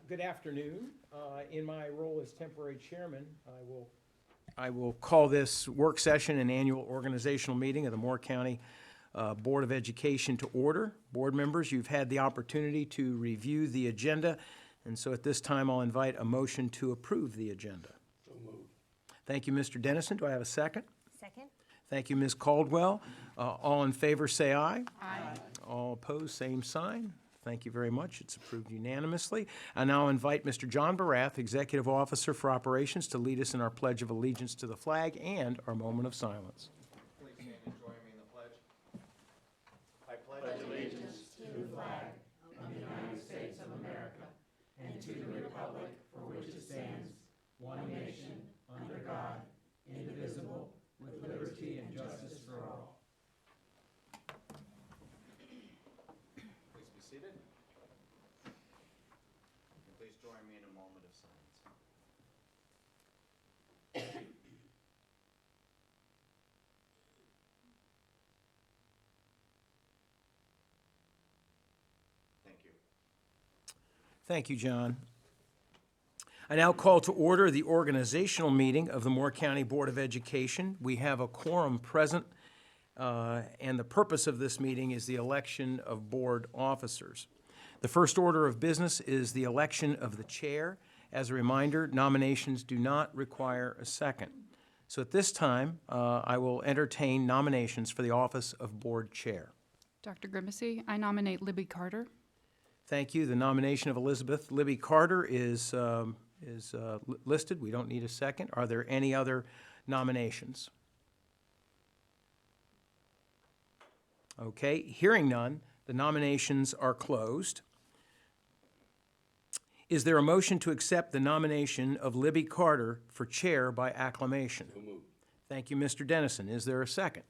Good afternoon. In my role as temporary chairman, I will call this work session and annual organizational meeting of the Moore County Board of Education to order. Board members, you've had the opportunity to review the agenda, and so at this time I'll invite a motion to approve the agenda. So moved. Thank you, Mr. Dennison. Do I have a second? Second. Thank you, Ms. Caldwell. All in favor, say aye. Aye. All opposed, same sign. Thank you very much. It's approved unanimously. I now invite Mr. John Barath, Executive Officer for Operations, to lead us in our Pledge of Allegiance to the flag and our moment of silence. Please stand and join me in the pledge. I pledge allegiance to the flag of the United States of America and to the republic for which it stands, one nation, under God, indivisible, with liberty and justice for all. Please be seated. And please join me in a moment of silence. Thank you. Thank you, John. I now call to order the organizational meeting of the Moore County Board of Education. We have a quorum present, and the purpose of this meeting is the election of board officers. The first order of business is the election of the chair. As a reminder, nominations do not require a second. So at this time, I will entertain nominations for the office of board chair. Dr. Grimacy, I nominate Libby Carter. Thank you. The nomination of Elizabeth Libby Carter is listed. We don't need a second. Are there any other nominations? Okay, hearing none, the nominations are closed. Is there a motion to accept the nomination of Libby Carter for chair by acclamation? So moved. Thank you, Mr. Dennison. Is there a second?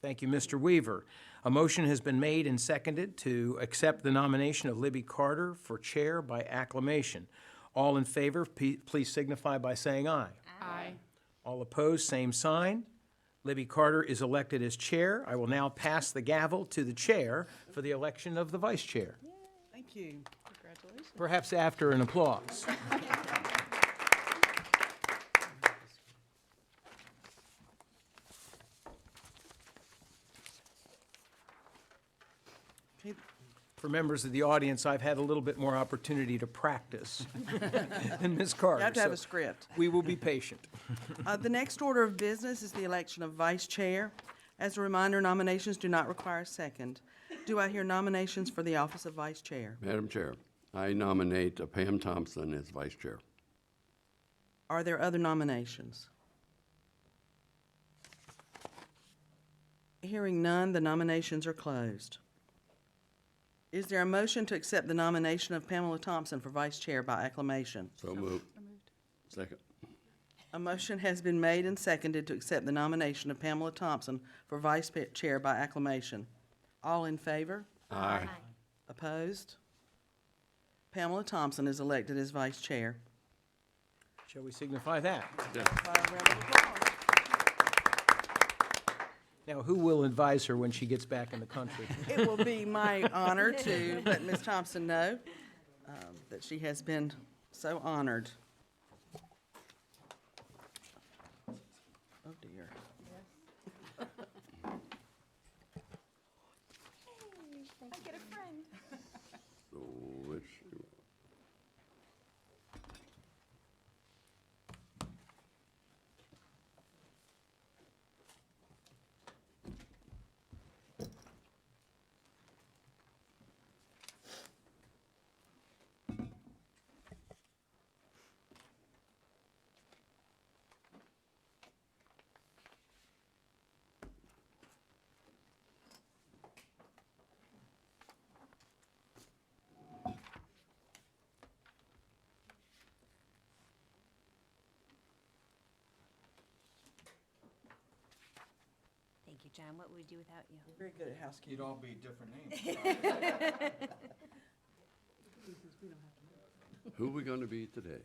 Thank you, Mr. Weaver. A motion has been made and seconded to accept the nomination of Libby Carter for chair by acclamation. All in favor, please signify by saying aye. Aye. All opposed, same sign. Libby Carter is elected as chair. I will now pass the gavel to the chair for the election of the vice chair, Thank you. Congratulations. perhaps after an applause. Okay, For members of the audience, I've had a little bit more opportunity to practice than Ms. Carter. you have to have a so script. we will be patient. The next order of business is the election of vice chair. As a reminder, nominations do not require a second. Do I hear nominations for the office of vice chair? Madam Chair, I nominate Pam Thompson as vice chair. Are there other nominations? Hearing none, the nominations are closed. Is there a motion to accept the nomination of Pamela Thompson for vice chair by acclamation? So moved. Second. A motion has been made and seconded to accept the nomination of Pamela Thompson for vice chair by acclamation. All in favor? Aye. Opposed? Pamela Thompson is elected as vice chair. Shall we signify that? Yeah. By a round of applause. Now, who will advise her when she gets back in the country? It will be my honor to let Ms. Thompson know that she has been so honored. Oh, dear. I get a friend. So let's see. Thank you, John. What would we do without you? Very good at housekeeping. You'd all be different names. Who are we going to be today?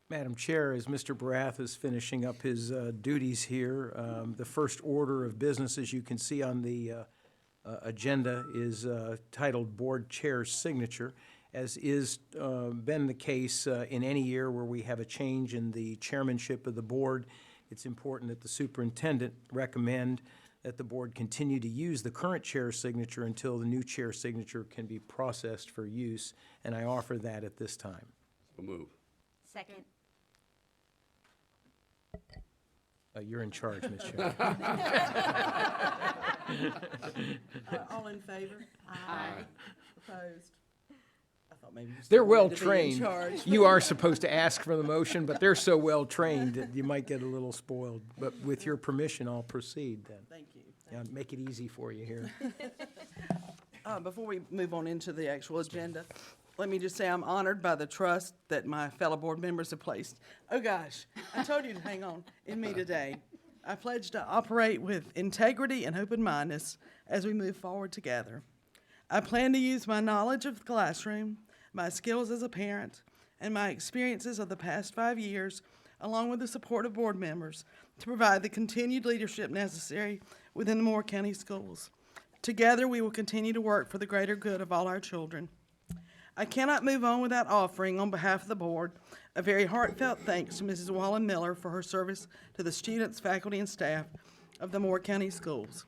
Madam Chair, as Mr. Barath is finishing up his duties here, the first order of business, as you can see on the agenda is titled Board Chair's Signature, as is been the case in any year where we have a change in the chairmanship of the board. It's important that the superintendent recommend that the board continue to use the current chair's signature until the new chair's signature can be processed for use, and I offer that at this time. So move. Second. You're in charge, Ms. Chair. All in favor? Aye. Opposed? I thought maybe you still They're wanted to be in well-trained. charge. You are supposed to ask for the motion, but they're so well-trained that you might get a little spoiled. But with your permission, I'll proceed then. Thank you. Yeah, make it easy for you here. Before we move on into the actual agenda, let me just say I'm honored by the trust that my fellow board members have placed. Oh, gosh, I told you to hang on in me today. I pledge to operate with integrity and open-mindedness as we move forward together. I plan to use my knowledge of the classroom, my skills as a parent, and my experiences of the past 5 years, along with the support of board members, to provide the continued leadership necessary within the Moore County Schools. Together, we will continue to work for the greater good of all our children. I cannot move on without offering, on behalf of the board, a very heartfelt thanks to Mrs. Wallen Miller for her service to the students, faculty, and staff of the Moore County Schools.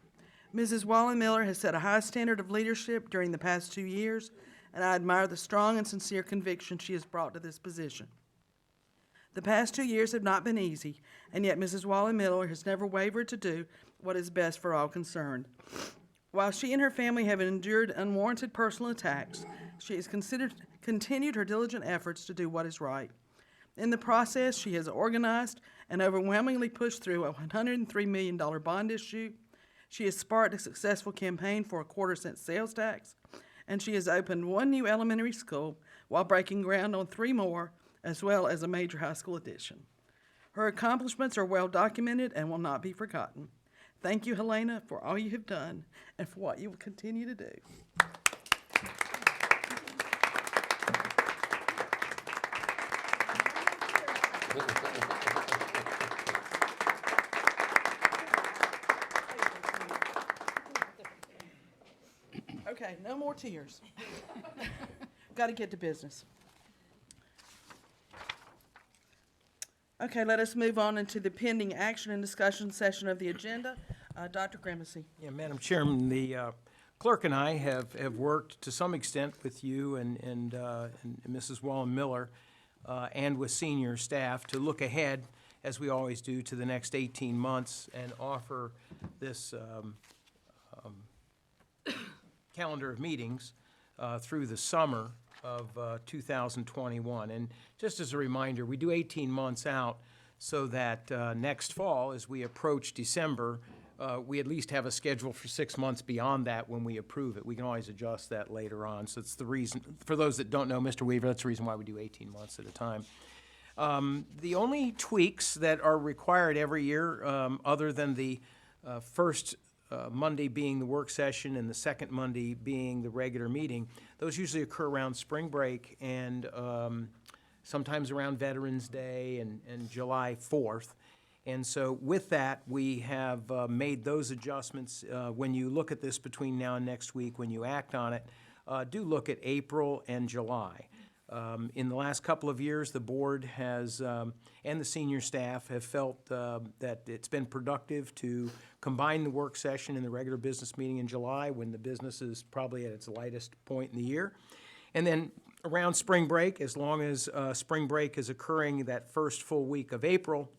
Mrs. Wallen Miller has set a high standard of leadership during the past 2 years, and I admire the strong and sincere conviction she has brought to this position. The past 2 years have not been easy, and yet Mrs. Wallen Miller has never wavered to do what is best for all concerned. While she and her family have endured unwarranted personal attacks, she has continued her diligent efforts to do what is right. In the process, she has organized and overwhelmingly pushed through a $103 million bond issue. She has sparked a successful campaign for a quarter-cent sales tax, and she has opened 1 new elementary school while breaking ground on 3 more, as well as a major high school addition. Her accomplishments are well documented and will not be forgotten. Thank you, Helena, for all you have done and for what you will continue to do. Okay, no more tears. Got to get to business. Okay, let us move on into the pending action and discussion session of the agenda. Dr. Grimacy. Yeah, Madam Chairman, the clerk and I have worked to some extent with you and Mrs. Wallen Miller and with senior staff to look ahead, as we always do, to the next 18 months and offer this calendar of meetings through the summer of 2021. And just as a reminder, we do 18 months out so that next fall, as we approach December, we at least have a schedule for 6 months beyond that when we approve it. We can always adjust that later on. So it's the reason, for those that don't know, Mr. Weaver, that's the reason why we do 18 months at a time. The only tweaks that are required every year, other than the first Monday being the work session and the second Monday being the regular meeting, those usually occur around spring break and sometimes around Veterans Day and July 4th. And so with that, we have made those adjustments. When you look at this between now and next week, when you act on it, do look at April and July. In the last couple of years, the board has, and the senior staff have felt that it's been productive to combine the work session and the regular business meeting in July when the business is probably at its lightest point in the year. And then around spring break, as long as spring break is occurring that first full week of April,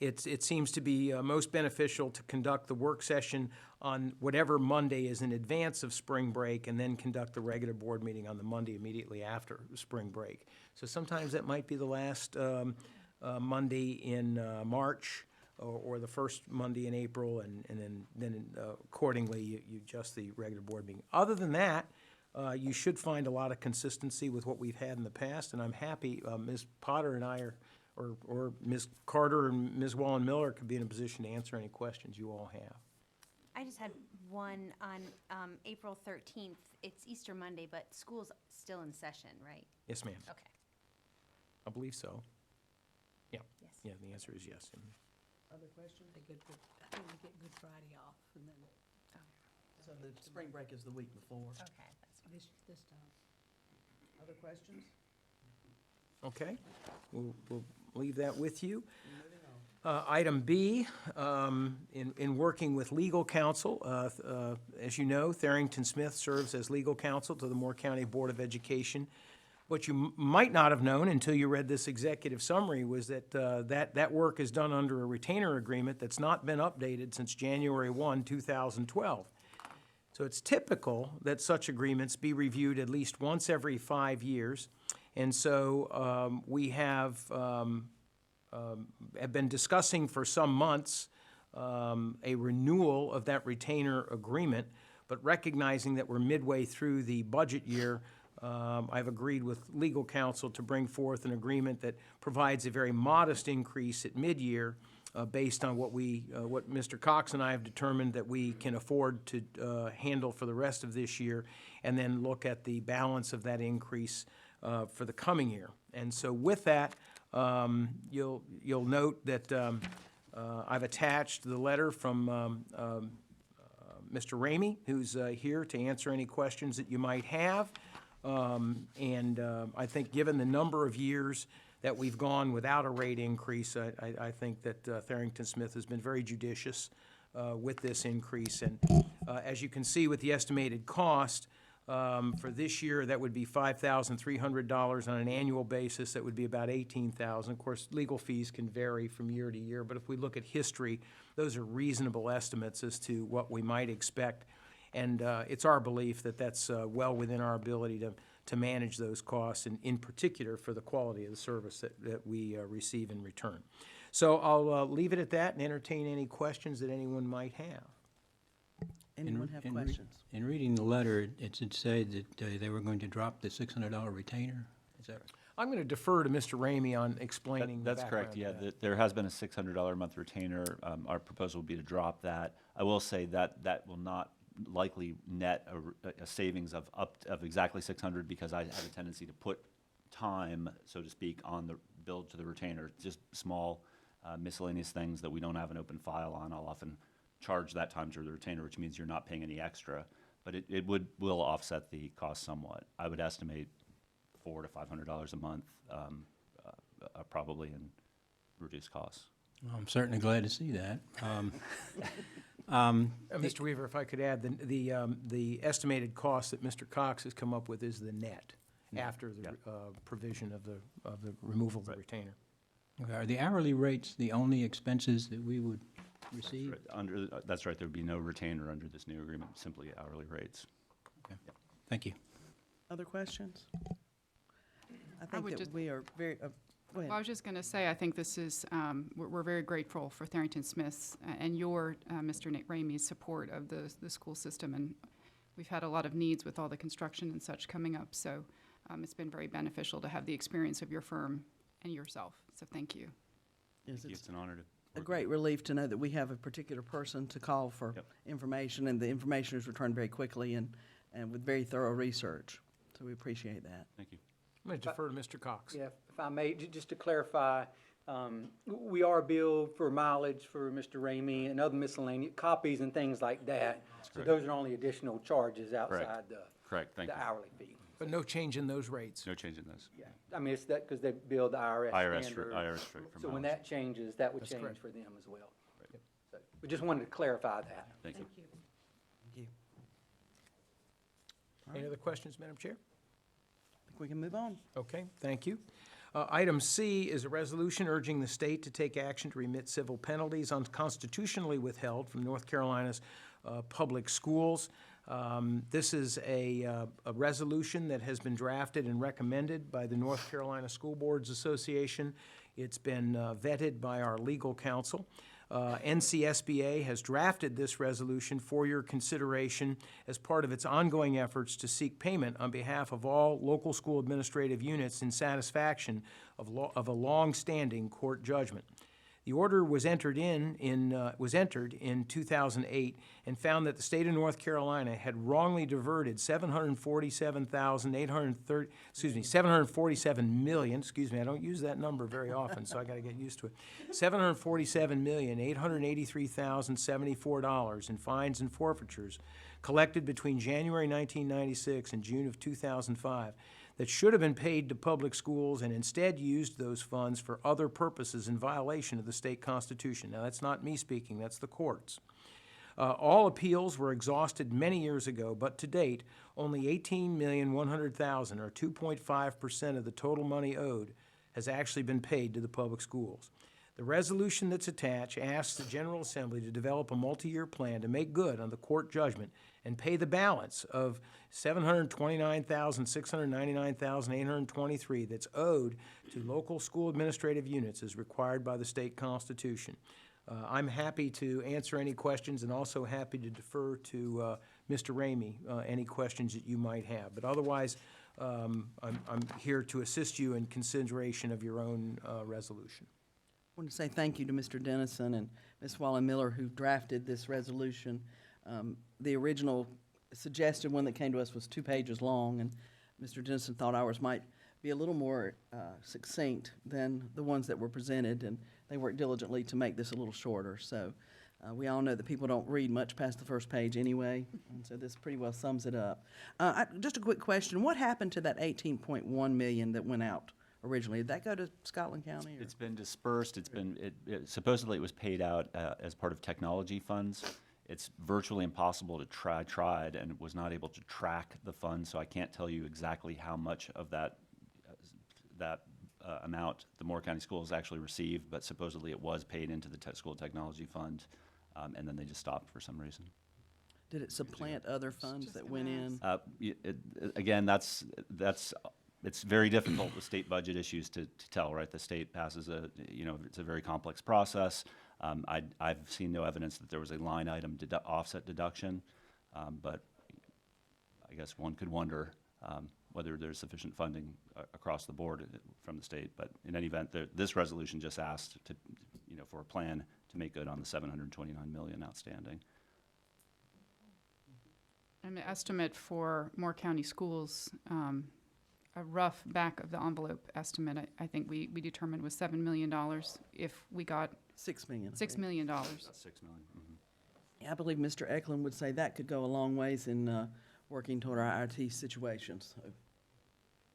it seems to be most beneficial to conduct the work session on whatever Monday is in advance of spring break and then conduct the regular board meeting on the Monday immediately after spring break. So sometimes that might be the last Monday in March or the first Monday in April, and then accordingly you adjust the regular board meeting. Other than that, you should find a lot of consistency with what we've had in the past, and I'm happy Ms. Potter and I are, or Ms. Carter and Ms. Wallen Miller could be in a position to answer any questions you all have. I just had one on April 13th. It's Easter Monday, but school's still in session, right? Yes, ma'am. Okay. I believe so. Yeah. Yes. Yeah, the answer is yes. Other questions? I think we get Good Friday off, and then So the spring break is the week before. Okay, that's fine. This time. Other questions? Okay, we'll leave that with you. Moving on. Item B, in working with legal counsel, as you know, Tharrington Smith serves as legal counsel to the Moore County Board of Education. What you might not have known until you read this executive summary was that that work is done under a retainer agreement that's not been updated since January 1, 2012. So it's typical that such agreements be reviewed at least once every 5 years. And so we have been discussing for some months a renewal of that retainer agreement, but recognizing that we're midway through the budget year, I've agreed with legal counsel to bring forth an agreement that provides a very modest increase at mid-year based on what Mr. Cox and I have determined that we can afford to handle for the rest of this year, and then look at the balance of that increase for the coming year. And so with that, you'll note that I've attached the letter from Mr. Ramey, who's here to answer any questions that you might have. I think given the number of years that we've gone without a rate increase, I think that Tharrington Smith has been very judicious with this increase. And as you can see with the estimated cost, for this year, that would be $5,300 on an annual basis. That would be about $18,000. Of course, legal fees can vary from year to year, but if we look at history, those are reasonable estimates as to what we might expect. And it's our belief that that's well within our ability to manage those costs, and in particular for the quality of the service that we receive in return. So I'll leave it at that and entertain any questions that anyone might have. Anyone have questions? In reading the letter, it said that they were going to drop the $600 retainer. Is that right? I'm going to defer to Mr. Ramey on explaining the That's correct, background yeah. of that. There has been a $600 a month retainer. Our proposal would be to drop that. I will say that that will not likely net a savings of exactly 600, because I have a tendency to put time, so to speak, on the bill to the retainer. Just small miscellaneous things that we don't have an open file on. I'll often charge that time to the retainer, which means you're not paying any extra, but it will offset the cost somewhat. I would estimate $400 to $500 a month, probably, in reduced costs. Well, I'm certainly glad to see that. Mr. Weaver, if I could add, the estimated cost that Mr. Cox has come up with is the net after the provision of the removal of the retainer. Are the hourly rates the only expenses that we would receive? That's right, there would be no retainer under this new agreement, simply hourly rates. Okay. Thank you. Other questions? I would think that just- we are very, go Well, I ahead. was just going to say, I think this is, we're very grateful for Tharrington Smith's and your, Mr. Nate Ramey's support of the school system. And we've had a lot of needs with all the construction and such coming up. So it's been very beneficial to have the experience of your firm and yourself. So thank you. Yes, It's an honor to a work great relief to know that we have a particular person to call for Yep. information, and the information is returned very quickly and with very thorough research. So we appreciate that. Thank you. I'm going to defer to Mr. Cox. Yeah, if I may, just to clarify, we are billed for mileage for Mr. Ramey and other miscellaneous copies and things like that. So correct. those are only additional charges outside Correct, thank the you. hourly fee. But no change in those rates. No change in those. Yeah, I mean, it's that because they bill the IRS IRS standard. rate for So when mileage. that changes, that would That's change correct. for them as well. Right. So we just wanted to clarify that. Thank you. Thank you. Any other questions, Madam Chair? I think we can move on. Okay, thank you. Item C is a resolution urging the state to take action to remit civil penalties unconstitutionally withheld from North Carolina's public schools. This is a resolution that has been drafted and recommended by the North Carolina School Boards Association. It's been vetted by our legal counsel. NCSBA has drafted this resolution for your consideration as part of its ongoing efforts to seek payment on behalf of all local school administrative units in satisfaction of a long-standing court judgment. The order was entered in 2008 and found that the state of North Carolina had wrongly diverted 747 million, excuse me, I don't use that number very often, so I gotta get used to it. $747,883,074 in fines and forfeitures collected between January 1996 and June of 2005 that should have been paid to public schools and instead used those funds for other purposes in violation of the state constitution. Now, that's not me speaking, that's the courts. All appeals were exhausted many years ago, but to date, only $18,100,000, or 2.5% of the total money owed, has actually been paid to the public schools. The resolution that's attached asks the General Assembly to develop a multi-year plan to make good on the court judgment and pay the balance of $729,699,823 that's owed to local school administrative units as required by the state constitution. I'm happy to answer any questions and also happy to defer to Mr. Ramey, any questions that you might have. But otherwise, I'm here to assist you in consideration of your own resolution. I want to say thank you to Mr. Dennison and Ms. Wallen Miller who drafted this resolution. The original suggested one that came to us was 2 pages long, and Mr. Dennison thought ours might be a little more succinct than the ones that were presented, and they worked diligently to make this a little shorter. So we all know that people don't read much past the first page anyway, and so this pretty well sums it up. Just a quick question. What happened to that $18.1 million that went out originally? Did that go to Scotland County? Or? It's been dispersed. It's been, supposedly it was paid out as part of technology funds. It's virtually impossible to tried and was not able to track the funds, so I can't tell you exactly how much of that amount the Moore County Schools actually received, but supposedly it was paid into the school technology fund, and then they just stopped for some reason. Did it supplant other funds that went in? Again, it's very difficult with state budget issues to tell, right? The state passes it's a very complex process. I've seen no evidence that there was a line item offset deduction, but I guess one could wonder whether there's sufficient funding across the board from the state. But in any event, this resolution just asked for a plan to make good on the $729 million outstanding. An estimate for Moore County Schools, a rough back of the envelope estimate, I think we determined was $7 million if we got $6 million. $6 million. That's $6 million. Mm-hmm. Yeah, I believe Mr. Eklund would say that could go a long ways in working toward our IT situations. So it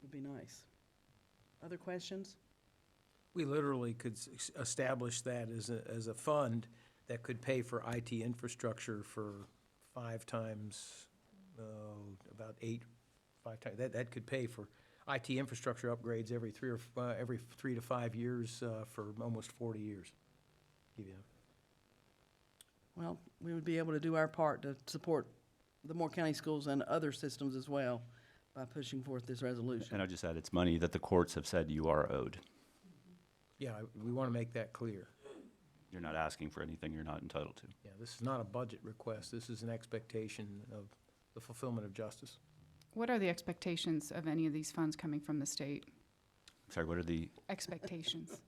would be nice. Other questions? We literally could establish that as a fund that could pay for IT infrastructure for 5 times, about 5 times. That could pay for IT infrastructure upgrades every 3 to 5 years for almost 40 years. Give you Well, we would be able to do our part to support the Moore County Schools and other systems as well by pushing forth this resolution. And I'll just add, it's money that the courts have said you are owed. Yeah, we want to make that clear. You're not asking for anything you're not entitled to. Yeah, this is not a budget request. This is an expectation of the fulfillment of justice. What are the expectations of any of these funds coming from the state? Sorry, what are the, Expectations?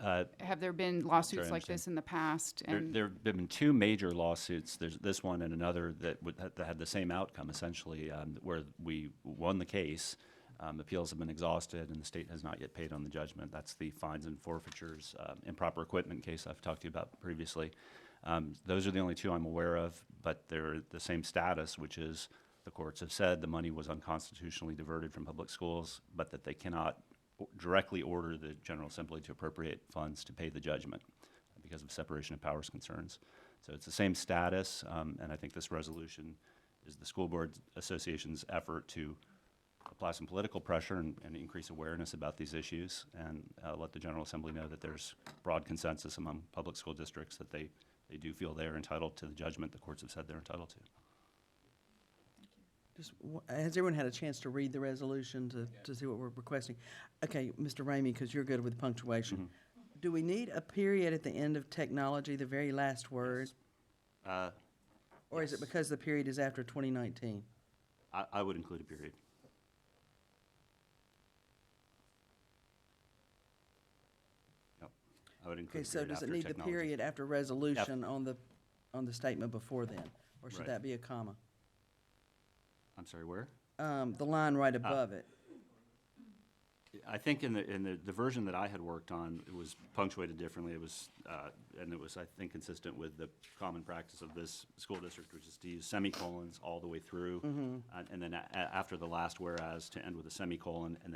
uh, Have there been lawsuits Sure, I like this in the past? And there have been 2 major lawsuits. There's this one and another that had the same outcome, essentially, where we won the case. Appeals have been exhausted, and the state has not yet paid on the judgment. That's the fines and forfeitures, improper equipment case I've talked to you about previously. Those are the only 2 I'm aware of, but they're the same status, which is the courts have said the money was unconstitutionally diverted from public schools, but that they cannot directly order the General Assembly to appropriate funds to pay the judgment because of separation of powers concerns. So it's the same status, and I think this resolution is the School Board Association's effort to apply some political pressure and increase awareness about these issues and let the General Assembly know that there's broad consensus among public school districts that they do feel they are entitled to the judgment the courts have said they're entitled to. Has everyone had a chance to read the resolution to see what we're requesting? Okay, Mr. Ramey, because you're good with punctuation. Mm-hmm. Do we need a period at the end of technology, the very last word? Or is it because the period is after 2019? I would include a period. Yep. I would include Okay, the so period does it after need the technology. period after resolution on the statement before then? Or should Right. that be a comma? I'm sorry, where? The line right above it. I think in the version that I had worked on, it was punctuated differently. It was, and it was, I think, consistent with the common practice of this school district, which is to use semicolons all the way through. And then after the last whereas, to end with a semicolon, and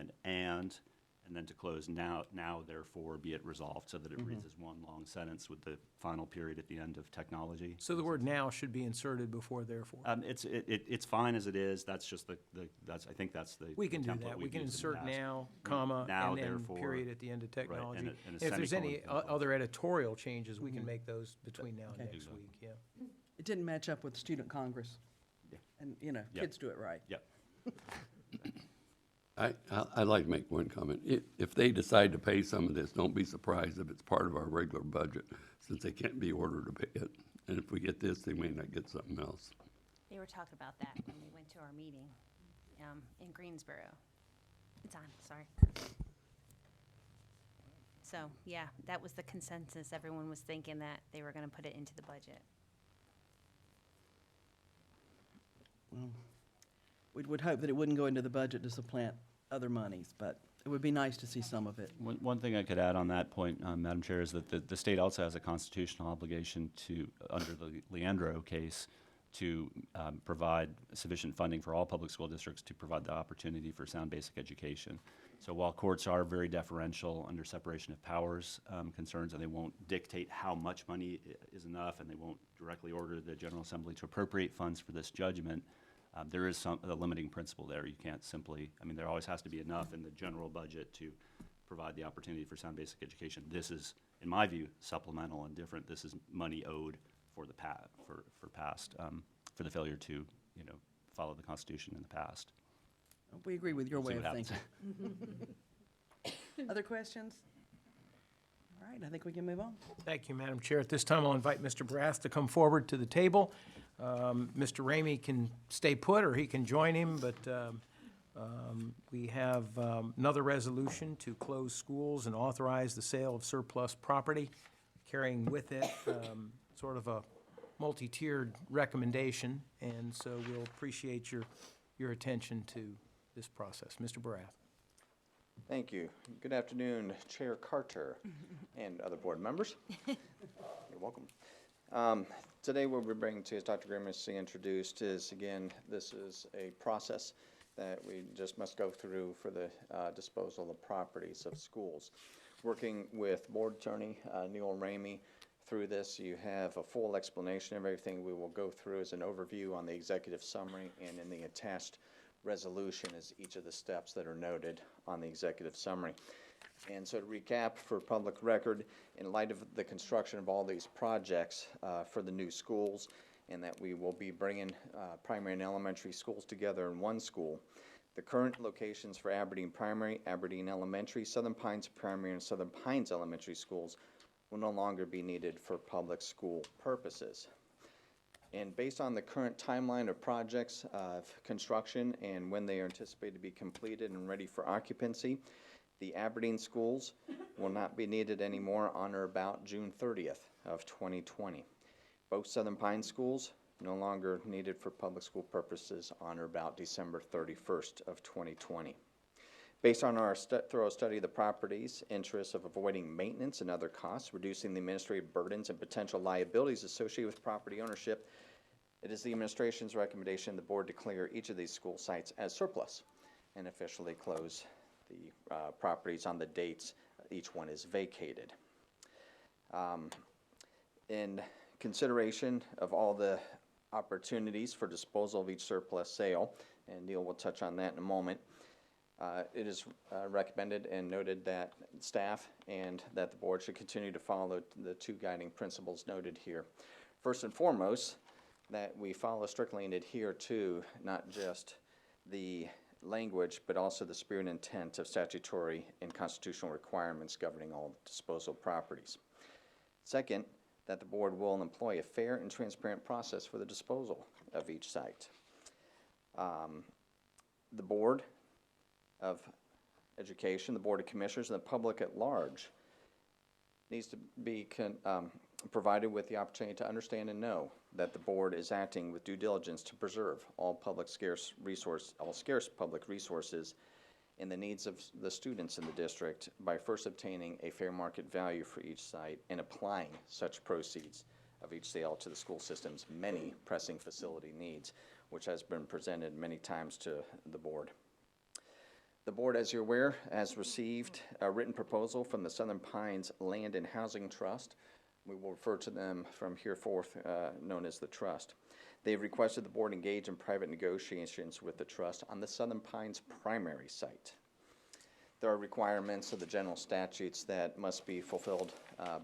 then to close now therefore be it resolved, so that it reads as one long sentence with the final period at the end of technology. So the word now should be inserted before therefore. It's fine as it is. That's just I think that's the We can the do template that. We we've can used in the insert past. now, comma, Now, and then therefore, period at the end of technology. and a And if there's any semicolon. other editorial changes, we can make those between now and Okay. next week, yeah. It didn't match up with Student Congress. Yeah. And, Yep. kids do it right. Yep. I'd like to make one comment. If they decide to pay some of this, don't be surprised if it's part of our regular budget, since they can't be ordered to pay it. And if we get this, they may not get something else. They were talking about that when we went to our meeting in Greensboro. It's on, sorry. So, yeah, that was the consensus. Everyone was thinking that they were going to put it into the budget. We would hope that it wouldn't go into the budget to supplant other monies, but it would be nice to see some of it. One thing I could add on that point, Madam Chair, is that the state also has a constitutional obligation to, under the Leandro case, to provide sufficient funding for all public school districts to provide the opportunity for sound basic education. So while courts are very deferential under separation of powers concerns, and they won't dictate how much money is enough, and they won't directly order the General Assembly to appropriate funds for this judgment, there is a limiting principle there. You can't simply, there always has to be enough in the general budget to provide the opportunity for sound basic education. This is, in my view, supplemental and different. This is money owed for the for the failure to, follow the Constitution in the past. We agree with your way See of what happens. thinking. Other questions? All right, I think we can move on. Thank you, Madam Chair. At this time, I'll invite Mr. Brath to come forward to the table. Mr. Ramey can stay put, or he can join him, but we have another resolution to close schools and authorize the sale of surplus property, carrying with it sort of a multi-tiered recommendation, and so we'll appreciate your attention to this process. Mr. Brath. Thank you. Good afternoon, Chair Carter and other board members. You're welcome. Today what we're bringing to you, as Dr. Grimsey introduced, is, again, this is a process that we just must go through for the disposal of properties of schools. Working with Board Attorney Neil Ramey through this, you have a full explanation of everything. We will go through as an overview on the executive summary, and in the attached resolution is each of the steps that are noted on the executive summary. And so to recap for public record, in light of the construction of all these projects for the new schools, and that we will be bringing primary and elementary schools together in one school, the current locations for Aberdeen Primary, Aberdeen Elementary, Southern Pines Primary, and Southern Pines Elementary schools will no longer be needed for public school purposes. And based on the current timeline of projects of construction and when they are anticipated to be completed and ready for occupancy, the Aberdeen schools will not be needed anymore on or about June 30th of 2020. Both Southern Pines schools no longer needed for public school purposes on or about December 31st of 2020. Based on our thorough study of the properties, interests of avoiding maintenance and other costs, reducing the administrative burdens and potential liabilities associated with property ownership, it is the administration's recommendation the board declare each of these school sites as surplus and officially close the properties on the dates each one is vacated. In consideration of all the opportunities for disposal of each surplus sale, and Neil will touch on that in a moment, it is recommended and noted that staff and that the board should continue to follow the two guiding principles noted here. First and foremost, that we follow strictly and adhere to not just the language, but also the spirit and intent of statutory and constitutional requirements governing all disposal properties. Second, that the board will employ a fair and transparent process for the disposal of each site. The Board of Education, the Board of Commissioners, and the public at large needs to be provided with the opportunity to understand and know that the board is acting with due diligence to preserve all scarce public resources and the needs of the students in the district by first obtaining a fair market value for each site and applying such proceeds of each sale to the school system's many pressing facility needs, which has been presented many times to the board. The board, as you're aware, has received a written proposal from the Southern Pines Land and Housing Trust. We will refer to them from hereforth known as the trust. They've requested the board engage in private negotiations with the trust on the Southern Pines primary site. There are requirements of the general statutes that must be fulfilled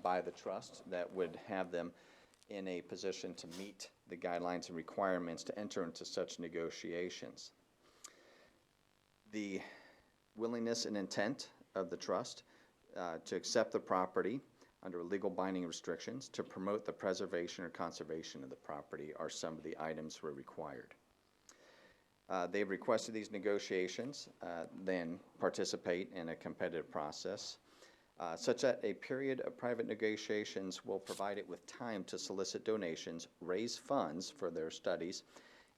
by the trust that would have them in a position to meet the guidelines and requirements to enter into such negotiations. The willingness and intent of the trust to accept the property under legal binding restrictions to promote the preservation or conservation of the property are some of the items were required. They've requested these negotiations then participate in a competitive process such that a period of private negotiations will provide it with time to solicit donations, raise funds for their studies,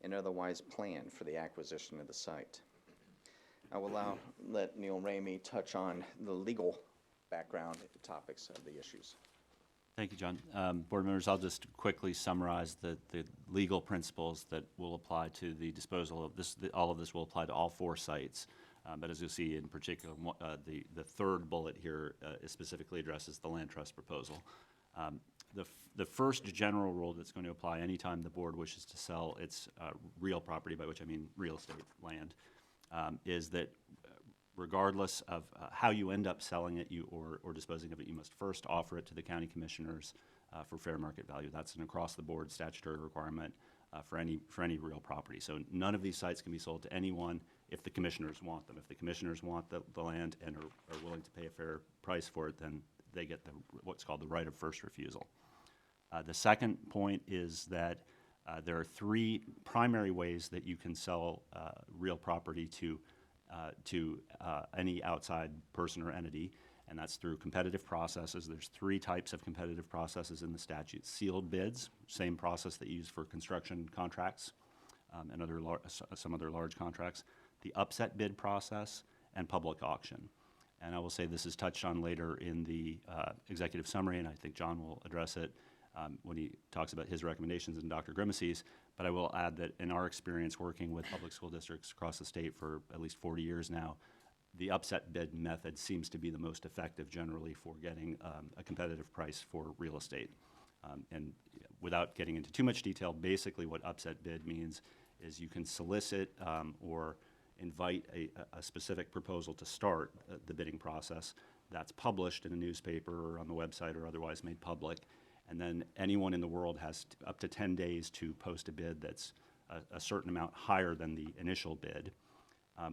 and otherwise plan for the acquisition of the site. I will now let Neil Ramey touch on the legal background topics of the issues. Thank you, John. Board members, I'll just quickly summarize the legal principles that will apply to the disposal of this. All of this will apply to all 4 sites. But as you'll see in particular, the third bullet here specifically addresses the land trust proposal. The first general rule that's going to apply anytime the board wishes to sell its real property, by which I mean real estate land, is that regardless of how you end up selling it or disposing of it, you must first offer it to the county commissioners for fair market value. That's an across-the-board statutory requirement for any real property. So none of these sites can be sold to anyone if the commissioners want them. If the commissioners want the land and are willing to pay a fair price for it, then they get what's called the right of first refusal. The second point is that there are 3 primary ways that you can sell real property to any outside person or entity, and that's through competitive processes. There's 3 types of competitive processes in the statute. Sealed bids, same process that you use for construction contracts and some other large contracts. The upset bid process and public auction. And I will say this is touched on later in the executive summary, and I think John will address it when he talks about his recommendations and Dr. Grimacy's. But I will add that in our experience working with public school districts across the state for at least 40 years now, the upset bid method seems to be the most effective generally for getting a competitive price for real estate. And without getting into too much detail, basically what upset bid means is you can solicit or invite a specific proposal to start the bidding process. That's published in a newspaper or on the website or otherwise made public. And then anyone in the world has up to 10 days to post a bid that's a certain amount higher than the initial bid.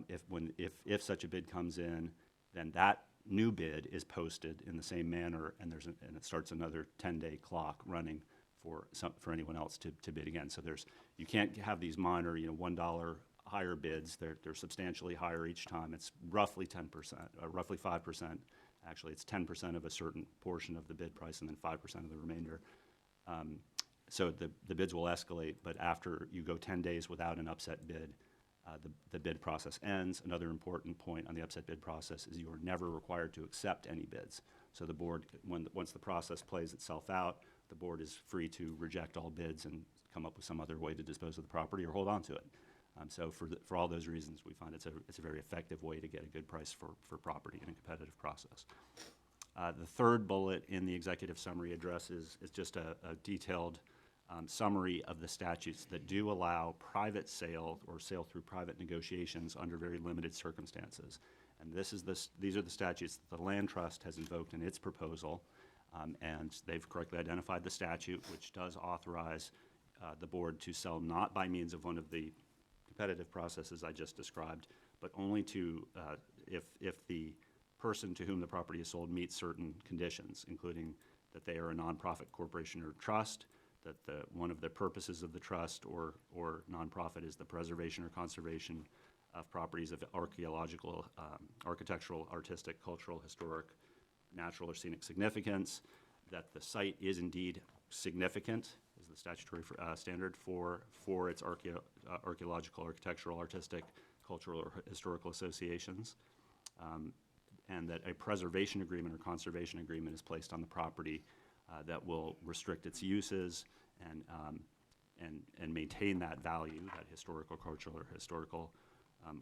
If such a bid comes in, then that new bid is posted in the same manner, and it starts another 10-day clock running for anyone else to bid again. So you can't have these minor, $1 higher bids. They're substantially higher each time. It's roughly 10%, roughly 5%. Actually, it's 10% of a certain portion of the bid price and then 5% of the remainder. So the bids will escalate, but after you go 10 days without an upset bid, the bid process ends. Another important point on the upset bid process is you are never required to accept any bids. So the board, once the process plays itself out, the board is free to reject all bids and come up with some other way to dispose of the property or hold on to it. So for all those reasons, we find it's a very effective way to get a good price for property in a competitive process. The third bullet in the executive summary address is just a detailed summary of the statutes that do allow private sale or sale through private negotiations under very limited circumstances. And these are the statutes that the Land Trust has invoked in its proposal, and they've correctly identified the statute, which does authorize the board to sell not by means of one of the competitive processes I just described, but only if the person to whom the property is sold meets certain conditions, including that they are a nonprofit corporation or trust, that one of the purposes of the trust or nonprofit is the preservation or conservation of properties of archaeological, architectural, artistic, cultural, historic, natural or scenic significance, that the site is indeed significant, is the statutory standard for its archaeological, architectural, artistic, cultural, or historical associations, and that a preservation agreement or conservation agreement is placed on the property that will restrict its uses and maintain that value, that historical, cultural, or historical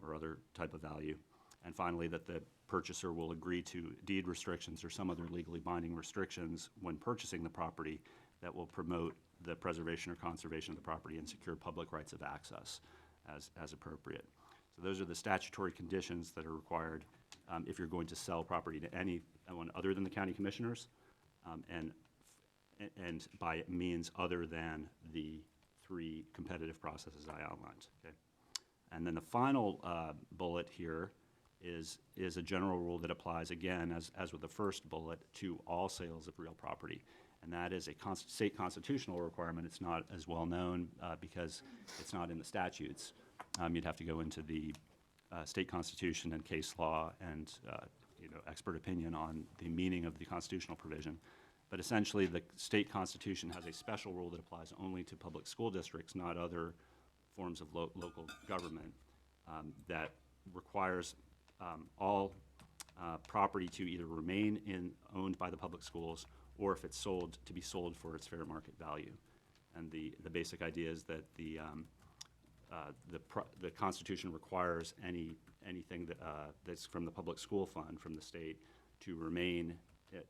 or other type of value. And finally, that the purchaser will agree to deed restrictions or some other legally binding restrictions when purchasing the property that will promote the preservation or conservation of the property and secure public rights of access as appropriate. So those are the statutory conditions that are required if you're going to sell property to anyone other than the county commissioners, and by means other than the 3 competitive processes I outlined. Okay? And then the final bullet here is a general rule that applies, again, as with the first bullet, to all sales of real property. And that is a state constitutional requirement. It's not as well known because it's not in the statutes. You'd have to go into the state constitution and case law and expert opinion on the meaning of the constitutional provision. But essentially, the state constitution has a special rule that applies only to public school districts, not other forms of local government, that requires all property to either remain owned by the public schools, or if it's sold, to be sold for its fair market value. And the basic idea is that the Constitution requires anything that's from the public school fund from the state to remain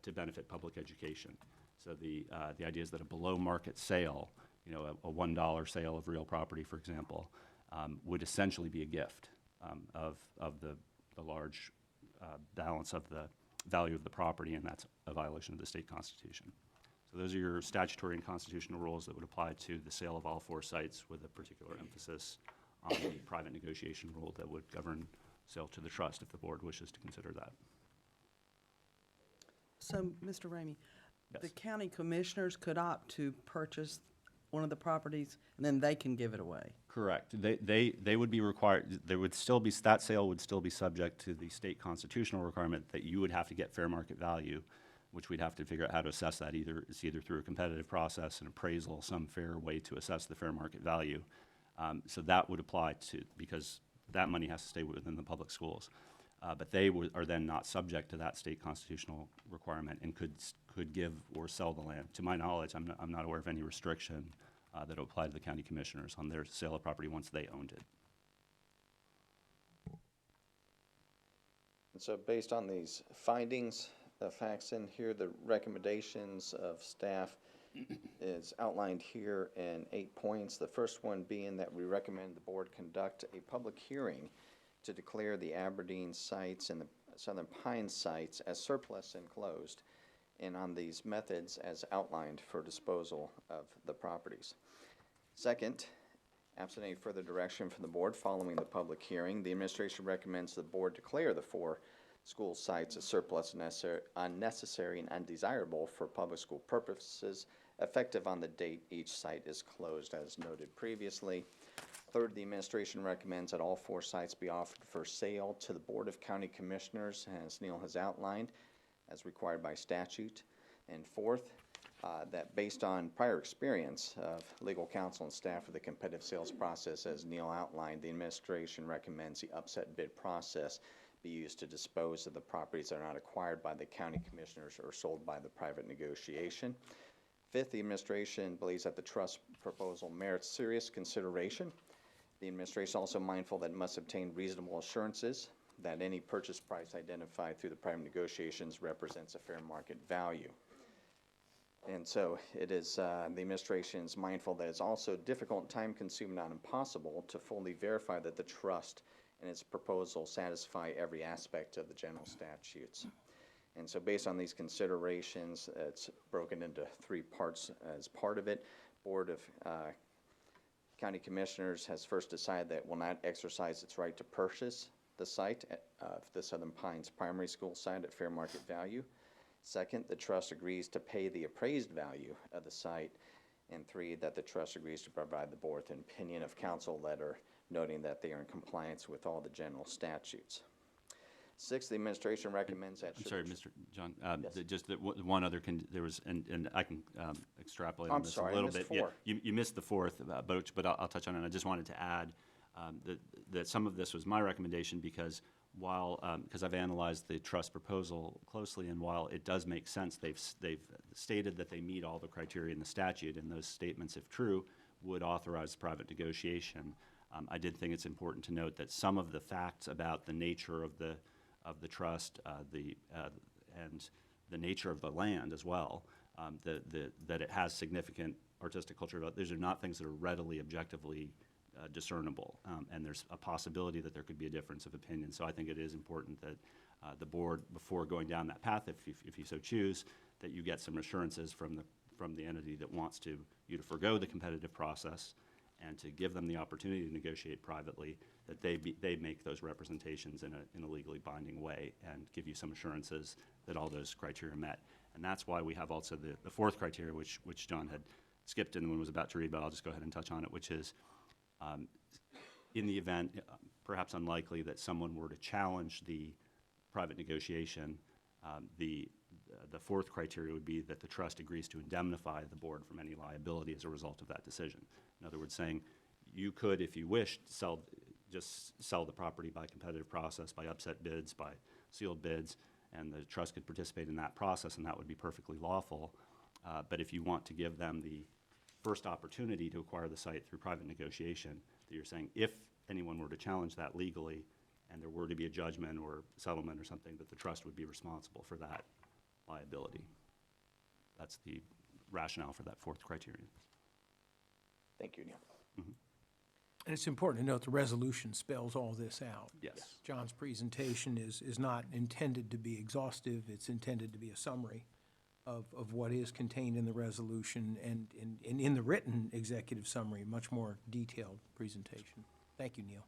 to benefit public education. So the idea is that a below market sale, a $1 sale of real property, for example, would essentially be a gift of the large balance of the value of the property, and that's a violation of the state constitution. So those are your statutory and constitutional rules that would apply to the sale of all 4 sites, with a particular emphasis on the private negotiation rule that would govern sale to the trust if the board wishes to consider that. So, Mr. Ramey, Yes. the county commissioners could opt to purchase one of the properties, and then they can give it away. Correct. They would be required, there would still be, that sale would still be subject to the state constitutional requirement that you would have to get fair market value, which we'd have to figure out how to assess that. It's either through a competitive process, an appraisal, some fair way to assess the fair market value. So that would apply to, because that money has to stay within the public schools. But they are then not subject to that state constitutional requirement and could give or sell the land. To my knowledge, I'm not aware of any restriction that would apply to the county commissioners on their sale of property once they owned it. And so based on these findings, the facts in here, the recommendations of staff is outlined here in 8 points. The first one being that we recommend the board conduct a public hearing to declare the Aberdeen sites and the Southern Pines sites as surplus and closed, and on these methods as outlined for disposal of the properties. Second, absent any further direction from the board following the public hearing, the administration recommends the board declare the 4 school sites as surplus, unnecessary, and undesirable for public school purposes, effective on the date each site is closed, as noted previously. Third, the administration recommends that all 4 sites be offered for sale to the Board of County Commissioners, as Neil has outlined, as required by statute. And fourth, that based on prior experience of legal counsel and staff of the competitive sales process, as Neil outlined, the administration recommends the upset bid process be used to dispose of the properties that are not acquired by the county commissioners or sold by the private negotiation. Fifth, the administration believes that the trust proposal merits serious consideration. The administration is also mindful that it must obtain reasonable assurances that any purchase price identified through the private negotiations represents a fair market value. And so it is, the administration is mindful that it's also difficult, time-consuming, not impossible, to fully verify that the trust and its proposal satisfy every aspect of the general statutes. And so based on these considerations, it's broken into 3 parts as part of it. Board of County Commissioners has first decided that it will not exercise its right to purchase the site of the Southern Pines Primary School site at fair market value. Second, the trust agrees to pay the appraised value of the site. And 3, that the trust agrees to provide the board an opinion of council letter noting that they are in compliance with all the general statutes. Sixth, the administration recommends that. I'm should sorry, the Mr. John, Yes. just that one other, there was, and I can extrapolate on I'm this a sorry, I little missed bit. Yeah, four. you missed the fourth, but I'll touch on it. I just wanted to add that some of this was my recommendation because because I've analyzed the trust proposal closely, and while it does make sense, they've stated that they meet all the criteria in the statute, and those statements, if true, would authorize private negotiation. I did think it's important to note that some of the facts about the nature of the trust, and the nature of the land as well, that it has significant artistic culture. These are not things that are readily, objectively discernible, and there's a possibility that there could be a difference of opinion. So I think it is important that the board, before going down that path, if you so choose, that you get some assurances from the entity that wants you to forgo the competitive process and to give them the opportunity to negotiate privately, that they make those representations in a legally binding way and give you some assurances that all those criteria are met. And that's why we have also the fourth criteria, which John had skipped and was about to read, but I'll just go ahead and touch on it, which is in the event, perhaps unlikely, that someone were to challenge the private negotiation, the fourth criteria would be that the trust agrees to indemnify the board from any liability as a result of that decision. In other words, saying you could, if you wished, just sell the property by competitive process, by upset bids, by sealed bids, and the trust could participate in that process, and that would be perfectly lawful. But if you want to give them the first opportunity to acquire the site through private negotiation, that you're saying if anyone were to challenge that legally and there were to be a judgment or settlement or something, that the trust would be responsible for that liability. That's the rationale for that fourth criterion. Thank you, Neil. And it's important to note the resolution spells all this out. Yes. John's presentation is not intended to be exhaustive, it's intended to be a summary of what is contained in the resolution and in the written executive summary, much more detailed presentation. Thank you, Neil.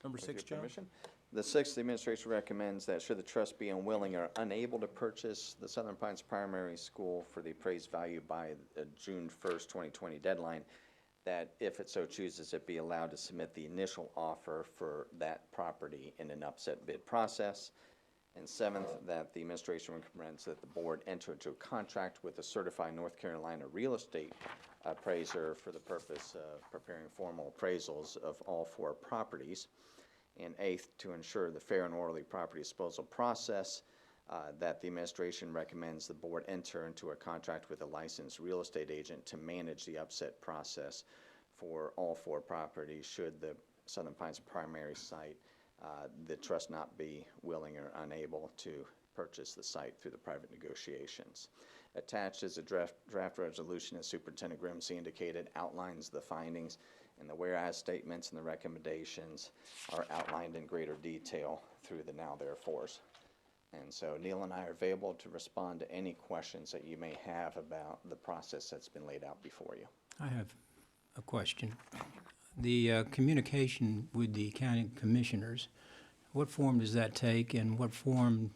Number With 6, your John? permission. The sixth, the administration recommends that should the trust be unwilling or unable to purchase the Southern Pines Primary School for the appraised value by the June 1st, 2020 deadline, that if it so chooses, it be allowed to submit the initial offer for that property in an upset bid process. And seventh, that the administration recommends that the board enter into a contract with a certified North Carolina real estate appraiser for the purpose of preparing formal appraisals of all 4 properties. And eighth, to ensure the fair and orderly property disposal process, that the administration recommends the board enter into a contract with a licensed real estate agent to manage the upset process for all 4 properties should the Southern Pines primary site, the trust not be willing or unable to purchase the site through the private negotiations. Attached is a draft resolution, as Superintendent Grimsey indicated, outlines the findings, and the whereas statements and the recommendations are outlined in greater detail through the now therefores. And so Neil and I are available to respond to any questions that you may have about the process that's been laid out before you. I have a question. The communication with the county commissioners, what form does that take, and what form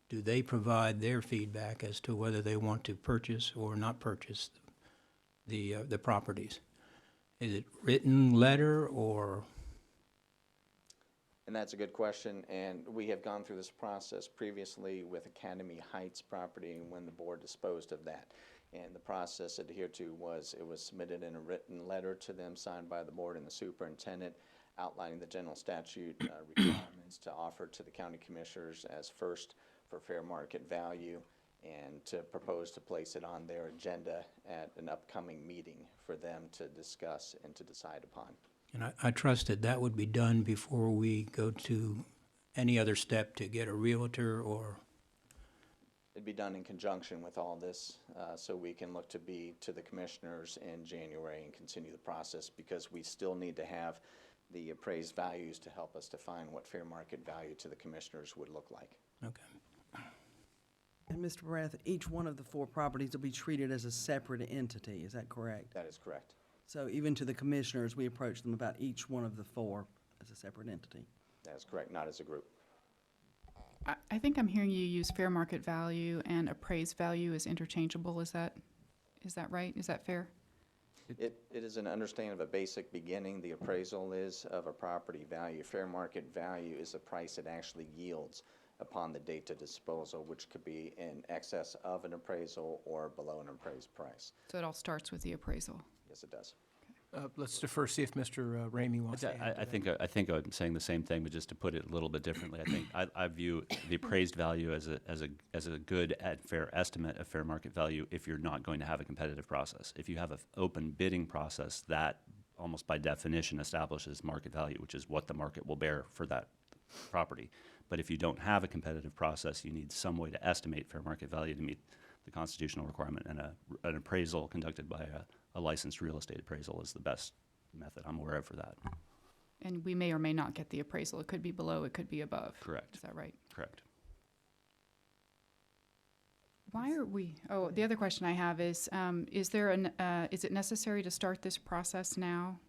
do they provide their feedback as to whether they want to purchase or not purchase the properties? Is it written letter or? And that's a good question, and we have gone through this process previously with Academy Heights property and when the board disposed of that. And the process adhered to was, it was submitted in a written letter to them, signed by the board and the superintendent, outlining the general statute requirements to offer to the county commissioners as first for fair market value, and to propose to place it on their agenda at an upcoming meeting for them to discuss and to decide upon. And I trusted that would be done before we go to any other step to get a realtor or? It'd be done in conjunction with all this, so we can look to the commissioners in January and continue the process, because we still need to have the appraised values to help us define what fair market value to the commissioners would look like. Okay. And Mr. Barath, each one of the 4 properties will be treated as a separate entity, is that correct? That is correct. So even to the commissioners, we approach them about each one of the 4 as a separate entity. That is correct, not as a group. I think I'm hearing you use fair market value and appraised value as interchangeable. Is that right? Is that fair? It is an understanding of a basic beginning. The appraisal is of a property value. Fair market value is the price it actually yields upon the date of disposal, which could be in excess of an appraisal or below an appraised price. So it all starts with the appraisal. Yes, it does. Let's defer, see if Mr. Ramey wants to add to that. I think I'm saying the same thing, but just to put it a little bit differently, I think I view the appraised value as a good and fair estimate of fair market value if you're not going to have a competitive process. If you have an open bidding process, that almost by definition establishes market value, which is what the market will bear for that property. But if you don't have a competitive process, you need some way to estimate fair market value to meet the constitutional requirement, and an appraisal conducted by a licensed real estate appraisal is the best method I'm aware of for that. And we may or may not get the appraisal. It could be below, it could be above. Correct. Is that right? Correct. Why are we, the other question I have is it necessary to start this process now?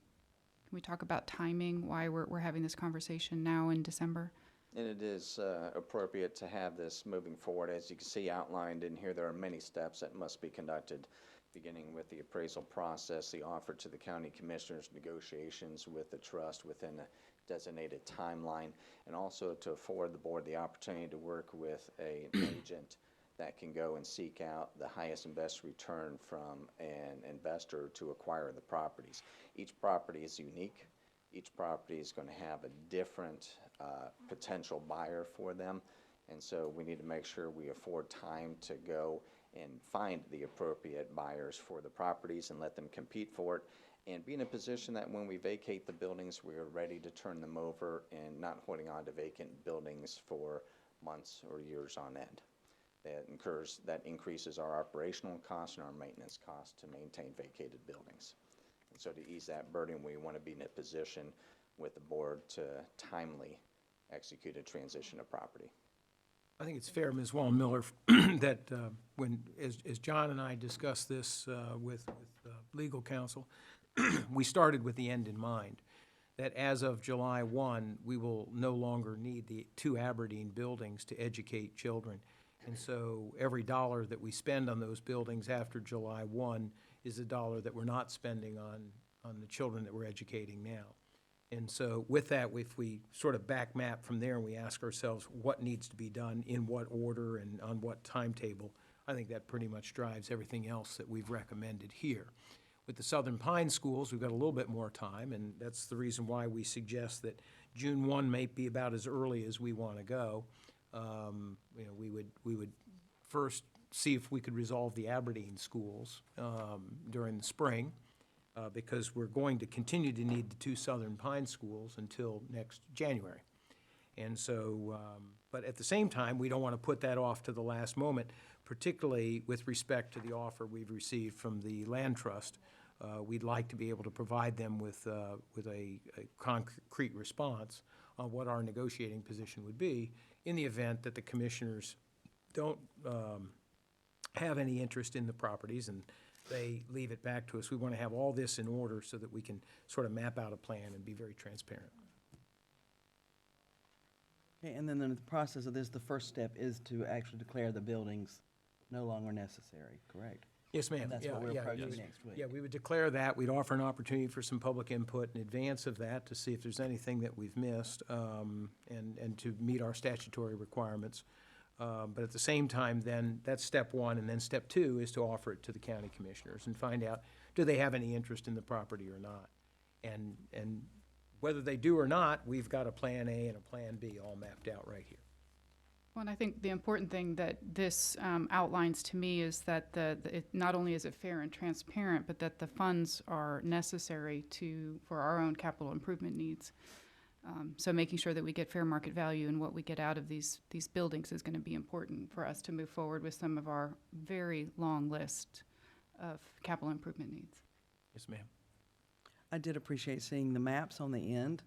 Can we talk about timing, why we're having this conversation now in December? And it is appropriate to have this moving forward. As you can see outlined in here, there are many steps that must be conducted, beginning with the appraisal process, the offer to the county commissioners, negotiations with the trust within a designated timeline, and also to afford the board the opportunity to work with an agent that can go and seek out the highest and best return from an investor to acquire the properties. Each property is unique. Each property is going to have a different potential buyer for them, and so we need to make sure we afford time to go and find the appropriate buyers for the properties and let them compete for it, and be in a position that when we vacate the buildings, we are ready to turn them over and not holding on to vacant buildings for months or years on end. That increases our operational costs and our maintenance costs to maintain vacated buildings. And so to ease that burden, we want to be in a position with the board to timely execute a transition of property. I think it's fair, Ms. Wallen-Miller, that as John and I discussed this with legal counsel, we started with the end in mind, that as of July 1, we will no longer need the 2 Aberdeen buildings to educate children. And so every dollar that we spend on those buildings after July 1 is a dollar that we're not spending on the children that we're educating now. And so with that, if we sort of back map from there and we ask ourselves what needs to be done, in what order and on what timetable, I think that pretty much drives everything else that we've recommended here. With the Southern Pines schools, we've got a little bit more time, and that's the reason why we suggest that June 1 may be about as early as we want to go. We would first see if we could resolve the Aberdeen schools during the spring, because we're going to continue to need the 2 Southern Pine schools until next January. And so, but at the same time, we don't want to put that off to the last moment, particularly with respect to the offer we've received from the Land Trust. We'd like to be able to provide them with a concrete response on what our negotiating position would be in the event that the commissioners don't have any interest in the properties and they leave it back to us. We want to have all this in order so that we can sort of map out a plan and be very transparent. Okay, and then in the process of this, the first step is to actually declare the buildings no longer necessary, correct? Yes, ma'am. And that's what we're approaching next week. Yeah, we would declare that. We'd offer an opportunity for some public input in advance of that to see if there's anything that we've missed, and to meet our statutory requirements. But at the same time, then, that's step 1, and then step 2 is to offer it to the county commissioners and find out, do they have any interest in the property or not? And whether they do or not, we've got a plan A and a plan B all mapped out right here. Well, and I think the important thing that this outlines to me is that not only is it fair and transparent, but that the funds are necessary for our own capital improvement needs. So making sure that we get fair market value and what we get out of these buildings is going to be important for us to move forward with some of our very long list of capital improvement needs. Yes, ma'am. I did appreciate seeing the maps on the end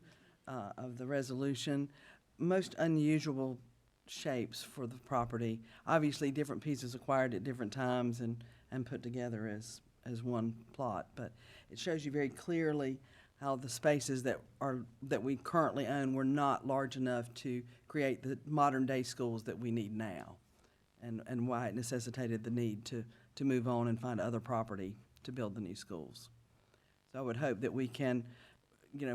of the resolution. Most unusual shapes for the property. Obviously, different pieces acquired at different times and put together as one plot, but it shows you very clearly how the spaces that we currently own were not large enough to create the modern-day schools that we need now, and why it necessitated the need to move on and find other property to build the new schools. So I would hope that we can,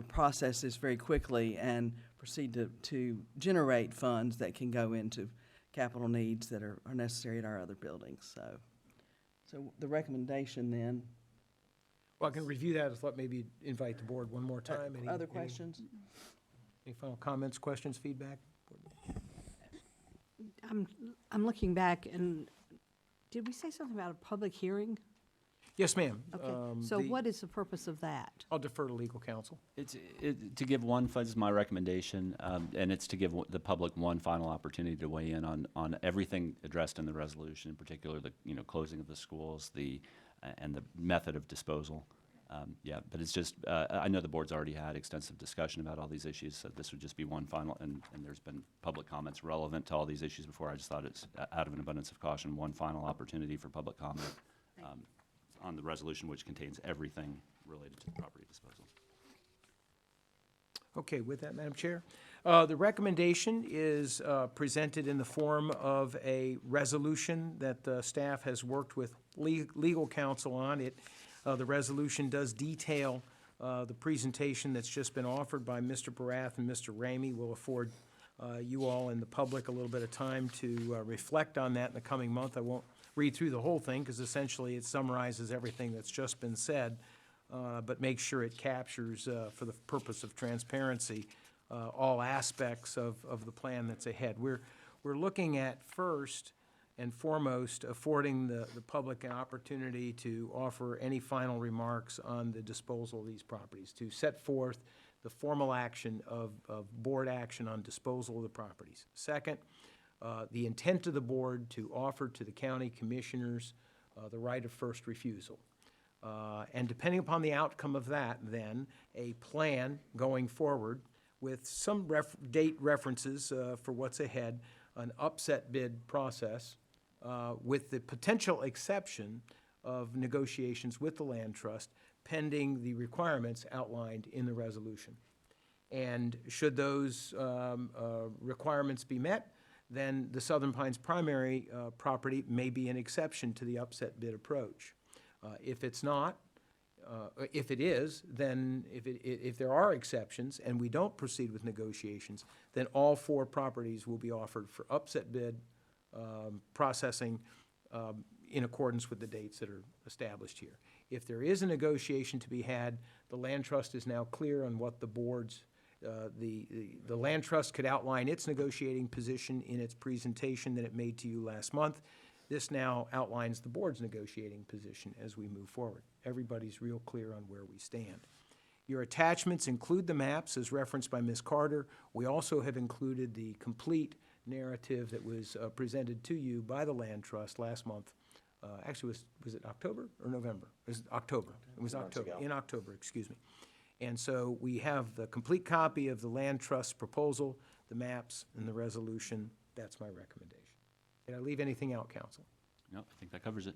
process this very quickly and proceed to generate funds that can go into capital needs that are necessary at our other buildings. So the recommendation then, Well, I can review that, let maybe invite the board one more time. other questions? Any final comments, questions, feedback? I'm looking back, and did we say something about a public hearing? Yes, ma'am. Okay, so what is the purpose of that? I'll defer to legal counsel. To give this is my recommendation, and it's to give the public one final opportunity to weigh in on everything addressed in the resolution, in particular the, closing of the schools, and the method of disposal. But it's just, I know the board's already had extensive discussion about all these issues, so this would just be one final, and there's been public comments relevant to all these issues before. I just thought it's, out of an abundance of caution, one final opportunity for public comment on the resolution, which contains everything related to the property disposal. Okay, with that, Madam Chair, the recommendation is presented in the form of a resolution that the staff has worked with legal counsel on. The resolution does detail the presentation that's just been offered by Mr. Barath and Mr. Ramey. Will afford you all and the public a little bit of time to reflect on that in the coming month. I won't read through the whole thing, because essentially it summarizes everything that's just been said, but make sure it captures, for the purpose of transparency, all aspects of the plan that's ahead. We're looking at, first and foremost, affording the public an opportunity to offer any final remarks on the disposal of these properties, to set forth the formal action of board action on disposal of the properties. Second, the intent of the board to offer to the county commissioners the right of first refusal. And depending upon the outcome of that, then, a plan going forward with some date references for what's ahead, an upset bid process, with the potential exception of negotiations with the land trust pending the requirements outlined in the resolution. And should those requirements be met, then the Southern Pines primary property may be an exception to the upset bid approach. If it's not, if it is, then if there are exceptions and we don't proceed with negotiations, then all 4 properties will be offered for upset bid processing in accordance with the dates that are established here. If there is a negotiation to be had, the land trust is now clear on what the board's the land trust could outline its negotiating position in its presentation that it made to you last month. This now outlines the board's negotiating position as we move forward. Everybody's real clear on where we stand. Your attachments include the maps as referenced by Ms. Carter. We also have included the complete narrative that was presented to you by the land trust last month. Actually, was it October or November? It was October. It was October. In October, excuse me. And so we have the complete copy of the land trust proposal, the maps, and the resolution. That's my recommendation. Did I leave anything out, council? No, I think that covers it.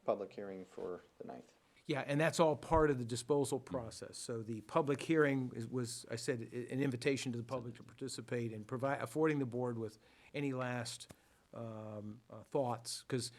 Public hearing for the 9th. Yeah, and that's all part of the disposal process. So the public hearing was, I said, an invitation to the public to participate and affording the board with any last thoughts, because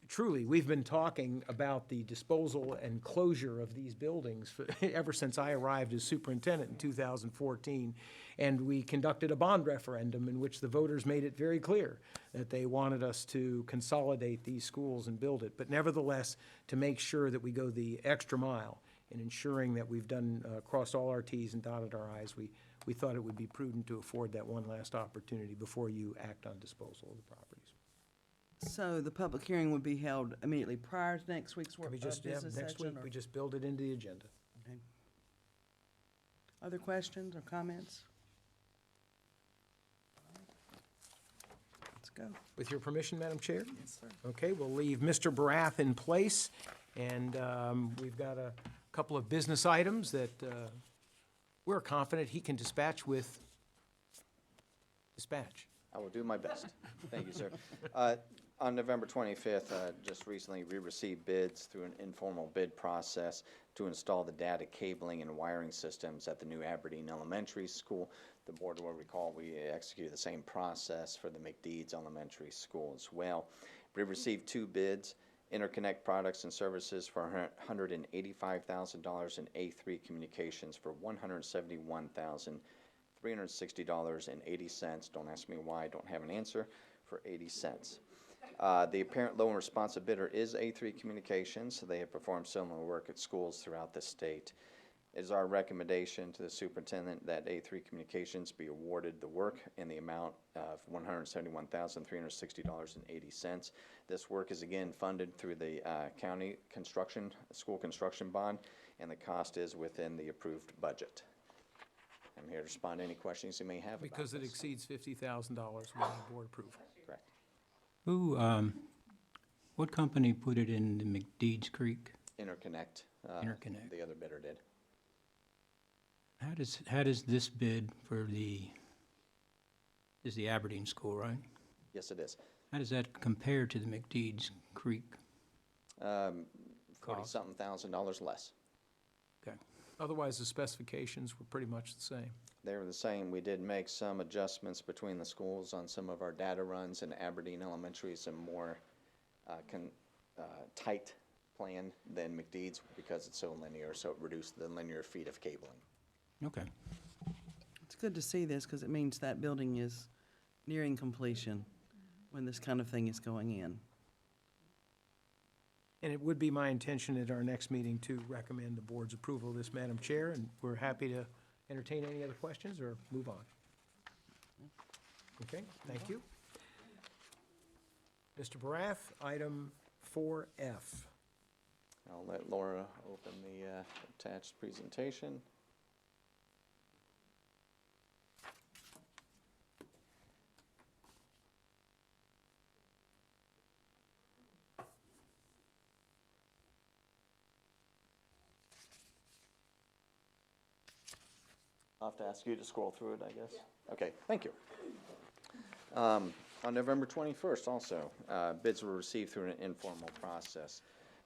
truly, we've been talking about the disposal and closure of these buildings ever since I arrived as superintendent in 2014. And we conducted a bond referendum in which the voters made it very clear that they wanted us to consolidate these schools and build it. But nevertheless, to make sure that we go the extra mile in ensuring that we've done, crossed all our Ts and dotted our Is, we thought it would be prudent to afford that one last opportunity before you act on disposal of the properties. So the public hearing would be held immediately prior to next week's Can we just, business next week, session? we just build it into the agenda. Okay. Other questions or comments? Let's go. With your permission, Madam Chair? Yes, sir. Okay, we'll leave Mr. Barath in place, and we've got a couple of business items that we're confident he can dispatch with dispatch. I will do my best. Thank you, sir. On November 25th, just recently, we received bids through an informal bid process to install the data cabling and wiring systems at the new Aberdeen Elementary School. The board will recall we executed the same process for the McDeeds Elementary School as well. We received 2 bids, Interconnect products and services for $185,000, and A3 Communications for $171,360.80. Don't ask me why, I don't have an answer, for 80 cents. The apparent low and responsive bidder is A3 Communications. They have performed similar work at schools throughout the state. It is our recommendation to the superintendent that A3 Communications be awarded the work in the amount of $171,360.80. This work is again funded through the county construction, school construction bond, and the cost is within the approved budget. I'm here to respond to any questions you may have about Because it this. exceeds $50,000, we need board approval. Correct. Who, what company put it in the McDeeds Creek? Interconnect. Interconnect. The other bidder did. How does this bid for is the Aberdeen School, right? Yes, it is. How does that compare to the McDeeds Creek? $40-something thousand less. Okay. Otherwise, the specifications were pretty much the same. They were the same. We did make some adjustments between the schools on some of our data runs, and Aberdeen Elementary is a more tight plan than McDeeds because it's so linear, so it reduced the linear feet of cabling. Okay. It's good to see this because it means that building is nearing completion when this kind of thing is going in. And it would be my intention at our next meeting to recommend the board's approval of this, Madam Chair, and we're happy to entertain any other questions or move on. Okay, thank you. Mr. Barath, item 4F. I'll let Laura open the attached presentation. I'll have to ask you to scroll through it, I guess. Okay, thank you. On November 21st also, bids were received through an informal process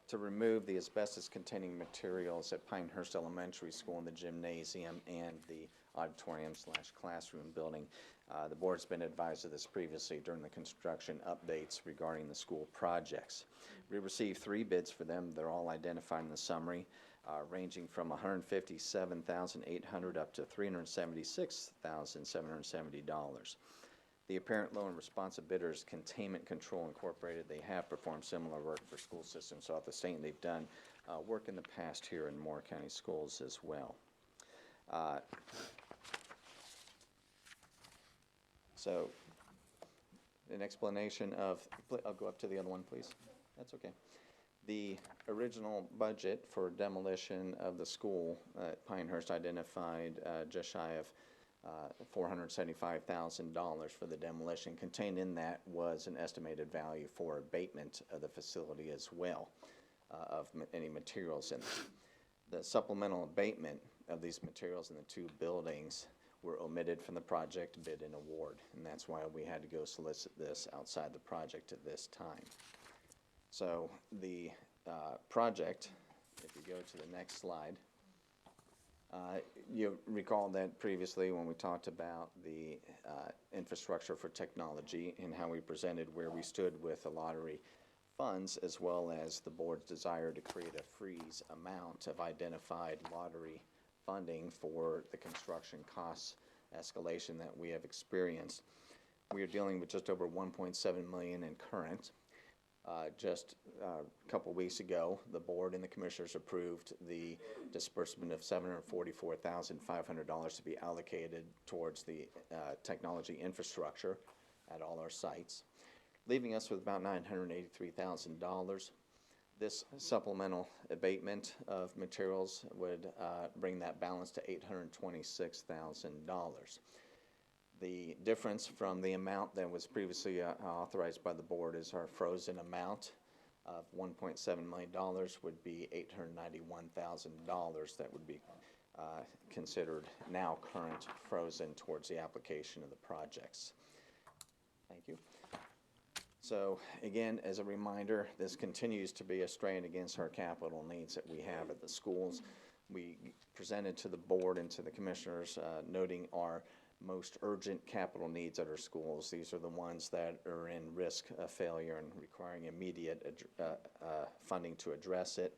to remove the asbestos-containing materials at Pinehurst Elementary School in the gymnasium and the auditorium/classroom building. The board's been advised of this previously during the construction updates regarding the school projects. We received 3 bids for them. They're all identified in the summary, ranging from $157,800 up to $376,770. The apparent low and responsive bidder is Containment Control Incorporated. They have performed similar work for school systems throughout the state, and they've done work in the past here in Moore County Schools as well. So, an explanation of, I'll go up to the other one, please. That's okay. The original budget for demolition of the school at Pinehurst identified just shy of $475,000 for the demolition. Contained in that was an estimated value for abatement of the facility as well, of any materials in it. The supplemental abatement of these materials in the 2 buildings were omitted from the project bid and award, and that's why we had to go solicit this outside the project at this time. So the project, if you go to the next slide, you recall that previously when we talked about the infrastructure for technology and how we presented where we stood with the lottery funds, as well as the board's desire to create a freeze amount of identified lottery funding for the construction costs escalation that we have experienced. We are dealing with just over $1.7 million in current. Just a couple weeks ago, the board and the commissioners approved the disbursement of $744,500 to be allocated towards the technology infrastructure at all our sites, leaving us with about $983,000. This supplemental abatement of materials would bring that balance to $826,000. The difference from the amount that was previously authorized by the board is our frozen amount of $1.7 million would be $891,000 that would be considered now current frozen towards the application of the projects. Thank you. So again, as a reminder, this continues to be a strain against our capital needs that we have at the schools. We presented to the board and to the commissioners noting our most urgent capital needs at our schools. These are the ones that are in risk of failure and requiring immediate funding to address it.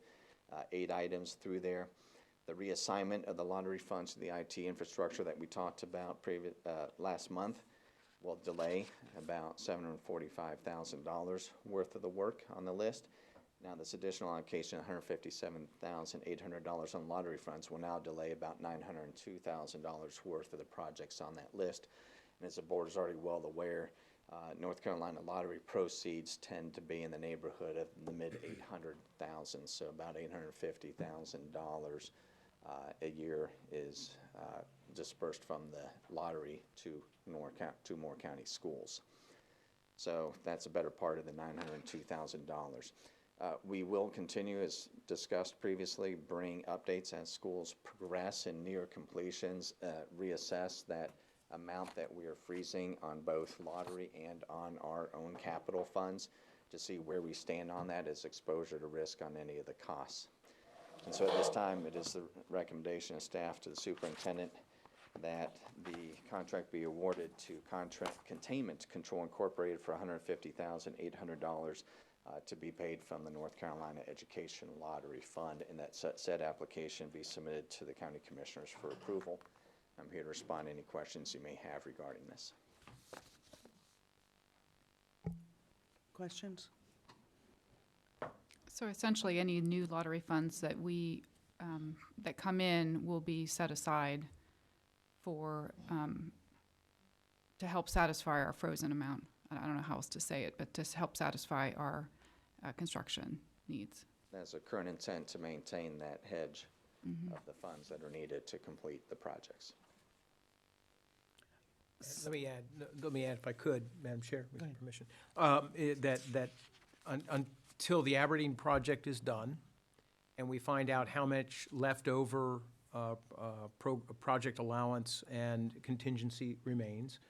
8 items through there. The reassignment of the lottery funds to the IT infrastructure that we talked about last month will delay about $745,000 worth of the work on the list. Now, this additional allocation, $157,800 on lottery funds, will now delay about $902,000 worth of the projects on that list. And as the board is already well aware, North Carolina lottery proceeds tend to be in the neighborhood of the mid-800,000, so about $850,000 a year is dispersed from the lottery to Moore County schools. So that's a better part of the $902,000. We will continue, as discussed previously, bring updates as schools progress and near completions, reassess that amount that we are freezing on both lottery and on our own capital funds to see where we stand on that as exposure to risk on any of the costs. And so at this time, it is the recommendation of staff to the superintendent that the contract be awarded to Contract Containment Control Incorporated for $150,800 to be paid from the North Carolina Education Lottery Fund, and that said application be submitted to the county commissioners for approval. I'm here to respond to any questions you may have regarding this. Questions? So essentially, any new lottery funds that that come in will be set aside for, to help satisfy our frozen amount. I don't know how else to say it, but to help satisfy our construction needs. There's a current intent to maintain that hedge of the funds that are needed to complete the projects. Let me add if I could, Madam Chair, with your permission. Until the Aberdeen project is done, and we find out how much leftover project allowance and contingency remains,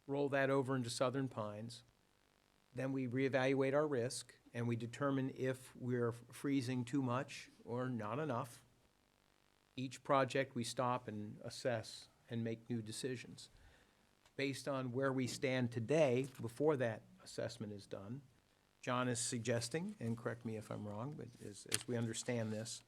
roll that over into Southern Pines, then we reevaluate our risk, and we determine if we're freezing too much or not enough. Each project, we stop and assess and make new decisions. Based on where we stand today, before that assessment is done, John is suggesting, and correct me if I'm wrong, but as we understand this,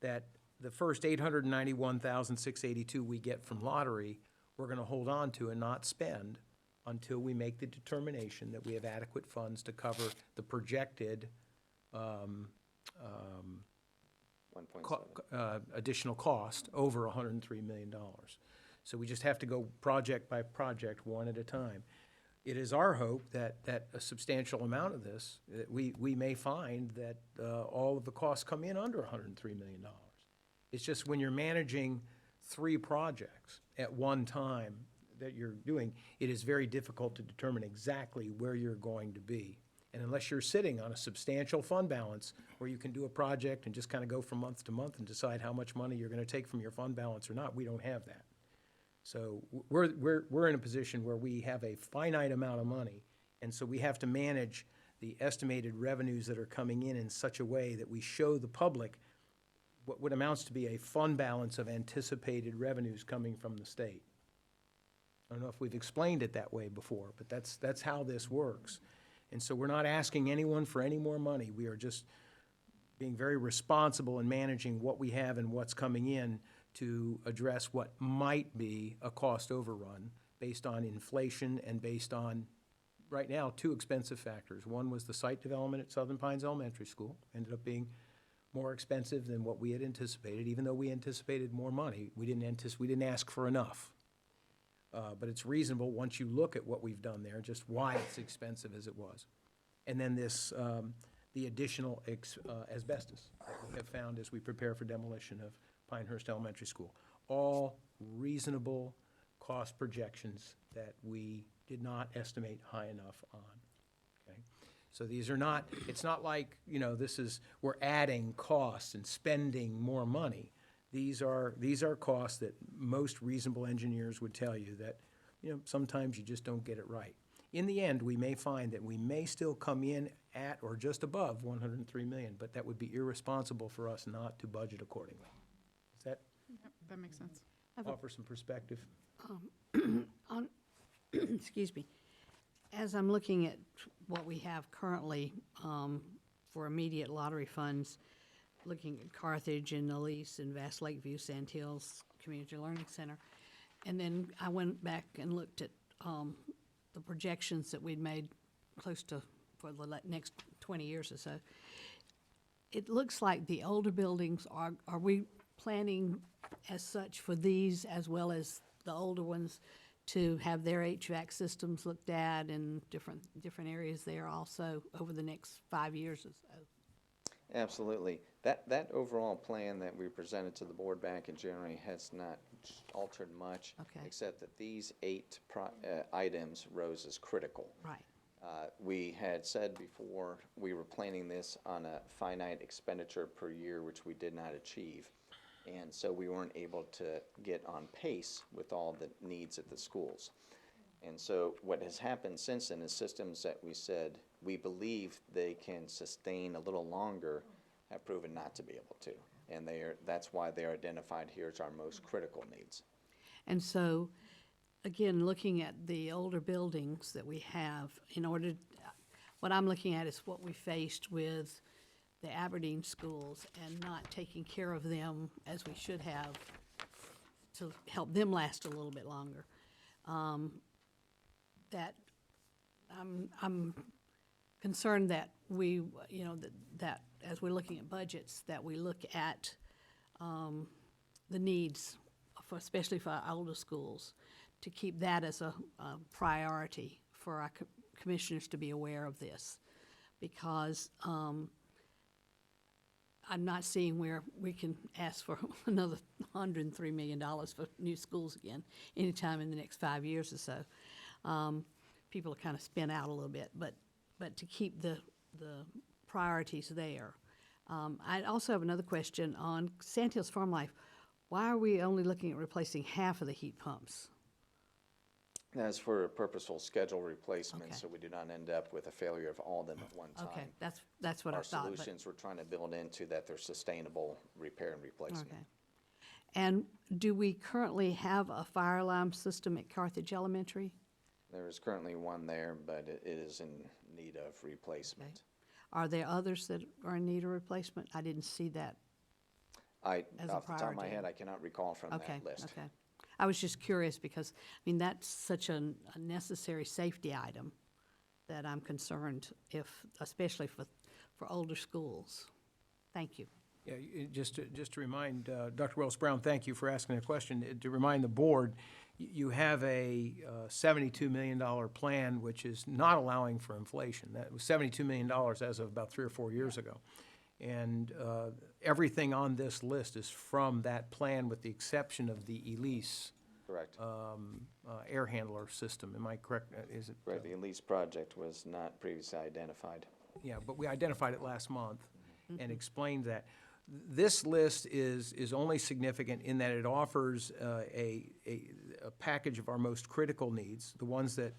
that the first $891,682 we get from lottery, we're gonna hold on to and not spend until we make the determination that we have adequate funds to cover the projected 1.7. Additional cost over $103 million. So we just have to go project by project, one at a time. It is our hope that a substantial amount of this, that we may find that all of the costs come in under $103 million. It's just when you're managing 3 projects at one time that you're doing, it is very difficult to determine exactly where you're going to be. And unless you're sitting on a substantial fund balance where you can do a project and just kind of go from month to month and decide how much money you're going to take from your fund balance or not, we don't have that. So we're in a position where we have a finite amount of money, and so we have to manage the estimated revenues that are coming in such a way that we show the public what amounts to be a fund balance of anticipated revenues coming from the state. I don't know if we've explained it that way before, but that's how this works. And so we're not asking anyone for any more money. We are just being very responsible in managing what we have and what's coming in to address what might be a cost overrun based on inflation and based on, right now, 2 expensive factors. One was the site development at Southern Pines Elementary School, ended up being more expensive than what we had anticipated. Even though we anticipated more money, we didn't ask for enough. But it's reasonable, once you look at what we've done there, just why it's expensive as it was. And then this, the additional asbestos that we have found as we prepare for demolition of Pinehurst Elementary School. All reasonable cost projections that we did not estimate high enough on, okay? So these are not, it's not like, we're adding costs and spending more money. These are costs that most reasonable engineers would tell you that, sometimes you just don't get it right. In the end, we may find that we may still come in at or just above 103 million, but that would be irresponsible for us not to budget accordingly. Is that? Yep, that makes sense. offer some perspective. On, excuse me, as I'm looking at what we have currently for immediate lottery funds, looking at Carthage and Elise and Vast Lakeview, Sand Hills Community Learning Center, and then I went back and looked at the projections that we'd made close to for the next 20 years or so. It looks like the older buildings, are we planning as such for these as well as the older ones to have their HVAC systems looked at in different areas there also over the next 5 years or so? Absolutely. That overall plan that we presented to the board back in January has not altered much. Okay. Except that these 8 items rose as critical. Right. We had said before, we were planning this on a finite expenditure per year, which we did not achieve. And so we weren't able to get on pace with all the needs at the schools. And so what has happened since then is systems that we said we believe they can sustain a little longer have proven not to be able to. And that's why they're identified here as our most critical needs. And so, again, looking at the older buildings that we have, what I'm looking at is what we faced with the Aberdeen schools and not taking care of them as we should have to help them last a little bit longer. That I'm concerned that we, that as we're looking at budgets, that we look at the needs, especially for our older schools, to keep that as a priority for our commissioners to be aware of this, because I'm not seeing where we can ask for another $103 million for new schools again anytime in the next 5 years or so. People are kind of spent out a little bit, but to keep the priorities there. I also have another question on Sand Hills Farm Life. Why are we only looking at replacing half of the heat pumps? That's for a purposeful schedule replacement, Okay. so we do not end up with a failure of all of them at one time. Okay, that's what I thought. Our but- solutions we're trying to build into that they're sustainable repair and replacement. Okay. And do we currently have a fire alarm system at Carthage Elementary? There is currently one there, but it is in need of replacement. Are there others that are in need of replacement? I didn't see that. As a Off the top of my priority. head, I cannot recall from Okay, that list. okay. I was just curious because, that's such a necessary safety item that I'm concerned especially for older schools. Thank you. Yeah, just to remind, Dr. Wells-Brown, thank you for asking the question. To remind the board, you have a $72 million plan, which is not allowing for inflation. That was $72 million as of about 3 or 4 years ago. And everything on this list is from that plan with the exception of the Elise Correct. air handler system. Am I correct? Is it? Right, the Elise project was not previously identified. Yeah, but we identified it last month and explained that. This list is only significant in that it offers a package of our most critical needs, the ones that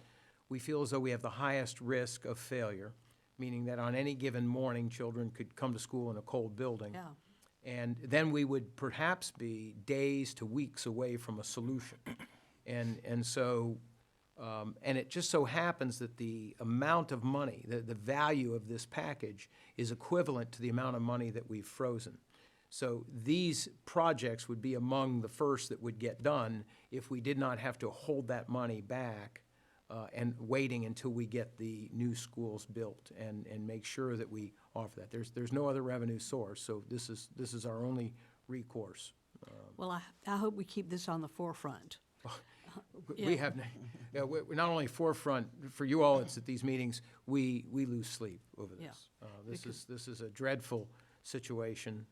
we feel as though we have the highest risk of failure, meaning that on any given morning, children could come to school in a cold building. Yeah. And then we would perhaps be days to weeks away from a solution. And so, and it just so happens that the amount of money, the value of this package is equivalent to the amount of money that we've frozen. So these projects would be among the first that would get done if we did not have to hold that money back and waiting until we get the new schools built and make sure that we offer that. There's no other revenue source, so this is our only recourse. Well, I hope we keep this on the forefront. We have, we're not only forefront, for you all, it's at these meetings, we lose sleep over this. Yeah, This is a dreadful situation,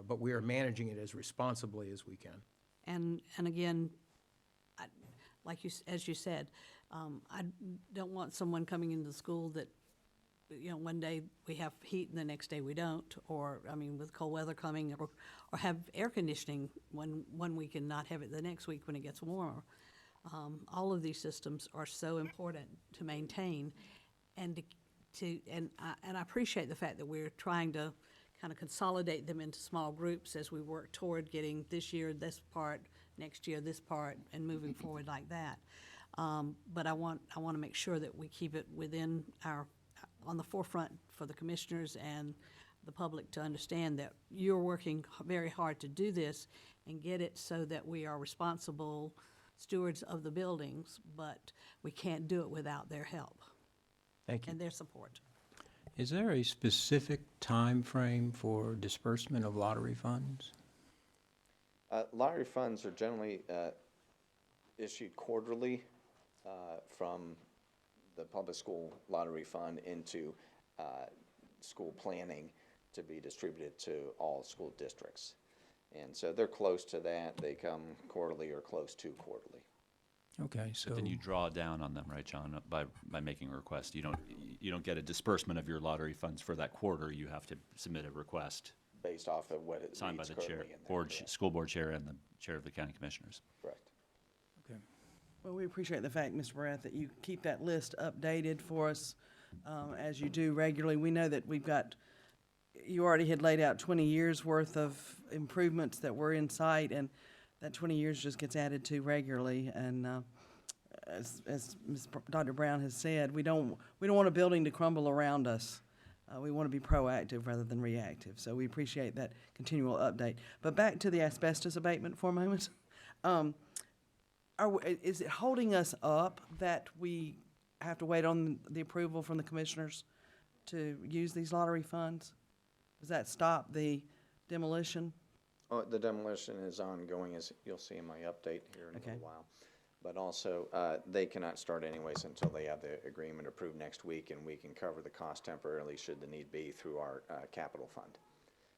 but we are managing it as responsibly as we can. And again, as you said, I don't want someone coming into the school that, one day we have heat and the next day we don't, or, with cold weather coming, or have air conditioning one week and not have it the next week when it gets warmer. All of these systems are so important to maintain, and I appreciate the fact that we're trying to kind of consolidate them into small groups as we work toward getting this year this part, next year this part, and moving forward like that. But I want to make sure that we keep it within on the forefront for the commissioners and the public to understand that you're working very hard to do this and get it so that we are responsible stewards of the buildings, but we can't do it without their help Thank you. and their support. Is there a specific time frame for disbursement of lottery funds? Lottery funds are generally issued quarterly from the public school lottery fund into school planning to be distributed to all school districts. And so they're close to that. They come quarterly or close to quarterly. Okay, so, But then you draw down on them, right, John, by making a request. You don't get a disbursement of your lottery funds for that quarter. You have to submit a request Based off of what it signed by reads the chair, currently in there. school board chair and the chair of the county commissioners. Correct. okay. Well, we appreciate the fact, Mr. Barath, that you keep that list updated for us as you do regularly. We know that you already had laid out 20 years' worth of improvements that were in sight, and that 20 years just gets added to regularly. And as Dr. Brown has said, we don't want a building to crumble around us. We want to be proactive rather than reactive. So we appreciate that continual update. But back to the asbestos abatement for a moment. Is it holding us up that we have to wait on the approval from the commissioners to use these lottery funds? Does that stop the demolition? Oh, the demolition is ongoing, as you'll see in my update here in a Okay. little while. But also, they cannot start anyways until they have the agreement approved next week, and we can cover the cost temporarily should the need be through our capital fund.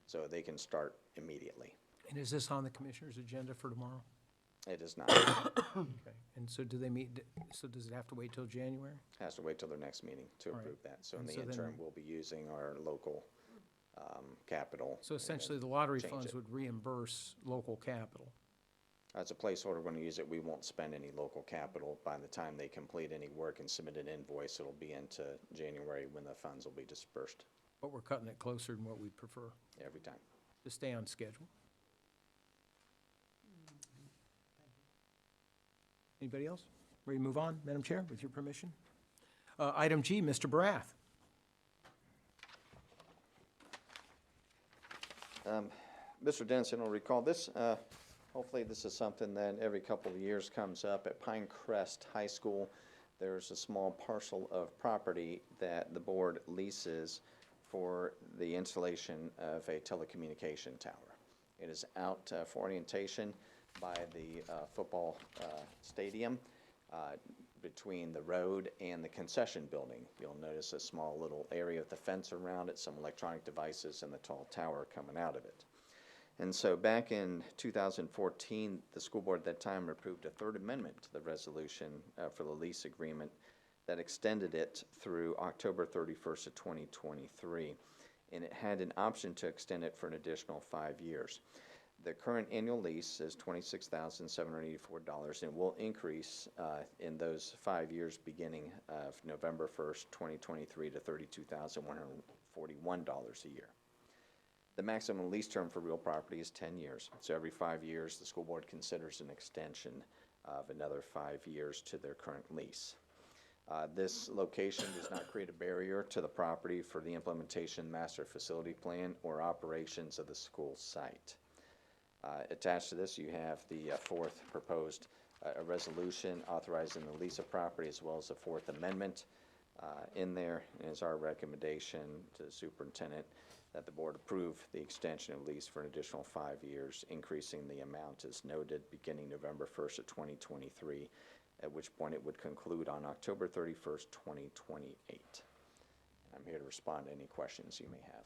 So they can start immediately. And is this on the commissioner's agenda for tomorrow? It is not, Okay. And so do they meet, so does it have to wait till January? has to wait till their next meeting to All right. approve that. So in And the so then- interim, we'll be using our local capital. So and then essentially, the lottery change funds it. would reimburse local capital. As a placeholder, we're going to use it. We won't spend any local capital. By the time they complete any work and submit an invoice, it'll be into January when the funds will be dispersed But we're cutting it closer than what we'd prefer every time. to stay on schedule. Anybody else? Ready to move on, Madam Chair, with your permission? Item G, Mr. Barath. Mr. Dennison will recall this, hopefully this is something that every couple of years comes up. At Pinecrest High School, there's a small parcel of property that the board leases for the installation of a telecommunication tower. It is out for orientation by the football stadium between the road and the concession building. You'll notice a small little area with the fence around it, some electronic devices, and the tall tower coming out of it. And so back in 2014, the school board at that time approved a third amendment to the resolution for the lease agreement that extended it through October 31st of 2023. And it had an option to extend it for an additional 5 years. The current annual lease is $26,784 and will increase in those 5 years beginning of November 1st, 2023 to $32,141 a year. The maximum lease term for real property is 10 years. So every 5 years, the school board considers an extension of another 5 years to their current lease. This location does not create a barrier to the property for the implementation master facility plan or operations of the school site. Attached to this, you have the fourth proposed resolution authorizing the lease of property as well as the Fourth Amendment in there. And is our recommendation to the superintendent that the board approve the extension of lease for an additional 5 years, increasing the amount as noted beginning November 1st of 2023, at which point it would conclude on October 31st, 2028. I'm here to respond to any questions you may have.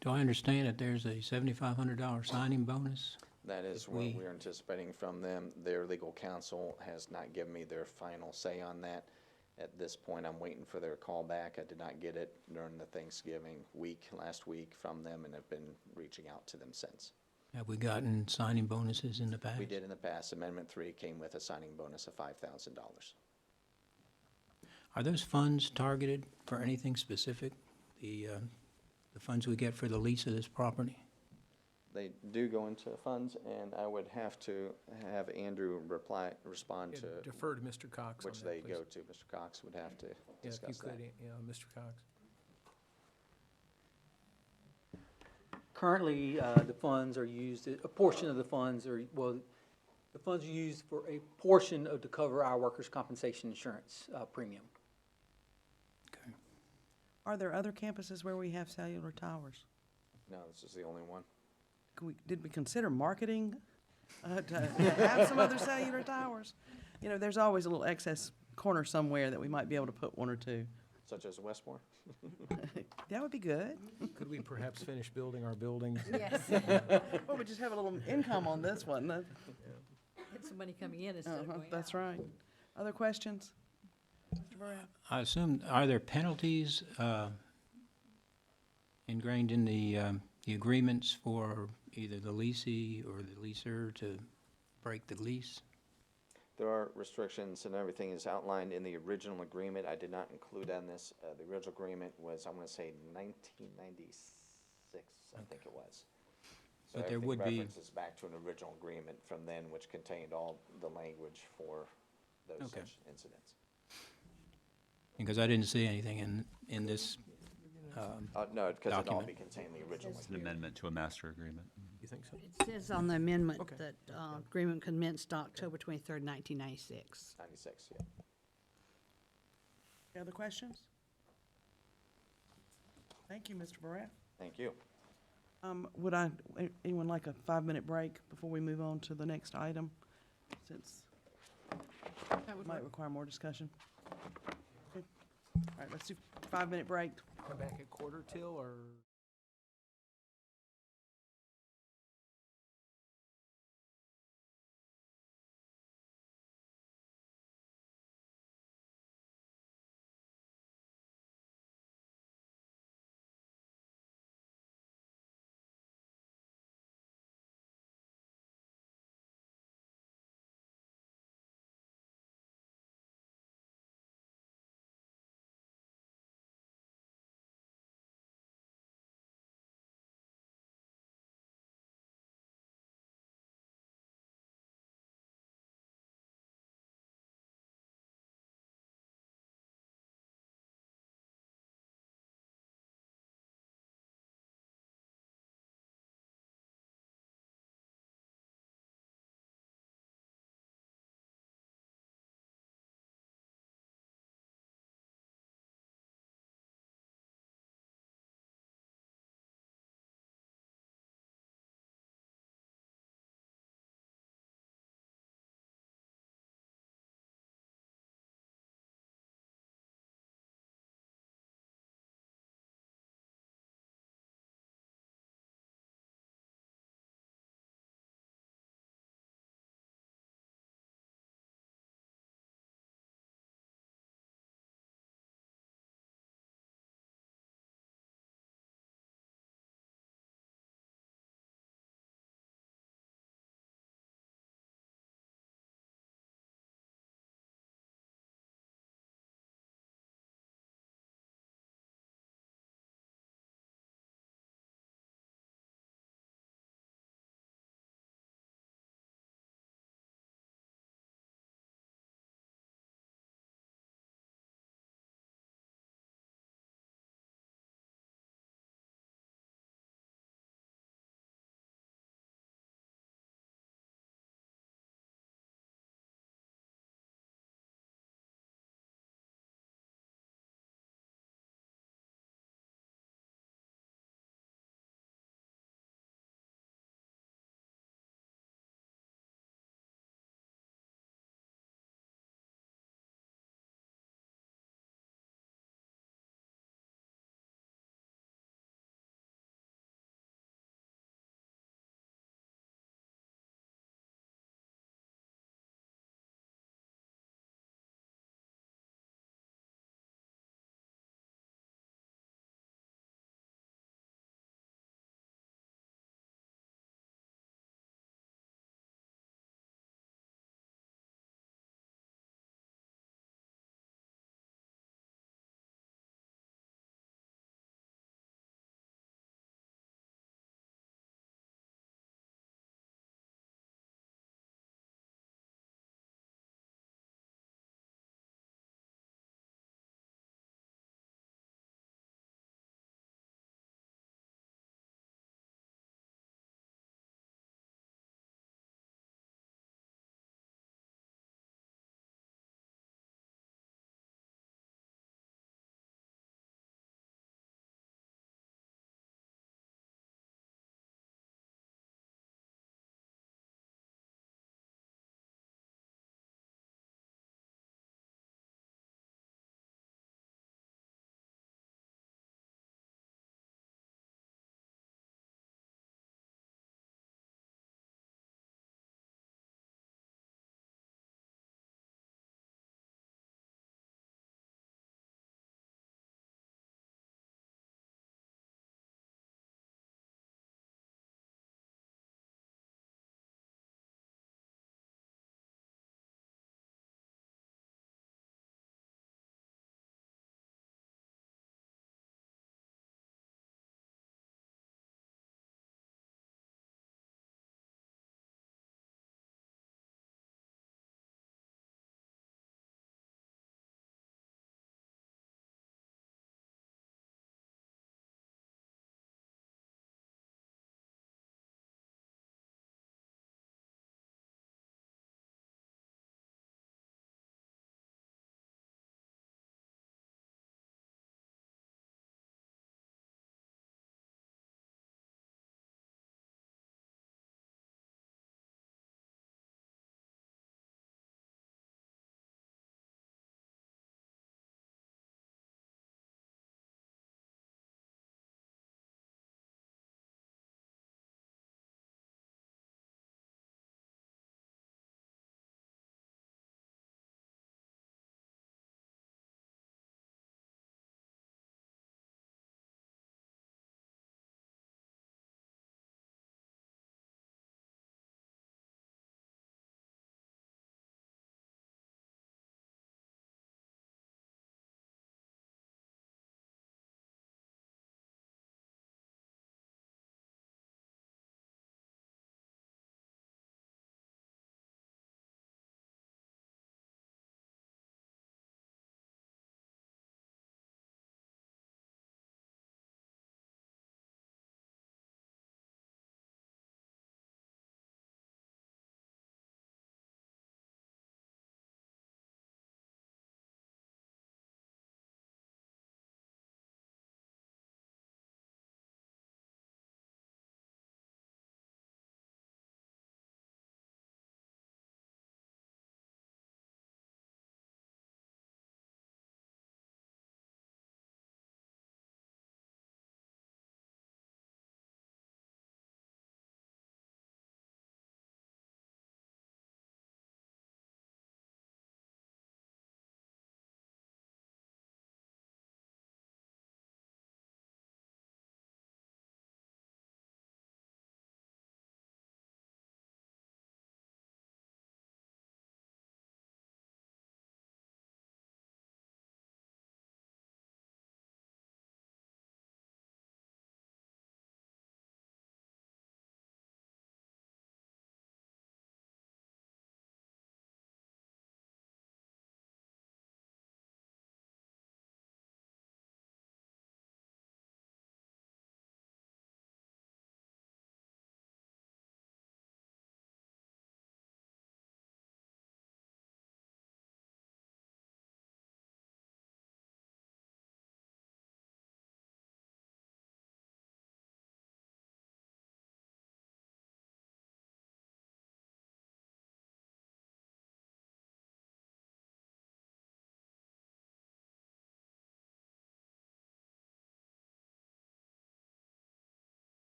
Do I understand that there's a $7,500 signing bonus? That is what we're anticipating from them. Their legal counsel has not given me their final say on that. At this point, I'm waiting for their call back. I did not get it during the Thanksgiving week, last week, from them, and have been reaching out to them since. Have we gotten signing bonuses in the past? We did in the past. Amendment 3 came with a signing bonus of $5,000. Are those funds targeted for anything specific? The the funds we get for the lease of this property? They do go into funds, and I would have to have Andrew respond Yeah, to Defer to Mr. Cox on which that, they please. go to. Mr. Cox would have to Yeah, if you discuss that. could, yeah, Mr. Cox. Currently, the funds are used, a portion of the funds are, well, the funds are used for a portion of to cover our workers' compensation insurance premium. Okay. Are there other campuses where we have cellular towers? No, this is the only one. Did we consider marketing to have some other cellular towers? You know, there's always a little excess corner somewhere that we might be able to put one or two. Such as Westmore? That would be good. Could we perhaps finish building our buildings? Yes. Well, we just have a little income on this one. Get some money coming in instead of going out. That's right. Other questions? Mr. Burrell? I assume, are there penalties ingrained in the agreements for either the leasee or the leaser to break the lease? There are restrictions, and everything is outlined in the original agreement. I did not include on this. The original agreement was, I'm gonna say 1996, I think it was. So But there everything would be- references back to an original agreement from then, which contained all the language for those Okay. such incidents. Because I didn't see anything in this, No, because it'd all Document. be contained in the original It's an agreement. amendment to a master agreement. You think so? It says on the amendment Okay. that agreement commenced October 23rd, 1996. 96, yeah. Any other questions? Thank you, Mr. Burrell. Thank you. Would anyone like a 5-minute break before we move on to the next item? Since That would it might work. require more discussion. Okay. All right, let's do 5-minute break. Come back at quarter till, or?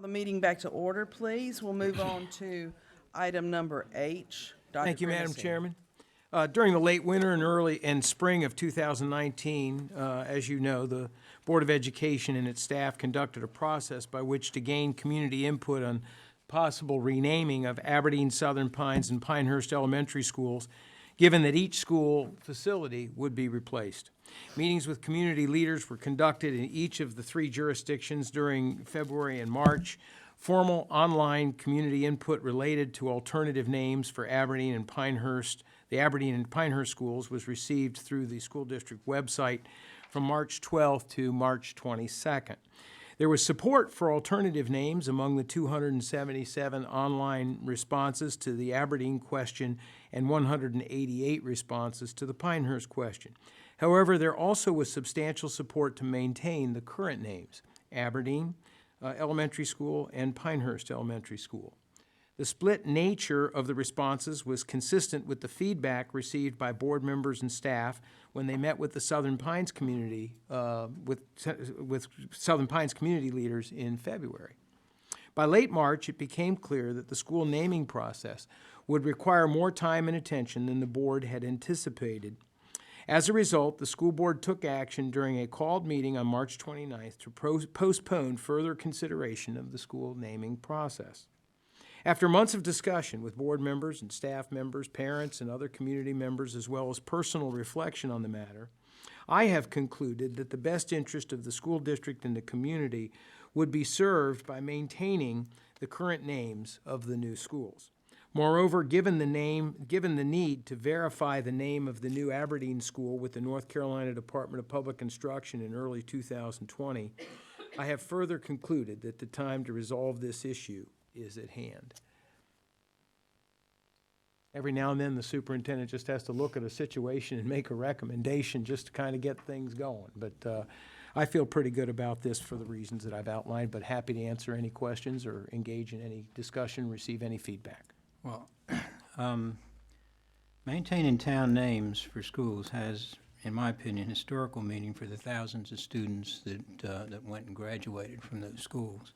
The meeting back to order, please. We'll move on to item number H. Dr. Thank you, Madam Grimison. Chairman. During the late winter and early and spring of 2019, as you know, the Board of Education and its staff conducted a process by which to gain community input on possible renaming of Aberdeen, Southern Pines, and Pinehurst elementary schools, given that each school facility would be replaced. Meetings with community leaders were conducted in each of the 3 jurisdictions during February and March. Formal online community input related to alternative names for Aberdeen and Pinehurst, the Aberdeen and Pinehurst schools, was received through the school district website from March 12th to March 22nd. There was support for alternative names among the 277 online responses to the Aberdeen question and 188 responses to the Pinehurst question. However, there also was substantial support to maintain the current names, Aberdeen Elementary School and Pinehurst Elementary School. The split nature of the responses was consistent with the feedback received by board members and staff when they met with the Southern Pines community, with Southern Pines community leaders in February. By late March, it became clear that the school naming process would require more time and attention than the board had anticipated. As a result, the school board took action during a called meeting on March 29th to postpone further consideration of the school naming process. After months of discussion with board members and staff members, parents, and other community members, as well as personal reflection on the matter, I have concluded that the best interest of the school district and the community would be served by maintaining the current names of the new schools. Moreover, given the need to verify the name of the new Aberdeen school with the North Carolina Department of Public Instruction in early 2020, I have further concluded that the time to resolve this issue is at hand. Every now and then, the superintendent just has to look at a situation and make a recommendation just to kind of get things going. But I feel pretty good about this for the reasons that I've outlined, but happy to answer any questions or engage in any discussion, receive any feedback. Well, maintaining town names for schools has, in my opinion, historical meaning for the thousands of students that went and graduated from those schools.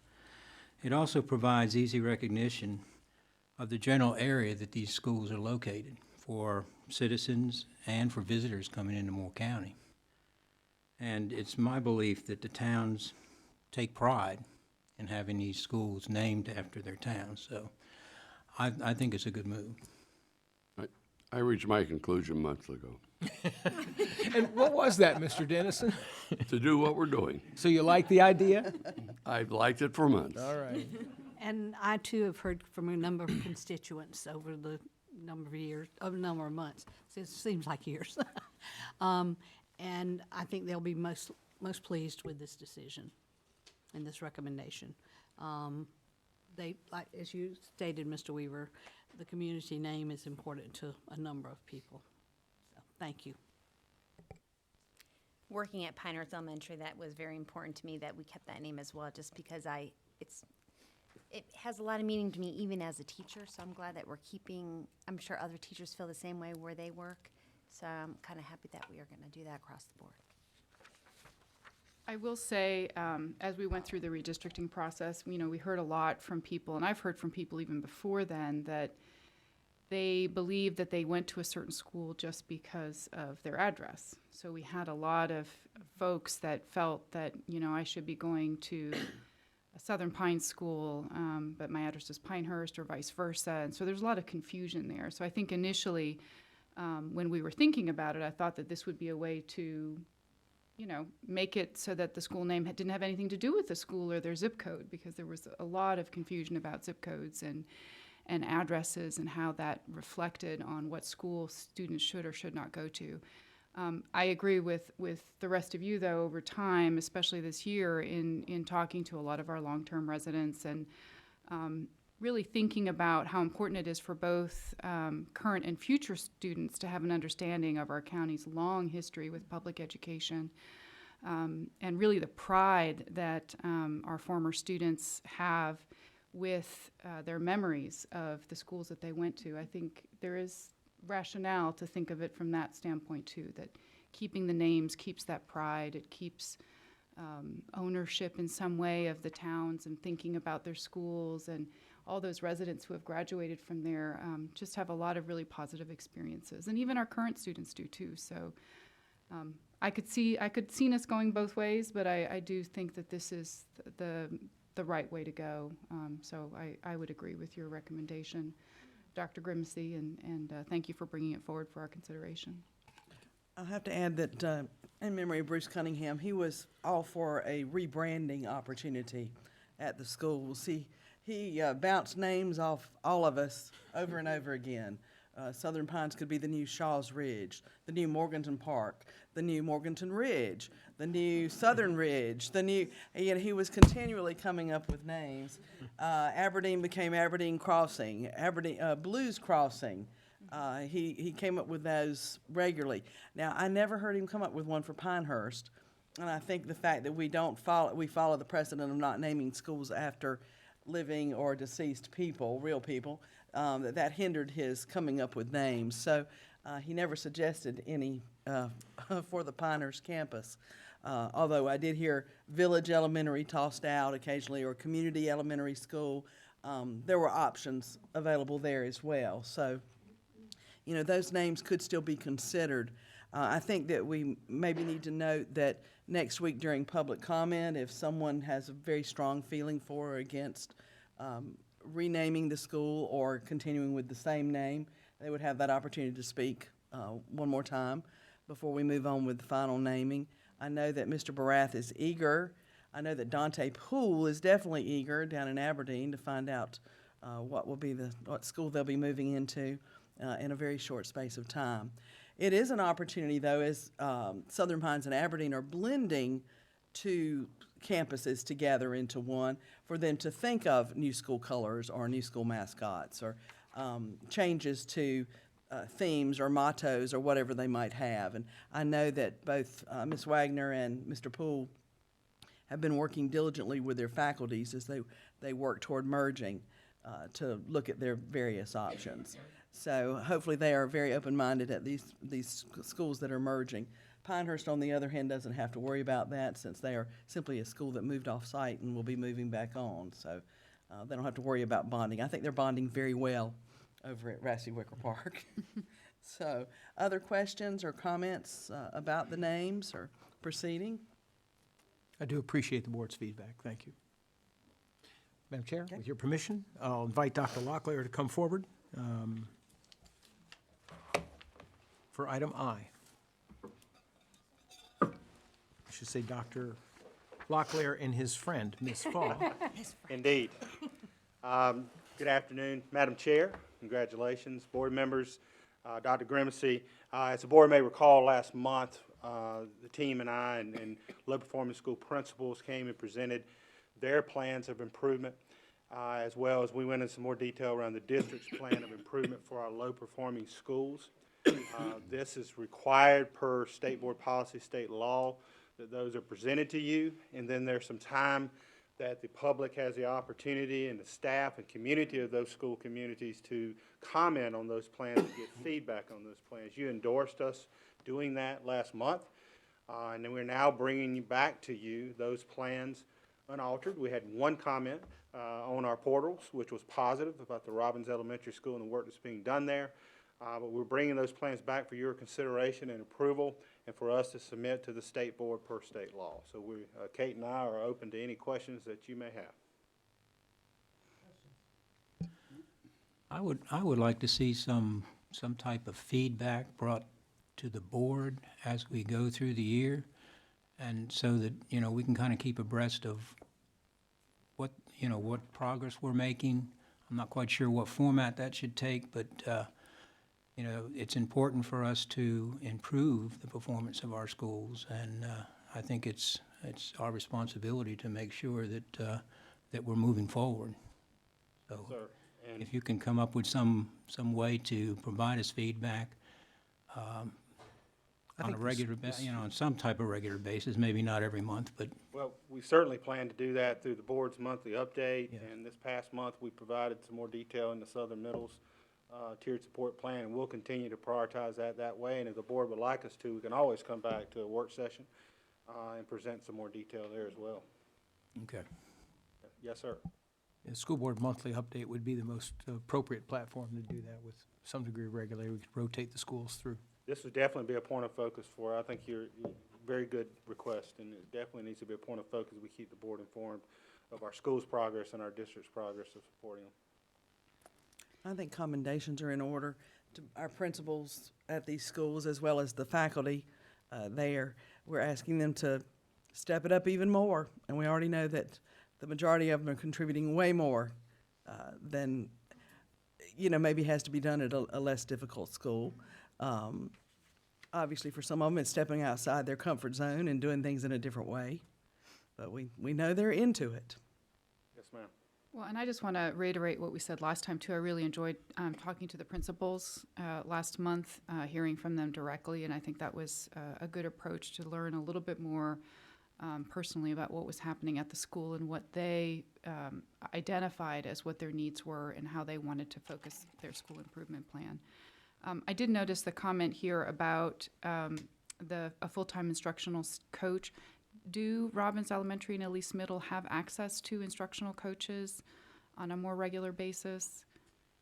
It also provides easy recognition of the general area that these schools are located for citizens and for visitors coming into Moore County. And it's my belief that the towns take pride in having these schools named after their towns. So I think it's a good move. I reached my conclusion months ago, And what was that, Mr. Dennison? to do what we're doing. So you like the idea? I've liked it for months. All right. And I too have heard from a number of constituents over the number of years, number of months. So it seems like years. And I think they'll be most pleased with this decision and this recommendation. Like, as you stated, Mr. Weaver, the community name is important to a number of people. So, thank you. Working at Pinehurst Elementary, that was very important to me that we kept that name as well, just because it has a lot of meaning to me even as a teacher, so I'm glad that we're keeping, I'm sure other teachers feel the same way where they work, so I'm kind of happy that we are going to do that across the board. I will say, as we went through the redistricting process, we heard a lot from people, and I've heard from people even before then, that they believed that they went to a certain school just because of their address. So we had a lot of folks that felt that, I should be going to a Southern Pines school, but my address is Pinehurst or vice versa. And so there's a lot of confusion there. So I think initially, when we were thinking about it, I thought that this would be a way to make it so that the school name didn't have anything to do with the school or their zip code, because there was a lot of confusion about zip codes and addresses and how that reflected on what school students should or should not go to. I agree with the rest of you, though, over time, especially this year, in talking to a lot of our long-term residents and really thinking about how important it is for both current and future students to have an understanding of our county's long history with public education, and really the pride that our former students have with their memories of the schools that they went to. I think there is rationale to think of it from that standpoint too, that keeping the names keeps that pride, it keeps ownership in some way of the towns and thinking about their schools, and all those residents who have graduated from there just have a lot of really positive experiences, and even our current students do too. So I could see us going both ways, but I do think that this is the right way to go. So I would agree with your recommendation, Dr. Grimsey, and thank you for bringing it forward for our consideration. I'll have to add that in memory of Bruce Cunningham, he was all for a rebranding opportunity at the schools. He bounced names off all of us over and over again. Southern Pines could be the new Shaw's Ridge, the new Morganton Park, the new Morganton Ridge, the new Southern Ridge, he was continually coming up with names. Aberdeen became Aberdeen Crossing, Blues Crossing. He came up with those regularly. Now, I never heard him come up with one for Pinehurst, and I think the fact that we follow the precedent of not naming schools after living or deceased people, real people, that hindered his coming up with names. So he never suggested any for the Pinehurst campus. Although I did hear Village Elementary tossed out occasionally, or Community Elementary School. There were options available there as well. So, those names could still be considered. I think that we maybe need to note that next week during public comment, if someone has a very strong feeling for or against renaming the school or continuing with the same name, they would have that opportunity to speak one more time before we move on with the final naming. I know that Mr. Barath is eager. I know that Dante Poole is definitely eager down in Aberdeen to find out what school they'll be moving into in a very short space of time. It is an opportunity, though, as Southern Pines and Aberdeen are blending two campuses together into one, for them to think of new school colors or new school mascots or changes to themes or mottos or whatever they might have. And I know that both Ms. Wagner and Mr. Poole have been working diligently with their faculties as they work toward merging to look at their various options. So hopefully they are very open-minded at these schools that are merging. Pinehurst, on the other hand, doesn't have to worry about that, since they are simply a school that moved off-site and will be moving back on. So they don't have to worry about bonding. I think they're bonding very well over at Rassy Wicker Park. So other questions or comments about the names or proceeding? I do appreciate the board's feedback. Thank you. Madam Chair, with your permission, I'll invite Dr. Locklear to come forward for item I. I should say Dr. Locklear and his friend, Ms. Fall. Indeed. Good afternoon, Madam Chair. Congratulations, board members, Dr. Grimsey. As the board may recall, last month, the team and I and low-performing school principals came and presented their plans of improvement, as well as we went into some more detail around the district's plan of improvement for our low-performing schools. This is required per state board policy, state law, that those are presented to you, and then there's some time that the public has the opportunity, and the staff and community of those school communities, to comment on those plans and get feedback on those plans. You endorsed us doing that last month, and then we're now bringing back to you those plans unaltered. We had one comment on our portals, which was positive about the Robbins Elementary School and the work that's being done there. But we're bringing those plans back for your consideration and approval, and for us to submit to the state board per state law. So Kate and I are open to any questions that you may have. I would like to see some type of feedback brought to the board as we go through the year, and so that, we can kind of keep abreast of what progress we're making. I'm not quite sure what format that should take, but it's important for us to improve the performance of our schools, and I think it's our responsibility to make sure that we're moving forward. So, Sir, and if you can come up with some way to provide us feedback on a regular, on some type of regular basis, maybe not every month, but well, we certainly plan to do that through the board's monthly update. Yeah. And this past month, we provided some more detail in the Southern Middle's tiered support plan, and we'll continue to prioritize that way. And if the board would like us to, we can always come back to a work session and present some more detail there as well. Okay. Yes, sir. The school board monthly update would be the most appropriate platform to do that with some degree of regularity. We could rotate the schools through. This would definitely be a point of focus for, I think you're very good request, and it definitely needs to be a point of focus. We keep the board informed of our school's progress and our district's progress of supporting them. I think commendations are in order to our principals at these schools as well as the faculty there. We're asking them to step it up even more, and we already know that the majority of them are contributing way more than, maybe has to be done at a less difficult school. Obviously, for some of them, it's stepping outside their comfort zone and doing things in a different way, but we know they're into it. Yes, ma'am. Well, and I just want to reiterate what we said last time, too. I really enjoyed talking to the principals last month, hearing from them directly, and I think that was a good approach to learn a little bit more personally about what was happening at the school and what they identified as what their needs were and how they wanted to focus their school improvement plan. I did notice the comment here about a full-time instructional coach. Do Robbins Elementary and Elise Middle have access to instructional coaches on a more regular basis?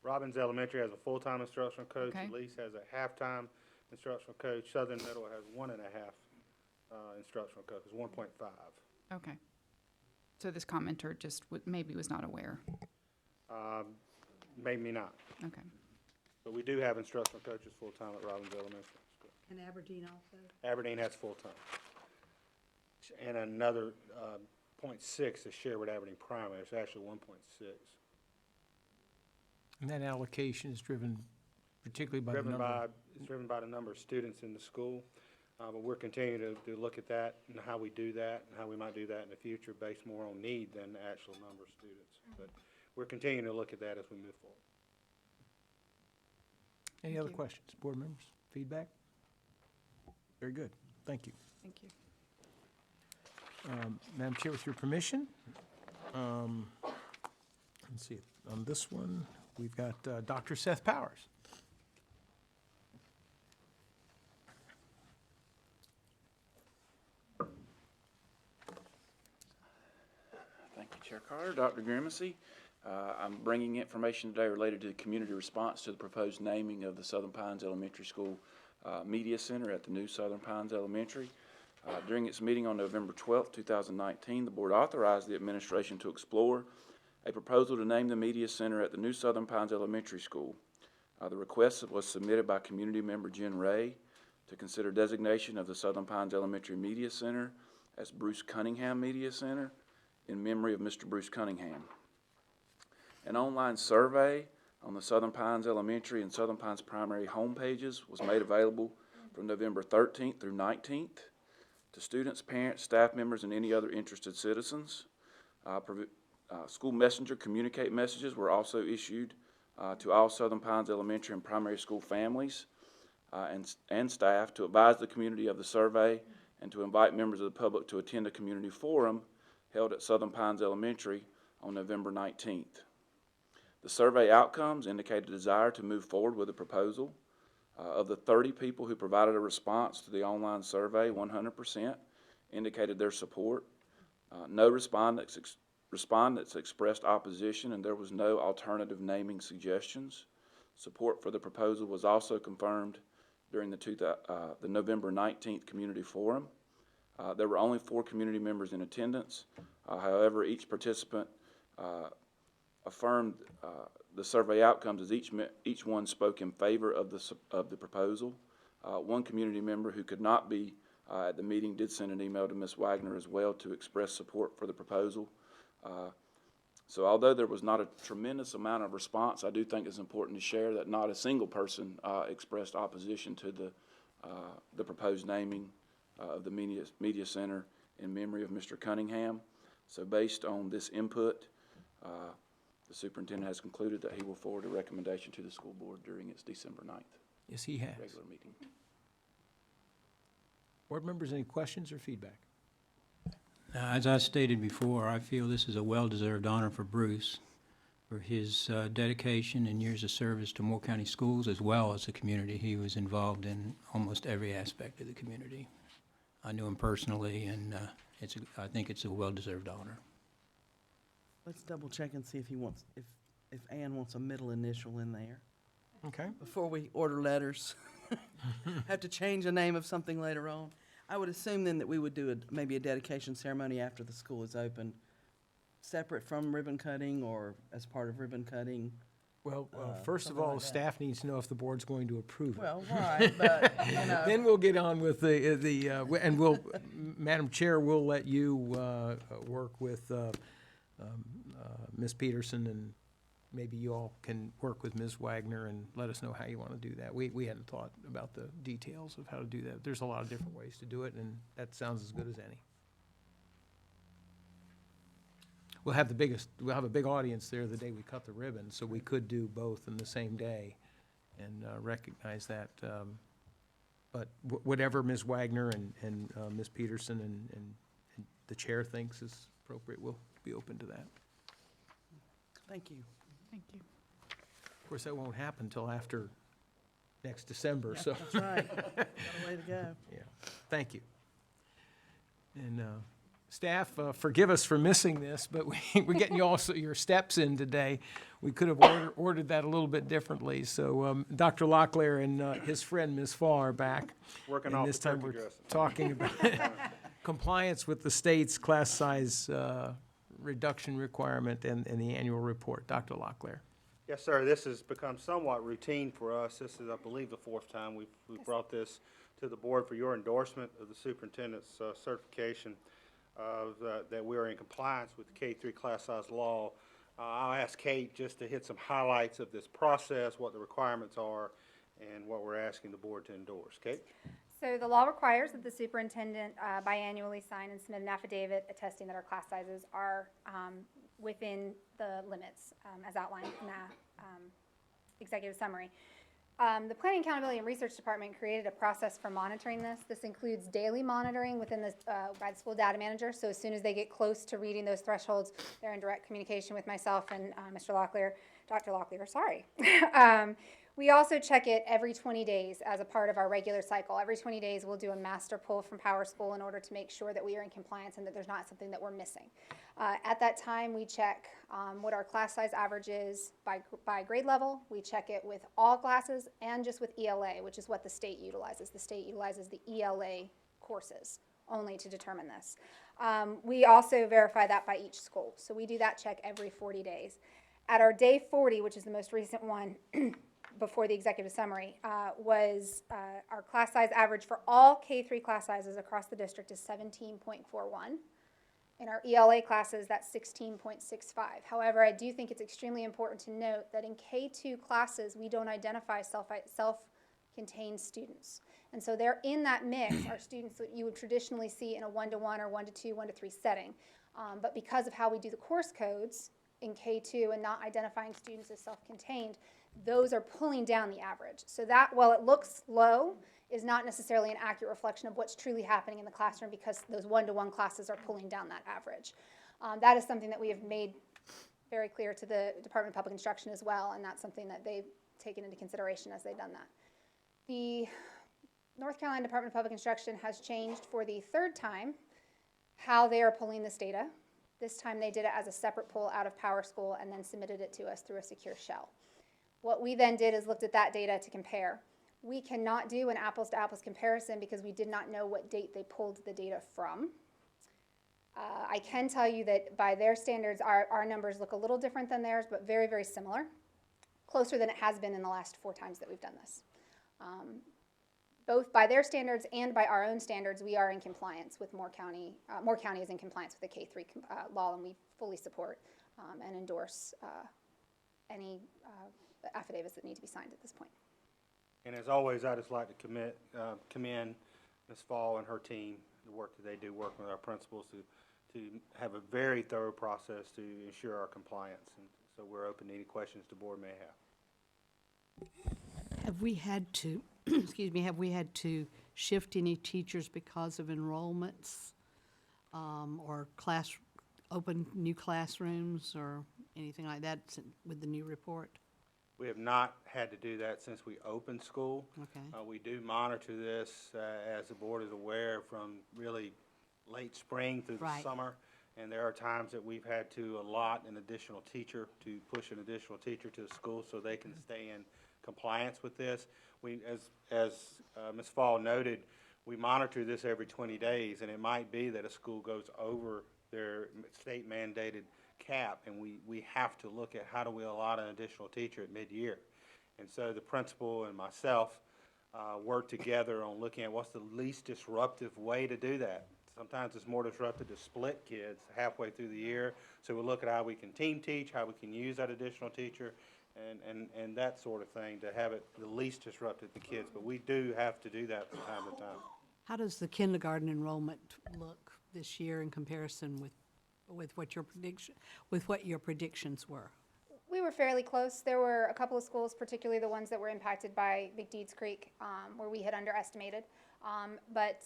Robbins Elementary has a full-time instructional coach. Okay. Elise has a half-time instructional coach. Southern Middle has 1.5 instructional coaches, 1.5. Okay. So this commenter just maybe was not aware. Maybe not. Okay. But we do have instructional coaches full-time at Robbins Elementary School. And Aberdeen also? Aberdeen has full-time. And another 0.6 is shared with Aberdeen Primary. It's actually 1.6. And that allocation is driven particularly by the number. It's driven by the number of students in the school. But we're continuing to look at that and how we do that and how we might do that in the future based more on need than the actual number of students. But we're continuing to look at that as we move forward. Any other questions, board members? Feedback? Very good. Thank you. Thank you. Madam Chair, with your permission, let's see, on this one, we've got Dr. Seth Powers. Thank you, Chair Carter. Dr. Grimacy. I'm bringing information today related to the community response to the proposed naming of the Southern Pines Elementary School Media Center at the new Southern Pines Elementary. During its meeting on November 12, 2019, the board authorized the administration to explore a proposal to name the Media Center at the new Southern Pines Elementary School. The request was submitted by community member Jen Ray to consider designation of the Southern Pines Elementary Media Center as Bruce Cunningham Media Center in memory of Mr. Bruce Cunningham. An online survey on the Southern Pines Elementary and Southern Pines Primary homepages was made available from November 13th through 19th to students, parents, staff members, and any other interested citizens. School messenger communicate messages were also issued to all Southern Pines Elementary and Primary School families and staff to advise the community of the survey and to invite members of the public to attend a community forum held at Southern Pines Elementary on November 19th. The survey outcomes indicate a desire to move forward with a proposal. Of the 30 people who provided a response to the online survey, 100% indicated their support. No respondents expressed opposition, and there was no alternative naming suggestions. Support for the proposal was also confirmed during the November 19th community forum. There were only 4 community members in attendance. However, each participant affirmed the survey outcomes as each one spoke in favor of the proposal. One community member who could not be at the meeting did send an email to Ms. Wagner as well to express support for the proposal. So although there was not a tremendous amount of response, I do think it's important to share that not a single person expressed opposition to the proposed naming of the Media Center in memory of Mr. Cunningham. So based on this input, the superintendent has concluded that he will forward a recommendation to the school board during its December 9th Yes, he has. regular meeting. Board members, any questions or feedback? Now, as I stated before, I feel this is a well-deserved honor for Bruce for his dedication and years of service to Moore County Schools as well as the community. He was involved in almost every aspect of the community. I knew him personally, and I think it's a well-deserved honor. Let's double check and see if he wants, if Ann wants a middle initial in there Okay. before we order letters. Have to change the name of something later on. I would assume then that we would do maybe a dedication ceremony after the school is open, separate from ribbon cutting or as part of ribbon cutting. Well, first of something all, like that. staff needs to know if the board's going to approve it. Well, right, but, you know. Then we'll get on with and we'll, Madam Chair, we'll let you work with Ms. Peterson, and maybe you all can work with Ms. Wagner and let us know how you want to do that. We hadn't thought about the details of how to do that. There's a lot of different ways to do it, and that sounds as good as any. We'll have a big audience there the day we cut the ribbon, so we could do both in the same day and recognize that. But whatever Ms. Wagner and Ms. Peterson and the chair thinks is appropriate, we'll be open to that. Thank you. Thank you. Of course, that won't happen until after next December, so, That's right. Got a way to go. yeah, thank you. And staff, forgive us for missing this, but we're getting you also your steps in today. We could have ordered that a little bit differently. So Dr. Locklear and his friend Ms. Fall are back. Working And off this the time turkey we're dressing. talking about compliance with the state's class size reduction requirement and the annual report. Dr. Locklear. Yes, sir. This has become somewhat routine for us. This is, I believe, the fourth time we've brought this to the board for your endorsement of the superintendent's certification of, that we are in compliance with the K-3 class size law. I'll ask Kate just to hit some highlights of this process, what the requirements are, and what we're asking the board to endorse. Kate? So the law requires that the superintendent biannually sign and submit an affidavit attesting that our class sizes are within the limits as outlined in the executive summary. The Planning, Accountability, and Research Department created a process for monitoring this. This includes daily monitoring within the, by the school data manager. So as soon as they get close to reading those thresholds, they're in direct communication with myself and Mr. Locklear, Dr. Locklear, sorry. We also check it every 20 days as a part of our regular cycle. Every 20 days, we'll do a master pull from Power School in order to make sure that we are in compliance and that there's not something that we're missing. At that time, we check what our class size average is by grade level. We check it with all classes and just with ELA, which is what the state utilizes. The state utilizes the ELA courses only to determine this. We also verify that by each school. So we do that check every 40 days. At our day 40, which is the most recent one, before the executive summary, was our class size average for all K-3 class sizes across the district is 17.41. In our ELA classes, that's 16.65. However, I do think it's extremely important to note that in K-2 classes, we don't identify self-contained students. And so they're in that mix, are students that you would traditionally see in a 1-to-1 or 1-to-2, 1-to-3 setting. But because of how we do the course codes in K-2 and not identifying students as self-contained, those are pulling down the average. So that, while it looks low, is not necessarily an accurate reflection of what's truly happening in the classroom because those 1-to-1 classes are pulling down that average. That is something that we have made very clear to the Department of Public Instruction as well, and that's something that they've taken into consideration as they've done that. The North Carolina Department of Public Instruction has changed for the third time how they are pulling this data. This time they did it as a separate pull out of Power School and then submitted it to us through a secure shell. What we then did is looked at that data to compare. We cannot do an apples-to-apples comparison because we did not know what date they pulled the data from. I can tell you that by their standards, our numbers look a little different than theirs, but very, very similar, closer than it has been in the last 4 times that we've done this. Both by their standards and by our own standards, we are in compliance with Moore County. Moore County is in compliance with the K-3 law, and we fully support and endorse any affidavits that need to be signed at this point. And as always, I just like to commend Ms. Fall and her team, the work that they do, working with our principals to have a very thorough process to ensure our compliance. And so we're open to any questions the board may have. Have we had to, excuse me, have we had to shift any teachers because of enrollments or open new classrooms or anything like that with the new report? We have not had to do that since we opened school. Okay. We do monitor this, as the board is aware, from really late spring through the Right. summer. And there are times that we've had to allot an additional teacher, to push an additional teacher to the school so they can stay in compliance with this. We, as Ms. Fall noted, we monitor this every 20 days, and it might be that a school goes over their state mandated cap, and we have to look at how do we allot an additional teacher at mid-year. And so the principal and myself work together on looking at what's the least disruptive way to do that. Sometimes it's more disruptive to split kids halfway through the year. So we look at how we can team teach, how we can use that additional teacher, and that sort of thing to have it the least disruptive to kids. But we do have to do that from time to time. How does the kindergarten enrollment look this year in comparison with what your predictions were? We were fairly close. There were a couple of schools, particularly the ones that were impacted by Big Deeds Creek, where we had underestimated. But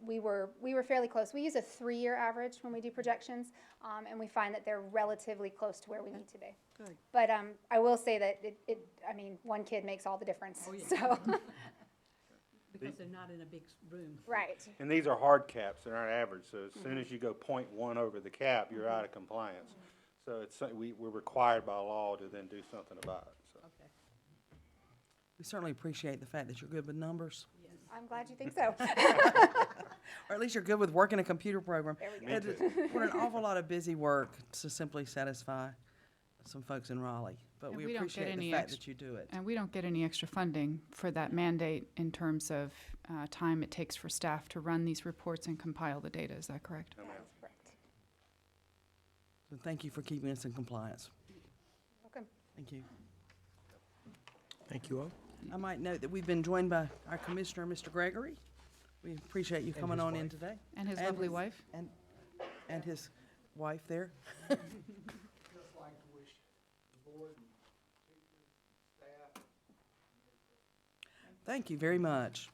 we were fairly close. We use a 3-year average when we do projections, and we find that they're relatively close to where we need to be. Good. But I will say that I mean, one kid makes all the difference. Oh, yeah. So, Because they're not in a big room. right. And these are hard caps, they're not average, so as soon as you go 0.1 over the cap, you're out of compliance. So it's, we're required by law to then do something about it, so. Okay. We certainly appreciate the fact that you're good with numbers, I'm glad you think so. or at least you're good with working a computer program. There we go. Me too. What an awful lot of busy work to simply satisfy some folks in Raleigh, but And we we don't get appreciate the any fact ex- that you do it. And we don't get any extra funding for that mandate in terms of time it takes for staff to run these reports and compile the data. Is that correct? That is correct. So thank you for keeping us in compliance. Welcome. Thank you. Thank you all. I might note that we've been joined by our commissioner, Mr. Gregory. We appreciate you coming his on in wife. today. And his And lovely his- wife? And his wife there. Just like to wish the board and teachers, staff. Thank you very much.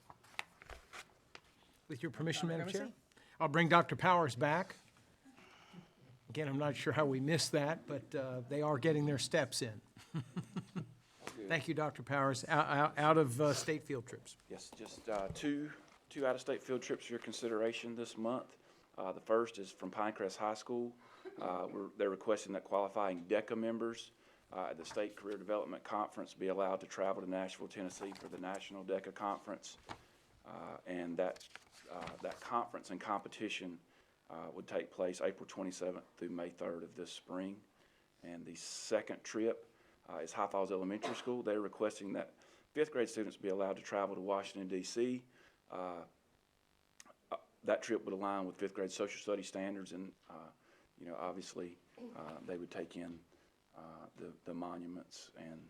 With your permission, Madam Chair? Dempsey? I'll bring Dr. Powers back. Again, I'm not sure how we missed that, but they are getting their steps in. Thank you, Dr. Powers. Out of state field trips. Yes, just two out-of-state field trips for your consideration this month. The first is from Pinecrest High School. They're requesting that qualifying DECA members at the State Career Development Conference be allowed to travel to Nashville, Tennessee for the National DECA Conference. And that conference and competition would take place April 27th through May 3rd of this spring. And the second trip is High Falls Elementary School. They're requesting that 5th grade students be allowed to travel to Washington, D.C. That trip would align with 5th grade social studies standards, and obviously they would take in the monuments and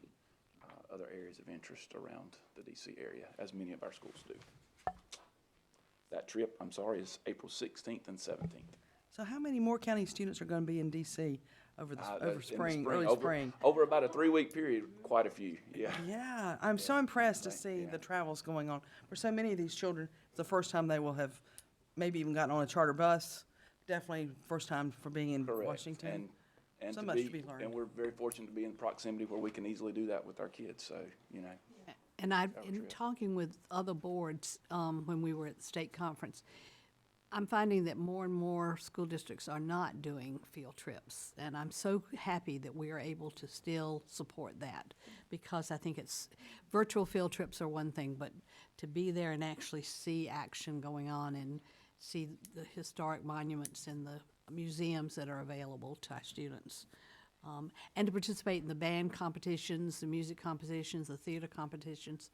other areas of interest around the D.C. area, as many of our schools do. That trip, I'm sorry, is April 16th and 17th. So how many more county students are going to be in DC over the, In over the spring, early over- spring? Over about a 3-week period, quite a few, yeah. Yeah, I'm so impressed to Right, see yeah. the travels going on. For so many of these children, it's the first time they will have maybe even gotten on a charter bus. Definitely first time for being in Correct. Washington. And So to much be, to be learned. and we're very fortunate to be in proximity where we can easily do that with our kids, so, And in trip. talking with other boards, when we were at the state conference, I'm finding that more and more school districts are not doing field trips. And I'm so happy that we are able to still support that, because I think virtual field trips are one thing, but to be there and actually see action going on and see the historic monuments and the museums that are available to our students. And to participate in the band competitions, the music competitions, the theater competitions.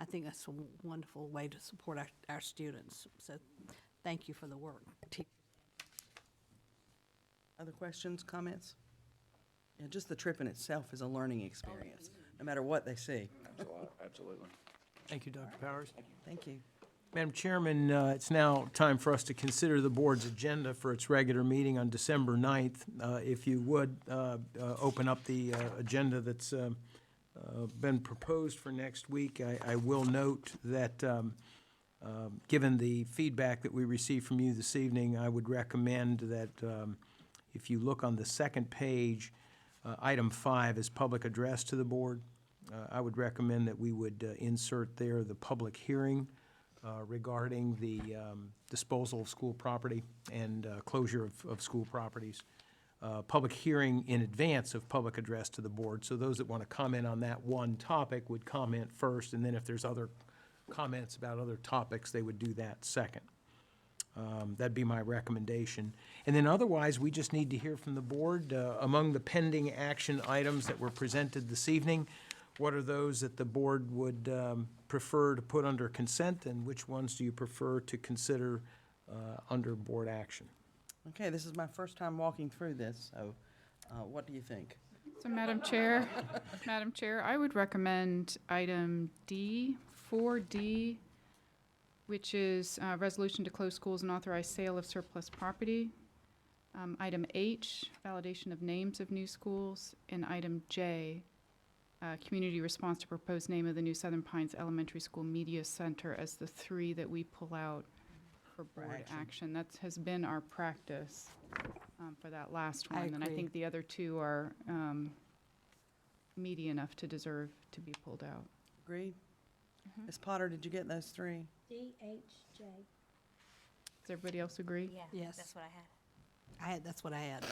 I think that's a wonderful way to support our students. So thank you for the work. Other questions, comments? Yeah, just the trip in itself is a learning experience, no matter what they see. absolutely. Thank you, Dr. Powers. Thank you. Madam Chairman, it's now time for us to consider the board's agenda for its regular meeting on December 9th. If you would, open up the agenda that's been proposed for next week. I will note that, given the feedback that we received from you this evening, I would recommend that if you look on the second page, item 5 is public address to the board. I would recommend that we would insert there the public hearing regarding the disposal of school property and closure of school properties. Public hearing in advance of public address to the board, so those that want to comment on that one topic would comment first, and then if there's other comments about other topics, they would do that second. That'd be my recommendation. And then otherwise, we just need to hear from the board. Among the pending action items that were presented this evening, what are those that the board would prefer to put under consent, and which ones do you prefer to consider under board action? Okay, this is my first time walking through this, so what do you think? So Madam Chair, Madam Chair, I would recommend item D, 4D, which is resolution to close schools and authorize sale of surplus property. Item H, validation of names of new schools. And item J, community response to proposed name of the new Southern Pines Elementary School Media Center as the three that we pull out for board action. That has been our practice for that last I one. And I agree. think the other two are meaty enough to deserve to be pulled out. Agreed? Ms. Potter, did you get those three? D, H, J. Does everybody else agree? Yeah, Yes. that's what I had. That's what I had.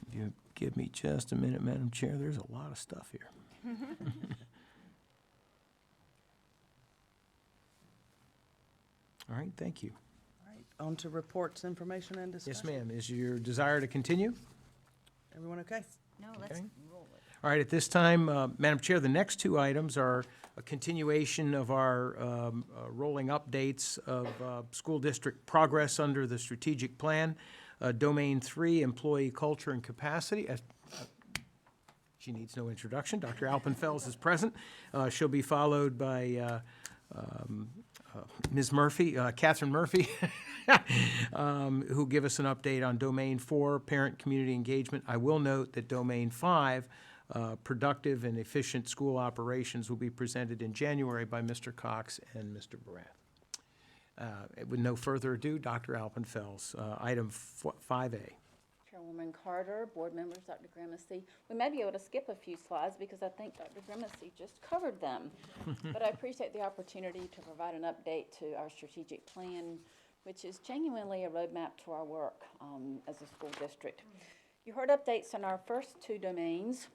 If you give me just a minute, Madam Chair, there's a lot of stuff here. All right, thank you. All right, on to reports, information, and discussion. Yes, ma'am. Is your desire to continue? Everyone okay? No, let's Okay. roll it. All right, at this time, Madam Chair, the next two items are a continuation of our rolling updates of school district progress under the strategic plan. Domain 3, employee culture and capacity. She needs no introduction. Dr. Alpenfels is present. She'll be followed by Ms. Murphy, Catherine Murphy, who'll give us an update on Domain 4, parent community engagement. I will note that Domain 5, productive and efficient school operations, will be presented in January by Mr. Cox and Mr. Barath. With no further ado, Dr. Alpenfels, item 5A. Chairwoman Carter, board members, Dr. Grimacy. We may be able to skip a few slides because I think Dr. Grimacy just covered them. But I appreciate the opportunity to provide an update to our strategic plan, which is genuinely a roadmap to our work as a school district. You heard updates on our first two domains,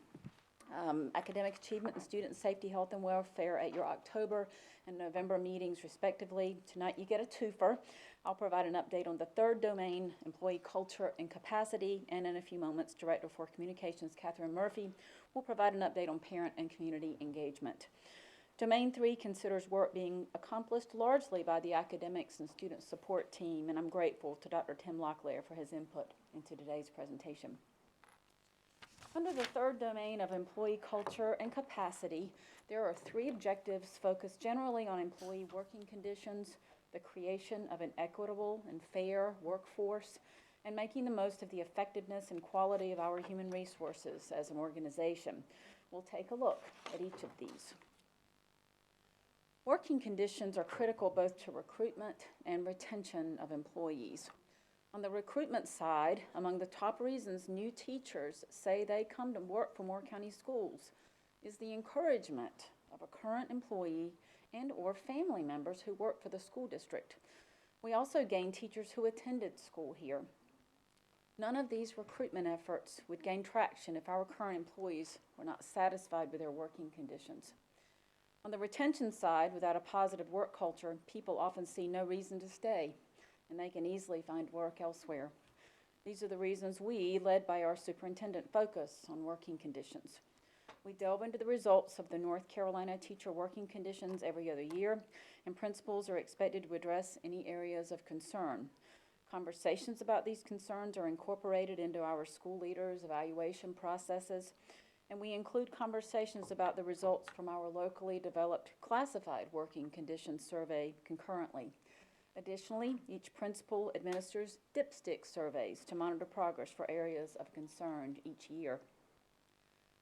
academic achievement and student safety, health, and welfare at your October and November meetings respectively. Tonight you get a twofer. I'll provide an update on the third domain, employee culture and capacity, and in a few moments, Director for Communications, Catherine Murphy, will provide an update on parent and community engagement. Domain 3 considers work being accomplished largely by the academics and student support team, and I'm grateful to Dr. Tim Locklear for his input into today's presentation. Under the third domain of employee culture and capacity, there are three objectives focused generally on employee working conditions, the creation of an equitable and fair workforce, and making the most of the effectiveness and quality of our human resources as an organization. We'll take a look at each of these. Working conditions are critical both to recruitment and retention of employees. On the recruitment side, among the top reasons new teachers say they come to work for Moore County Schools is the encouragement of a current employee and or family members who work for the school district. We also gain teachers who attended school here. None of these recruitment efforts would gain traction if our current employees were not satisfied with their working conditions. On the retention side, without a positive work culture, people often see no reason to stay, and they can easily find work elsewhere. These are the reasons we, led by our superintendent, focus on working conditions. We delve into the results of the North Carolina teacher working conditions every other year, and principals are expected to address any areas of concern. Conversations about these concerns are incorporated into our school leaders' evaluation processes, and we include conversations about the results from our locally developed classified working conditions survey concurrently. Additionally, each principal administers dipstick surveys to monitor progress for areas of concern each year.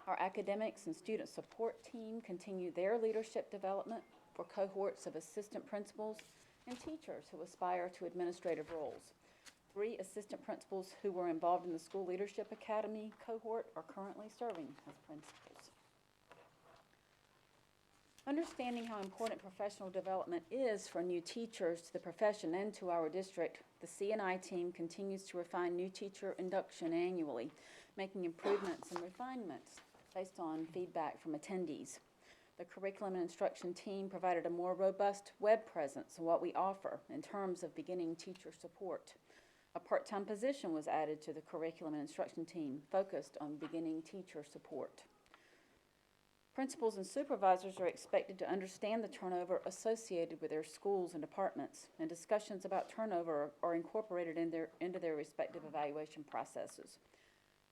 Our academics and student support team continue their leadership development for cohorts of assistant principals and teachers who aspire to administrative roles. 3 assistant principals who were involved in the School Leadership Academy cohort are currently serving as principals. Understanding how important professional development is for new teachers to the profession and to our district, the C&I team continues to refine new teacher induction annually, making improvements and refinements based on feedback from attendees. The curriculum and instruction team provided a more robust web presence of what we offer in terms of beginning teacher support. A part-time position was added to the curriculum and instruction team focused on beginning teacher support. Principals and supervisors are expected to understand the turnover associated with their schools and departments, and discussions about turnover are incorporated into their respective evaluation processes.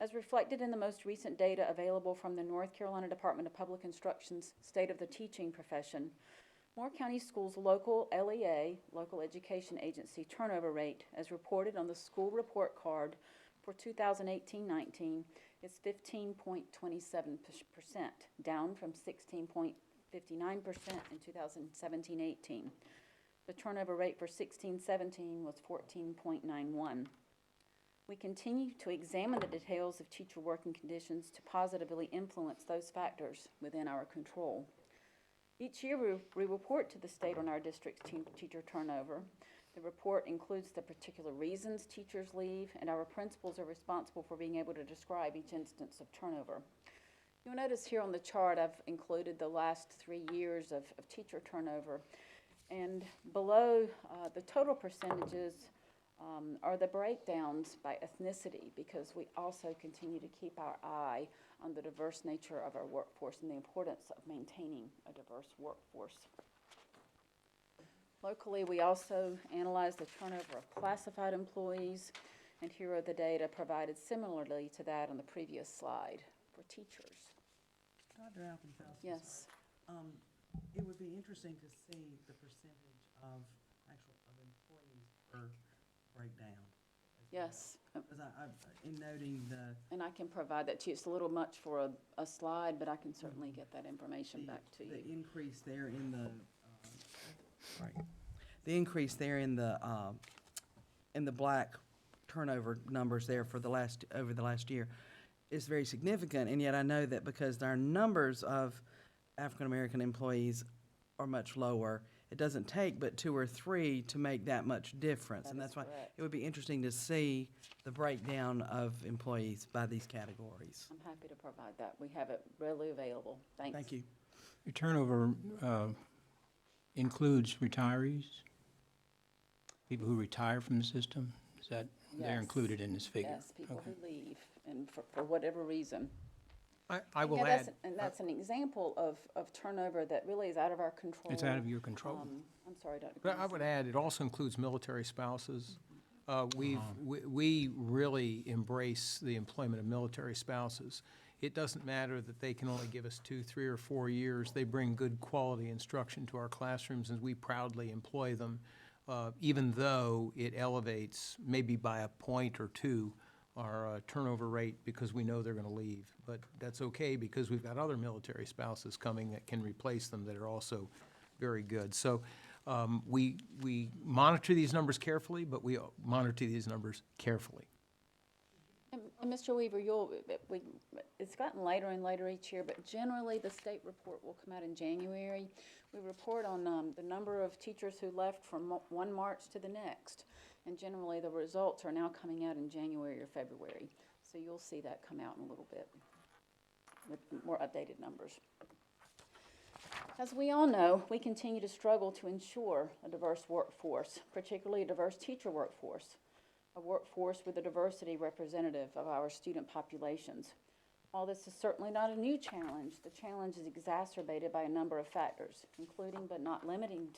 As reflected in the most recent data available from the North Carolina Department of Public Instruction's State of the Teaching Profession, Moore County Schools' local LEA, Local Education Agency turnover rate, as reported on the school report card for 2018-19, is 15.27%, down from 16.59% in 2017-18. The turnover rate for 16-17 was 14.91. We continue to examine the details of teacher working conditions to positively influence those factors within our control. Each year, we report to the state on our district's teacher turnover. The report includes the particular reasons teachers leave, and our principals are responsible for being able to describe each instance of turnover. You'll notice here on the chart I've included the last 3 years of teacher turnover, and below the total percentages are the breakdowns by ethnicity, because we also continue to keep our eye on the diverse nature of our workforce and the importance of maintaining a diverse workforce. Locally, we also analyze the turnover of classified employees, and here are the data provided similarly to that on the previous slide for teachers. Dr. Alpenfeld? Yes. It would be interesting to see the percentage of employees per breakdown. Yes. Because in noting the, And I can provide that to you. It's a little much for a slide, but I can certainly get that information back to the you. increase there in the, the increase there in the black turnover numbers there for over the last year is very significant, and yet I know that because our numbers of African-American employees are much lower, it doesn't take but 2 or 3 to make that much difference. That And is that's why correct. it would be interesting to see the breakdown of employees by these categories. I'm happy to provide that. We have it readily available. Thanks. Thank you. Your turnover includes retirees? People who retire from the system? Is that, they're Yes. included in this figure? Yes, people Okay. who leave, and for whatever reason. I will Yeah, add, And that's an example of turnover that really is out of our control. It's out of your control. I'm sorry, Dr. but I Grimsley. would add, it also includes military spouses. We really embrace the employment of military spouses. It doesn't matter that they can only give us 2, 3, or 4 years. They bring good quality instruction to our classrooms, and we proudly employ them, even though it elevates, maybe by a point or 2, our turnover rate, because we know they're going to leave. But that's okay, because we've got other military spouses coming that can replace them that are also very good. So we monitor these numbers carefully, but we monitor these numbers carefully. And Mr. Weaver, it's gotten later and later each year, but generally the state report will come out in January. We report on the number of teachers who left from 1 March to the next. And generally the results are now coming out in January or February. So you'll see that come out in a little bit with more updated numbers. As we all know, we continue to struggle to ensure a diverse workforce, particularly a diverse teacher workforce, a workforce with a diversity representative of our student populations. While this is certainly not a new challenge, the challenge is exacerbated by a number of factors, including but not limited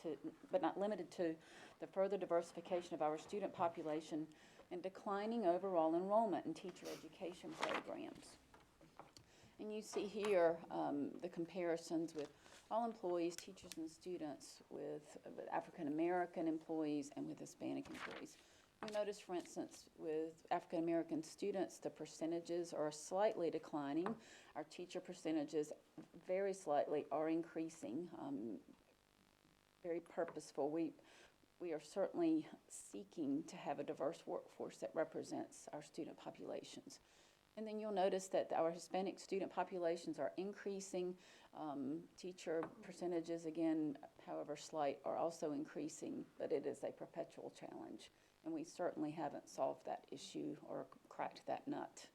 to the further diversification of our student population and declining overall enrollment in teacher education programs. And you see here the comparisons with all employees, teachers and students, with African American employees and with Hispanic employees. We notice, for instance, with African American students, the percentages are slightly declining. Our teacher percentages very slightly are increasing. Very purposeful. we are certainly seeking to have a diverse workforce that represents our student populations. And then you'll notice that our Hispanic student populations are increasing. Teacher percentages, again, however slight, are also increasing, but it is a perpetual challenge. And we certainly haven't solved that issue or cracked that nut.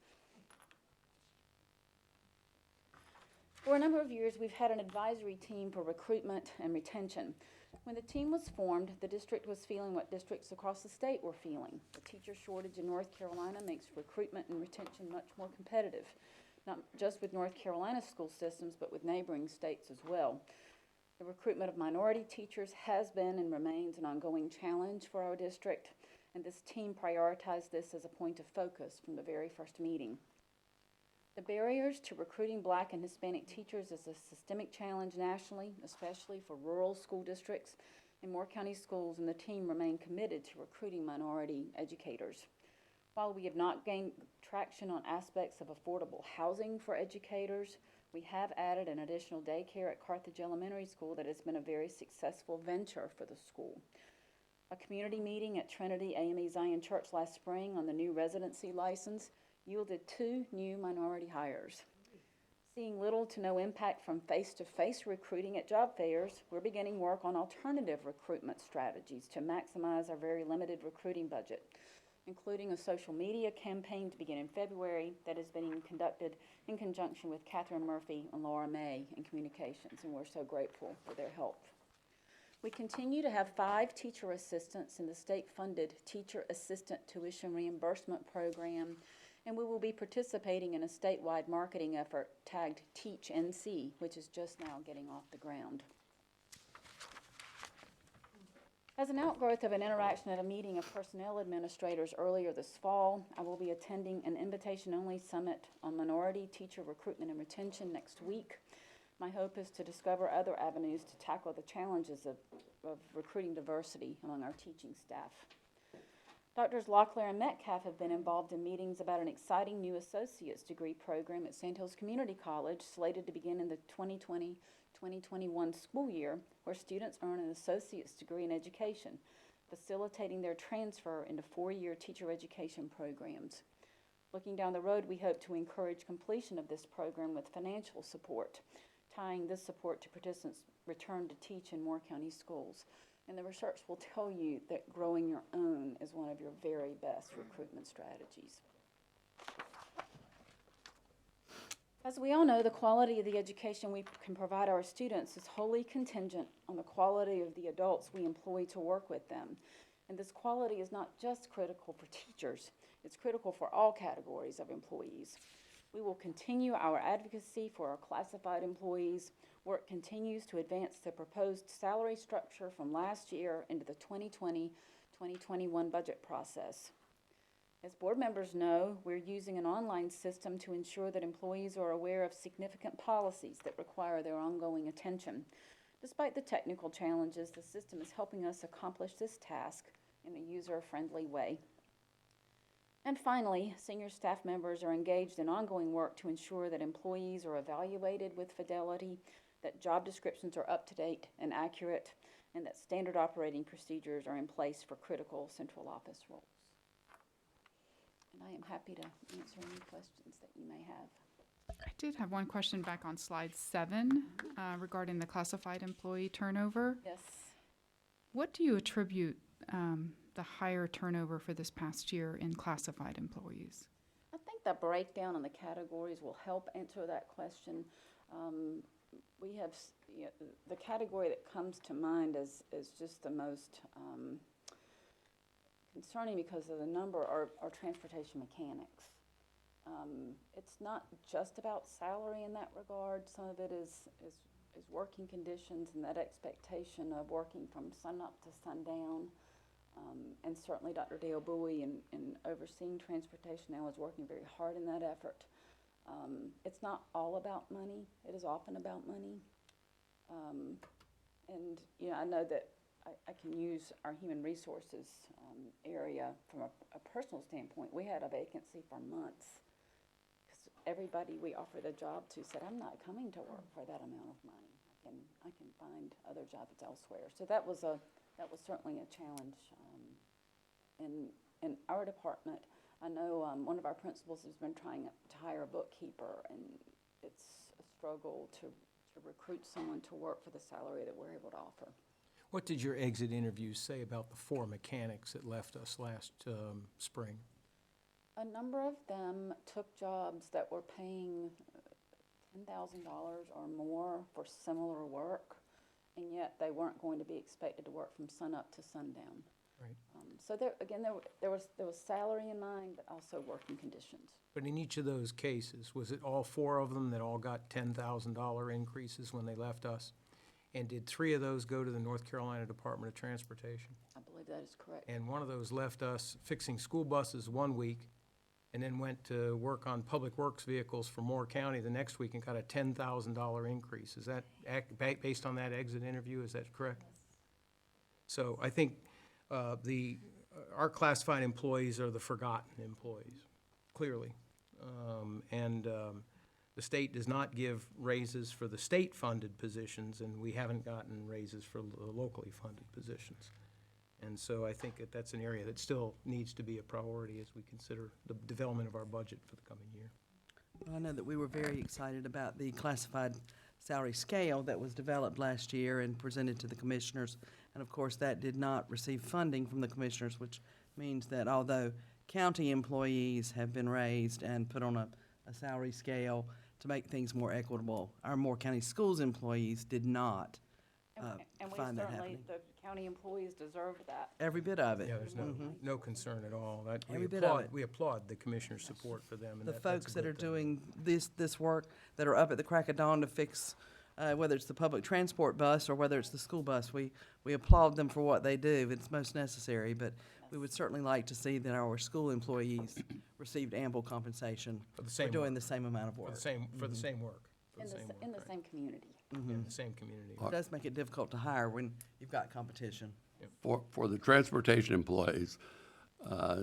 For a number of years, we've had an advisory team for recruitment and retention. When the team was formed, the district was feeling what districts across the state were feeling. The teacher shortage in North Carolina makes recruitment and retention much more competitive, not just with North Carolina school systems, but with neighboring states as well. The recruitment of minority teachers has been and remains an ongoing challenge for our district, and this team prioritized this as a point of focus from the very first meeting. The barriers to recruiting Black and Hispanic teachers is a systemic challenge nationally, especially for rural school districts and Moore County schools, and the team remain committed to recruiting minority educators. While we have not gained traction on aspects of affordable housing for educators, we have added an additional daycare at Carthage Elementary School that has been a very successful venture for the school. A community meeting at Trinity AME Zion Church last spring on the new residency license yielded 2 new minority hires. Seeing little to no impact from face-to-face recruiting at job fairs, we're beginning work on alternative recruitment strategies to maximize our very limited recruiting budget, including a social media campaign to begin in February that is being conducted in conjunction with Catherine Murphy and Laura May in communications, and we're so grateful for their help. We continue to have 5 teacher assistants in the state-funded Teacher Assistant Tuition Reimbursement Program, and we will be participating in a statewide marketing effort tagged Teach NC, which is just now getting off the ground. As an outgrowth of an interaction at a meeting of personnel administrators earlier this fall, I will be attending an invitation-only summit on minority teacher recruitment and retention next week. My hope is to discover other avenues to tackle the challenges of recruiting diversity among our teaching staff. Drs. Locklear and Metcalf have been involved in meetings about an exciting new associate's degree program at Sandhills Community College, slated to begin in the 2020-2021 school year, where students earn an associate's degree in education, facilitating their transfer into 4-year teacher education programs. Looking down the road, we hope to encourage completion of this program with financial support, tying this support to participants' return to teach in Moore County schools. And the research will tell you that growing your own is one of your very best recruitment strategies. As we all know, the quality of the education we can provide our students is wholly contingent on the quality of the adults we employ to work with them. And this quality is not just critical for teachers, it's critical for all categories of employees. We will continue our advocacy for our classified employees. Work continues to advance the proposed salary structure from last year into the 2020-2021 budget process. As board members know, we're using an online system to ensure that employees are aware of significant policies that require their ongoing attention. Despite the technical challenges, the system is helping us accomplish this task in a user-friendly way. And finally, senior staff members are engaged in ongoing work to ensure that employees are evaluated with fidelity, that job descriptions are up to date and accurate, and that standard operating procedures are in place for critical central office roles. And I am happy to answer any questions that you may have. I did have one question back on slide 7 regarding the classified employee turnover. Yes. What do you attribute the higher turnover for this past year in classified employees? I think the breakdown in the categories will help answer that question. We have, the category that comes to mind is just the most concerning because of the number are transportation mechanics. It's not just about salary in that regard. Some of it is working conditions and that expectation of working from sun up to sundown. And certainly Dr. Dale Bowie in overseeing transportation now is working very hard in that effort. It's not all about money. It is often about money. And I know that I can use our human resources area from a personal standpoint. We had a vacancy for months because everybody we offered a job to said, I'm not coming to work for that amount of money. I can find other jobs elsewhere. So that was a that was certainly a challenge. In our department, I know one of our principals has been trying to hire a bookkeeper, and it's a struggle to recruit someone to work for the salary that we're able to offer. What did your exit interviews say about the 4 mechanics that left us last spring? A number of them took jobs that were paying $10,000 or more for similar work, and yet they weren't going to be expected to work from sunup to sundown. Right. So there was salary in mind, but also working conditions. But in each of those cases, was it all 4 of them that all got $10,000 increases when they left us? And did 3 of those go to the North Carolina Department of Transportation? I believe that is correct. And one of those left us fixing school buses one week, and then went to work on public works vehicles for Moore County the next week and got a $10,000 increase. Is that, based on that exit interview, is that correct? So I think our classified employees are the forgotten employees, clearly. The state does not give raises for the state-funded positions, and we haven't gotten raises for the locally funded positions. And so I think that that's an area that still needs to be a priority as we consider the development of our budget for the coming year. I know that we were very excited about the classified salary scale that was developed last year and presented to the commissioners. And of course, that did not receive funding from the commissioners, which means that although county employees have been raised and put on a salary scale to make things more equitable, our Moore County Schools employees did not And we find that certainly, happening. the county employees deserve that. Every bit of it. Yeah, there's no concern at all. Every bit of it. We applaud the commissioner's support for them. And The that's a folks that good are thing. doing this work, that are up at the crack of dawn to fix, whether it's the public transport bus or whether it's the school bus, we applaud them for what they do. It's most necessary, but we would certainly like to see that our school employees received ample compensation For the for same doing work. the same amount of For work. the same, for the same work. For In the the, same work, in the right. same community. In the same community. It does make it difficult to hire when you've got competition. For the transportation employees,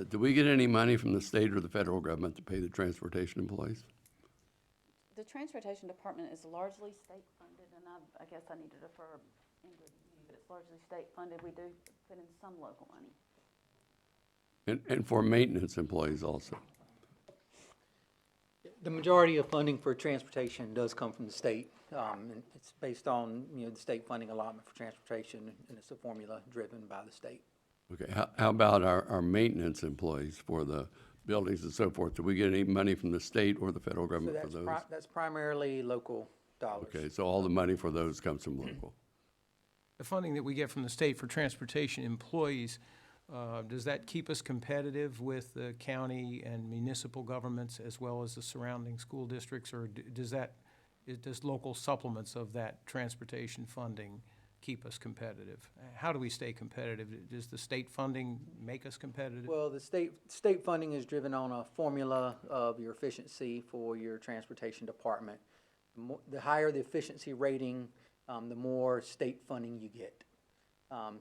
do we get any money from the state or the federal government to pay the transportation employees? The transportation department is largely state-funded, and I guess I need to defer Ingrid, but it's largely state-funded. We do put in some local money. And for maintenance employees also? The majority of funding for transportation does come from the state. And it's based on, the state funding allotment for transportation, and it's a formula driven by the state. Okay, how about our maintenance employees for the buildings and so forth? Do we get any money from the state or the federal So government for those? that's primarily local dollars. Okay, so all the money for those comes from local? The funding that we get from the state for transportation employees, does that keep us competitive with the county and municipal governments as well as the surrounding school districts? Or does local supplements of that transportation funding keep us competitive? How do we stay competitive? Does the state funding make us competitive? Well, the state funding is driven on a formula of your efficiency for your transportation department. The higher the efficiency rating, the more state funding you get.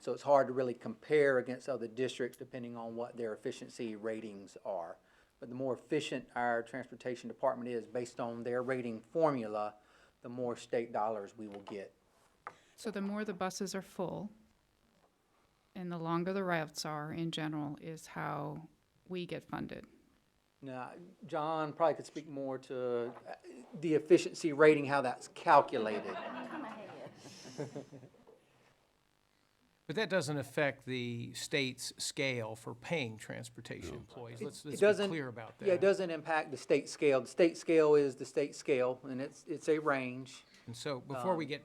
So it's hard to really compare against other districts depending on what their efficiency ratings are. But the more efficient our transportation department is based on their rating formula, the more state dollars we will get. So the more the buses are full, and the longer the routes are in general, is how we get funded. Now, John probably could speak more to the efficiency rating, how that's calculated. But that doesn't affect the state's scale for paying transportation employees. Let's It be doesn't- clear about that. Yeah, it doesn't impact the state scale. The state scale is the state scale, and it's a range. And so before we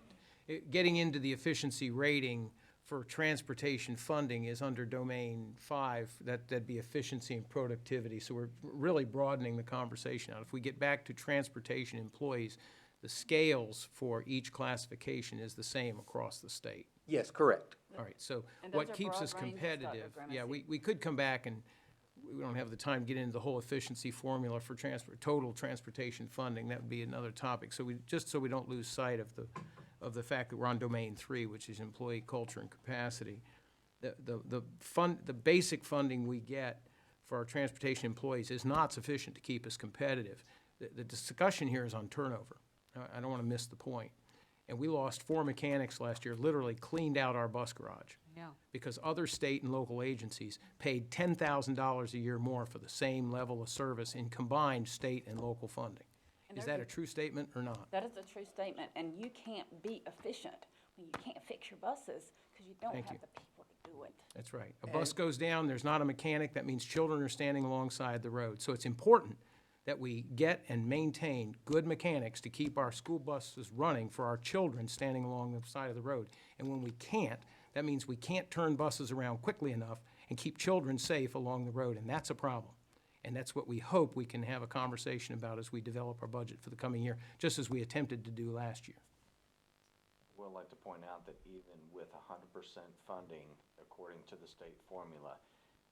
getting into the efficiency rating for transportation funding is under domain 5, that'd be efficiency and productivity. So we're really broadening the conversation out. If we get back to transportation employees, the scales for each classification is the same across the state. Yes, correct. All right, so And what those are keeps broad us ranges, competitive? Dr. Yeah, Gramercy. we could come back and, we don't have the time to get into the whole efficiency formula for total transportation funding. That would be another topic. So just so we don't lose sight of the fact that we're on domain 3, which is employee culture and capacity. The basic funding we get for our transportation employees is not sufficient to keep us competitive. The discussion here is on turnover. I don't want to miss the point. And we lost 4 mechanics last year, literally cleaned out our bus garage. Yeah. Because other state and local agencies paid $10,000 a year more for the same level of service in combined state and local funding. And Is they're that a true statement or not? That is a true statement, and you can't be efficient when you can't fix your buses because you don't Thank have you. the people to do it. That's right. A bus goes down, there's not a mechanic, that means children are standing alongside the road. So it's important that we get and maintain good mechanics to keep our school buses running for our children standing along the side of the road. And when we can't, that means we can't turn buses around quickly enough and keep children safe along the road, and that's a problem. And that's what we hope we can have a conversation about as we develop our budget for the coming year, just as we attempted to do last year. Would like to point out that even with 100% funding, according to the state formula,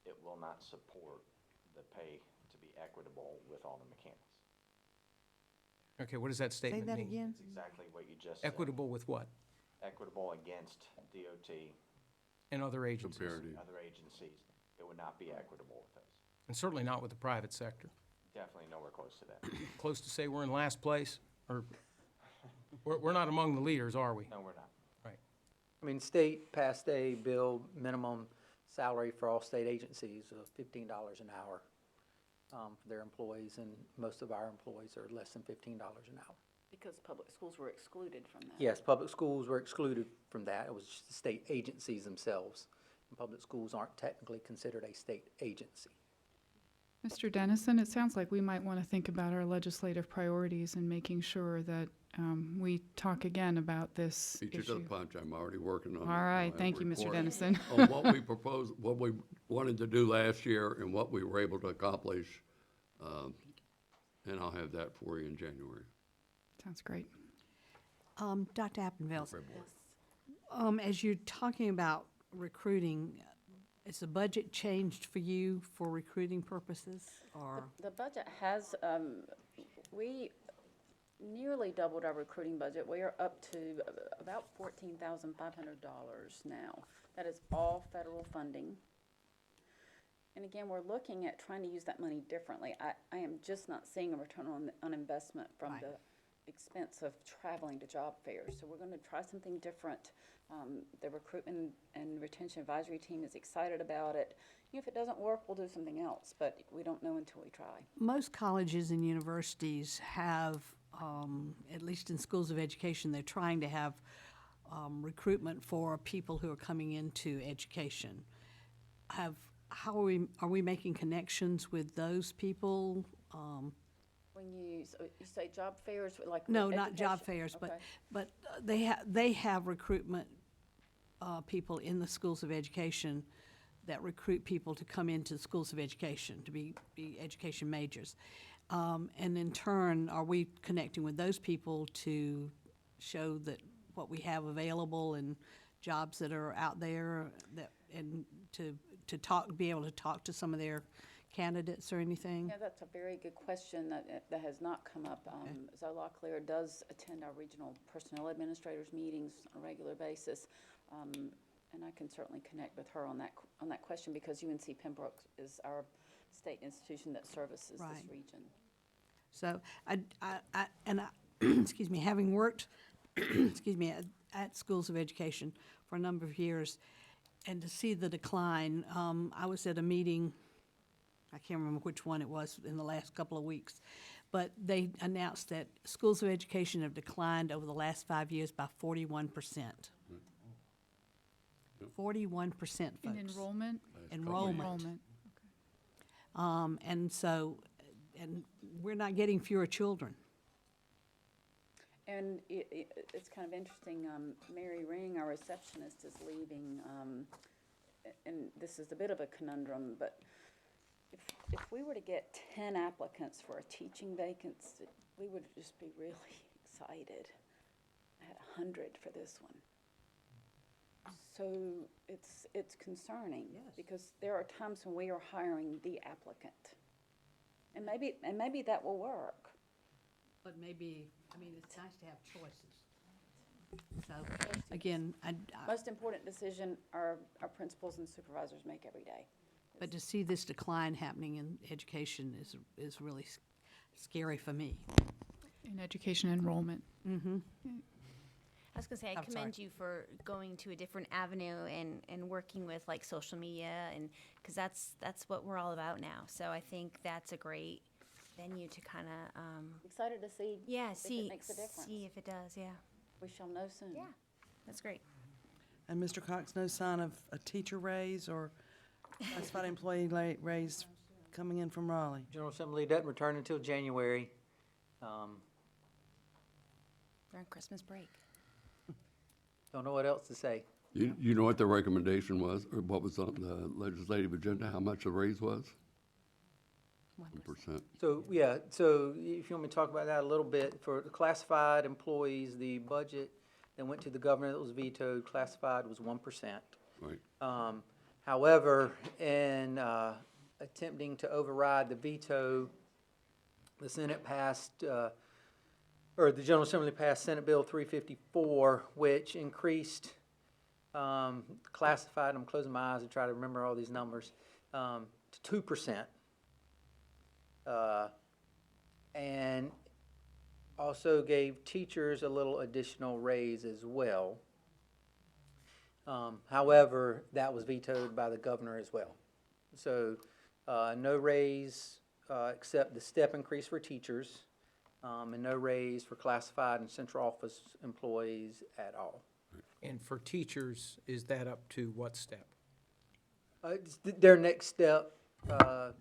it will not support the pay to be equitable with all the mechanics. Okay, what does that Say statement that mean? again? It's exactly what you just said. Equitable with what? Equitable against DOT, And other agencies? Comparative. other agencies. It would not be equitable with us. And certainly not with the private sector. Definitely nowhere close to that. Close to say we're in last place, or, we're not among the leaders, are we? No, we're not. Right. I mean, state passed a bill minimum salary for all state agencies of $15 an hour for their employees, and most of our employees are less than $15 an hour. Because public schools were excluded from that. Yes, public schools were excluded from that. It was just the state agencies themselves. And public schools aren't technically considered a state agency. Mr. Dennison, it sounds like we might want to think about our legislative priorities and making sure that we talk again about this Beat you to the issue. punch, I'm already working on it. All right, I'll have thank you, Mr. report Dennison. On what we proposed, what we wanted to do last year and what we were able to accomplish. And I'll have that for you in January. Sounds great. Dr. Appenfeld, as you're talking about recruiting, is the budget changed for you for recruiting purposes, or? The budget has, we nearly doubled our recruiting budget. We are up to about $14,500 now. That is all federal funding. And again, we're looking at trying to use that money differently. I am just not seeing a return on investment from Right. the expense of traveling to job fairs. So we're going to try something different. The recruitment and retention advisory team is excited about it. You know, if it doesn't work, we'll do something else, but we don't know until we try. Most colleges and universities have, at least in schools of education, they're trying to have recruitment for people who are coming into education. How are we making connections with those people? When you say job fairs, like. No, with not job education? fairs, Okay. but they have recruitment people in the schools of education that recruit people to come into the schools of education, to be education majors. And in turn, are we connecting with those people to show that what we have available and jobs that are out there, that, and to be able to talk to some of their candidates or anything? Yeah, that's a very good question that has not come up. Zoe Locklear does attend our regional personnel administrators meetings on a regular basis. And I can certainly connect with her on that question, because UNC Pembroke is our state institution that services Right. this region. So excuse me, having worked, excuse me, at schools of education for a number of years, and to see the decline, I was at a meeting, I can't remember which one it was in the last couple of weeks, but they announced that schools of education have declined over the last 5 years by 41%. 41%, folks. In enrollment? Enrollment. And so, and we're not getting fewer children. And it's kind of interesting, Mary Ring, our receptionist, is leaving, and this is a bit of a conundrum, but if we were to get 10 applicants for a teaching vacancy, we would just be really excited. I had 100 for this one. So it's concerning. Yes. Because there are times when we are hiring the applicant. And maybe that will work. But maybe, I mean, it's nice to have choices. So, again, Most important decision our principals and supervisors make every day. but to see this decline happening in education is really scary for me. In education enrollment. I was gonna say, I I'm sorry. commend you for going to a different avenue and working with like social media and, cause that's what we're all about now. So I think that's a great venue to kinda, Excited to see yeah, if see, it makes a difference. see if it does, yeah. We shall know soon. Yeah, that's great. And Mr. Cox, no sign of a teacher raise or classified employee raise coming in from Raleigh? General Assembly doesn't return until January. We're on Christmas break. Don't know what else to say. You know what the recommendation was, or what was on the legislative agenda, how much the raise was? 1%. So, yeah, so if you want me to talk about that a little bit, for the classified employees, the budget that went to the governor that was vetoed, classified was 1%. Right. However, in attempting to override the veto, the Senate passed, or the General Assembly passed Senate Bill 354, which increased classified, I'm closing my eyes to try to remember all these numbers, to 2%. And also gave teachers a little additional raise as well. However, that was vetoed by the governor as well. So, no raise, except the step increase for teachers, and no raise for classified and central office employees at all. And for teachers, is that up to what step? Their next step,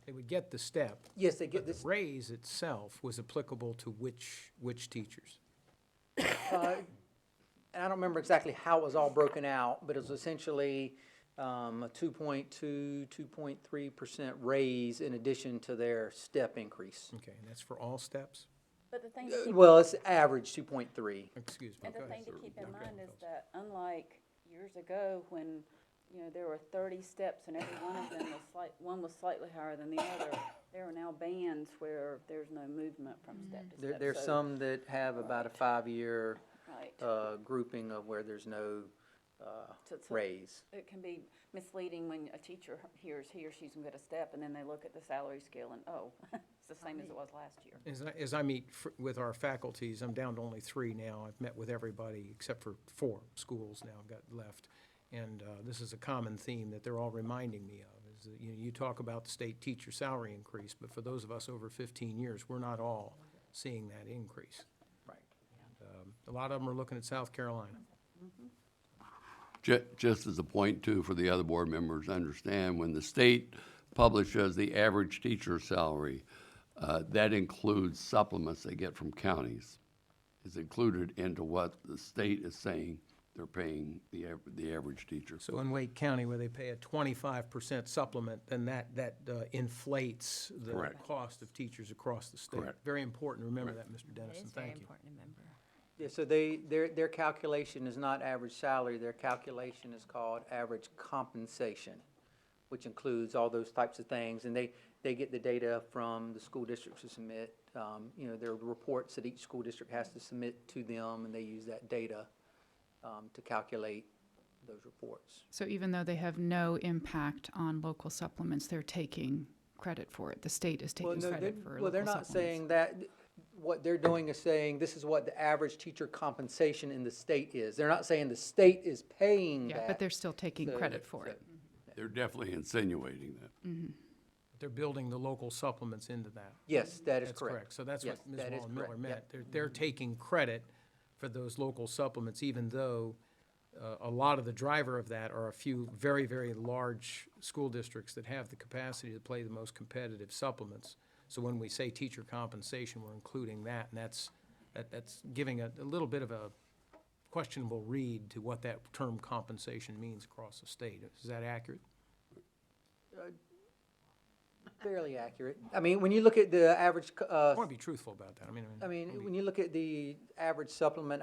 They would get the step. yes, they get The this, raise itself was applicable to which teachers? and I don't remember exactly how it was all broken out, but it was essentially a 2.2, 2.3% raise in addition to their step increase. Okay, and that's for all steps? But the thing to keep, Well, it's average 2.3. Excuse me, and go the ahead. thing to keep in Okay, mind is Phyllis. that unlike years ago when, there were 30 steps and every one of them one was slightly higher than the other, there are now bands where there's no movement from step to step. There's So- some that have about a 5-year Right. grouping of where there's no So raise. it can be misleading when a teacher hears he or she's gonna get a step and then they look at the salary scale and, oh, it's the same as it was last year. As I meet with our faculties, I'm down to only 3 now. I've met with everybody except for 4 schools now I've got left. And this is a common theme that they're all reminding me of, is that, you talk about the state teacher salary increase, but for those of us over 15 years, we're not all seeing that increase. Right. And, a lot of them are looking at South Carolina. Just as a point too, for the other board members, to understand, when the state publishes the average teacher salary, that includes supplements they get from counties. It's included into what the state is saying they're paying the average teacher. So in Wake County, where they pay a 25% supplement, then that inflates the Correct. cost of teachers across the state. Correct. Very important to remember that, Mr. It Dennison. is very Thank you. important to remember. Yeah, so their calculation is not average salary, their calculation is called average compensation, which includes all those types of things, and they get the data from the school districts to submit. There are reports that each school district has to submit to them, and they use that data to calculate those reports. So even though they have no impact on local supplements, they're taking credit for it. The state is taking credit for local Well, they're not supplements. saying that. What they're doing is saying this is what the average teacher compensation in the state is. They're not saying the state is paying that. Yeah, but they're still taking So- credit for so- it. They're definitely insinuating that. They're building the local supplements into that. Yes, that is That's correct. correct. So that's Yes, what Ms. that is Wallen-Miller correct. meant. Yep. They're taking credit for those local supplements, even though a lot of the driver of that are a few very, very large school districts that have the capacity to play the most competitive supplements. So when we say teacher compensation, we're including that, and that's giving a little bit of a questionable read to what that term compensation means across the state. Is that accurate? Fairly accurate. I mean, when you look at the average, I want to be truthful about that. I mean, when you look at the average supplement,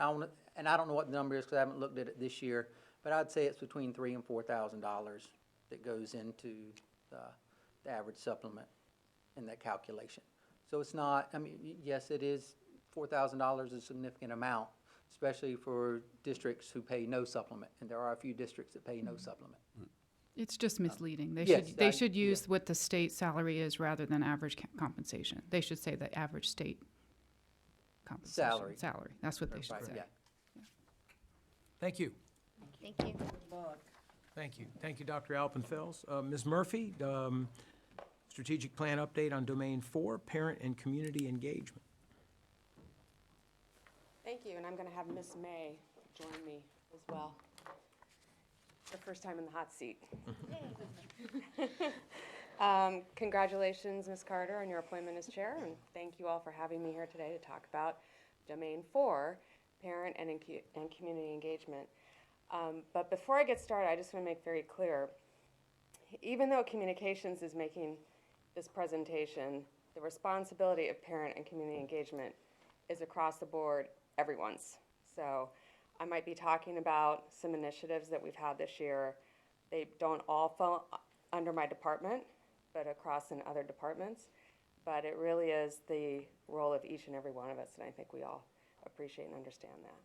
and I don't know what the number is because I haven't looked at it this year, but I'd say it's between $3,000 and $4,000 that goes into the average supplement in that calculation. So it's not, I mean, yes, it is, $4,000 is a significant amount, especially for districts who pay no supplement, and there are a few districts that pay no supplement. It's just misleading. They yes, should, they should use what the state salary is rather than average compensation. They should say the average state compensation. Salary. Salary, that's what they should Right, say. yeah. Thank you. Thank you. Thank you. Thank you, Dr. Alpenfels. Ms. Murphy, strategic plan update on Domain 4, parent and community engagement. Thank you, and I'm going to have Miss May join me as well. Her first time in the hot seat. Congratulations, Ms. Carter, on your appointment as chair, and thank you all for having me here today to talk about Domain 4, parent and community engagement. But before I get started, I just want to make very clear, even though communications is making this presentation, the responsibility of parent and community engagement is across the board, everyone's. So I might be talking about some initiatives that we've had this year. They don't all fall under my department, but across in other departments. But it really is the role of each and every one of us, and I think we all appreciate and understand that.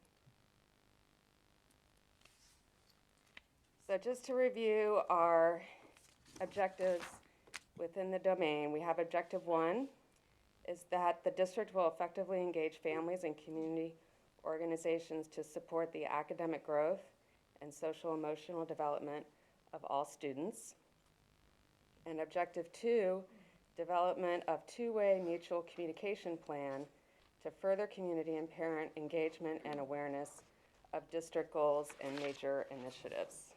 So just to review our objectives within the domain, we have objective 1 is that the district will effectively engage families and community organizations to support the academic growth and social emotional development of all students. And objective 2, development of two-way mutual communication plan to further community and parent engagement and awareness of district goals and major initiatives.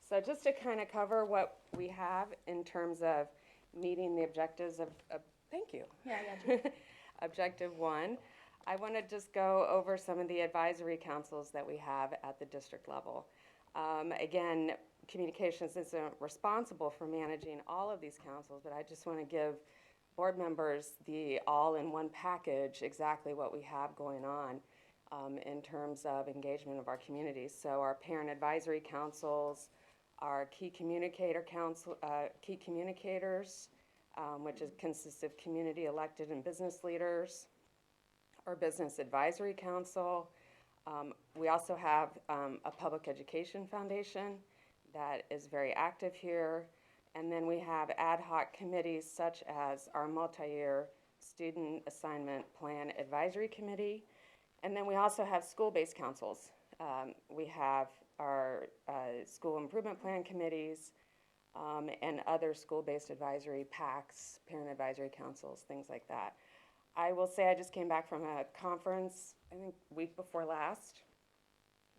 So just to kind of cover what we have in terms of meeting the objectives of thank you. Objective 1, I want to just go over some of the advisory councils that we have at the district level. Again, communications isn't responsible for managing all of these councils, but I just want to give board members the all-in-one package, exactly what we have going on in terms of engagement of our communities. So our parent advisory councils, our key communicators, which consists of community elected and business leaders, our business advisory council. We also have a public education foundation that is very active here. And then we have ad hoc committees such as our multi-year student assignment plan advisory committee. And then we also have school-based councils. We have our school improvement plan committees and other school-based advisory PACs, parent advisory councils, things like that. I will say I just came back from a conference, I think week before last.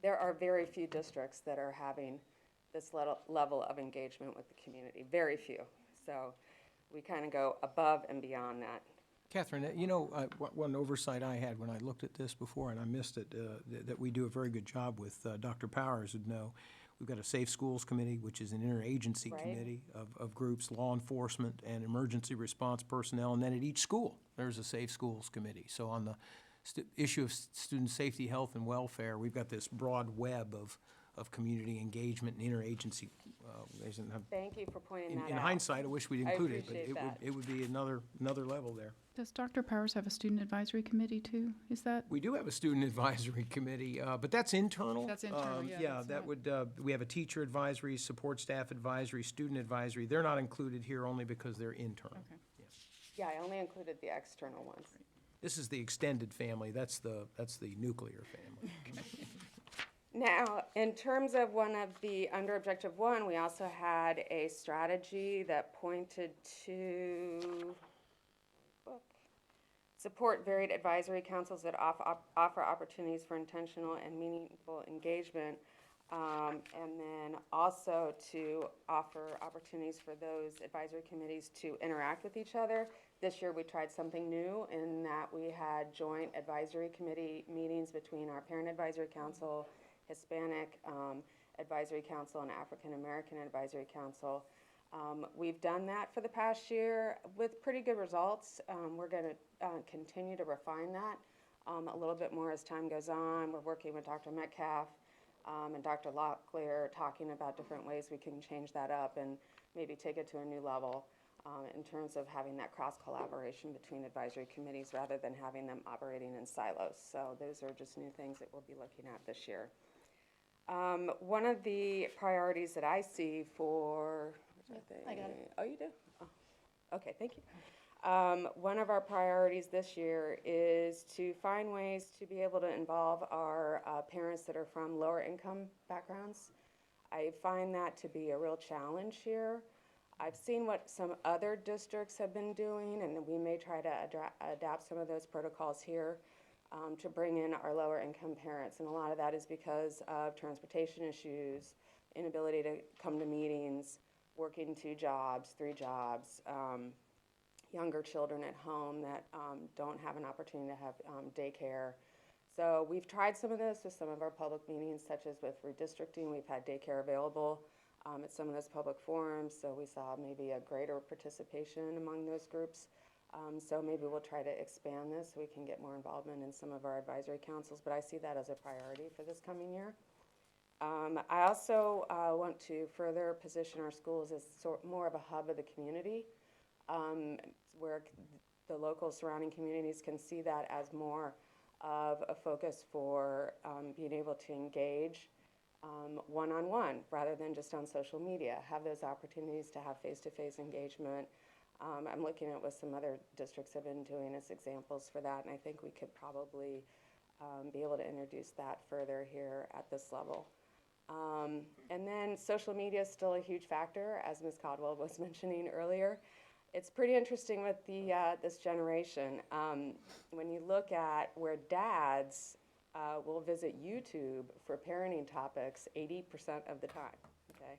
There are very few districts that are having this level of engagement with the community, very few. So we kind of go above and beyond that. Catherine, one oversight I had when I looked at this before, and I missed it, that we do a very good job with Dr. Powers would know. We've got a Safe Schools Committee, which is an interagency committee of groups, law enforcement and emergency response personnel, and then at each school, there's a Safe Schools Committee. So on the issue of student safety, health, and welfare, we've got this broad web of community engagement and interagency. Thank you for pointing that out. In hindsight, I wish we'd included it, but appreciate that. it would be another level there. Does Dr. Powers have a student advisory committee too? Is that? We do have a student advisory committee, but that's internal. That's internal, yeah, Yeah, that's that not- would, we have a teacher advisory, support staff advisory, student advisory. They're not included here only because they're internal. Okay. Yeah, I only included the external ones. This is the extended family, that's the nuclear family. Now, in terms of under Objective 1, we also had a strategy that pointed to support varied advisory councils that offer opportunities for intentional and meaningful engagement, and then also to offer opportunities for those advisory committees to interact with each other. This year we tried something new in that we had joint advisory committee meetings between our Parent Advisory Council, Hispanic Advisory Council, and African American Advisory Council. We've done that for the past year with pretty good results. We're going to continue to refine that a little bit more as time goes on. We're working with Dr. Metcalf and Dr. Locklear, talking about different ways we can change that up and maybe take it to a new level in terms of having that cross-collaboration between advisory committees rather than having them operating in silos. So those are just new things that we'll be looking at this year. One of the priorities that I see for, I got it. Oh, you do? Oh, okay, thank you. One of our priorities this year is to find ways to be able to involve our parents that are from lower income backgrounds. I find that to be a real challenge here. I've seen what some other districts have been doing, and we may try to adapt some of those protocols here to bring in our lower income parents. And a lot of that is because of transportation issues, inability to come to meetings, working 2 jobs, 3 jobs, younger children at home that don't have an opportunity to have daycare. So we've tried some of this with some of our public meetings, such as with redistricting. We've had daycare available at some of those public forums, so we saw maybe a greater participation among those groups. So maybe we'll try to expand this so we can get more involvement in some of our advisory councils, but I see that as a priority for this coming year. I also want to further position our schools as more of a hub of the community, where the local surrounding communities can see that as more of a focus for being able to engage one-on-one rather than just on social media, have those opportunities to have face-to-face engagement. I'm looking at what some other districts have been doing as examples for that, and I think we could probably be able to introduce that further here at this level. And then social media is still a huge factor, as Ms. Caldwell was mentioning earlier. It's pretty interesting with the this generation. When you look at where dads will visit YouTube for parenting topics 80% of the time, okay?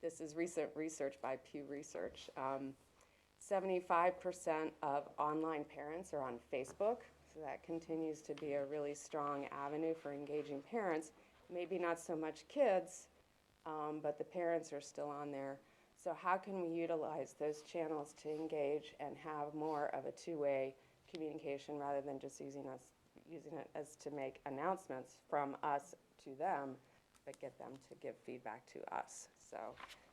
This is recent research by Pew Research. 75% of online parents are on Facebook, so that continues to be a really strong avenue for engaging parents. Maybe not so much kids, but the parents are still on there. So how can we utilize those channels to engage and have more of a two-way communication rather than just using it as to make announcements from us to them, but get them to give feedback to us. So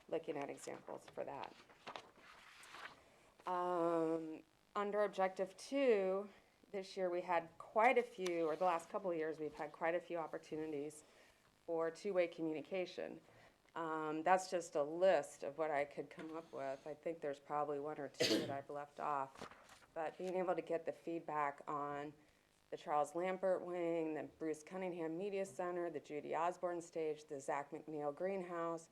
looking at examples for that. Under Objective 2, this year we had quite a few, or the last couple of years, we've had quite a few opportunities for two-way communication. That's just a list of what I could come up with. I think there's probably 1 or 2 that I've left off. But being able to get the feedback on the Charles Lampert Wing, the Bruce Cunningham Media Center, the Judy Osborne Stage, the Zach McNeil Greenhouse.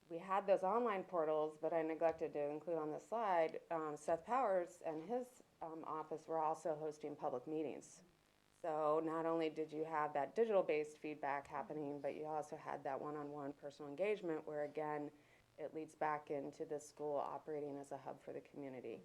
We had those online portals, but I neglected to include on the slide, Seth Powers and his office were also hosting public meetings. So not only did you have that digital-based feedback happening, but you also had that one-on-one personal engagement where, again, it leads back into the school operating as a hub for the community.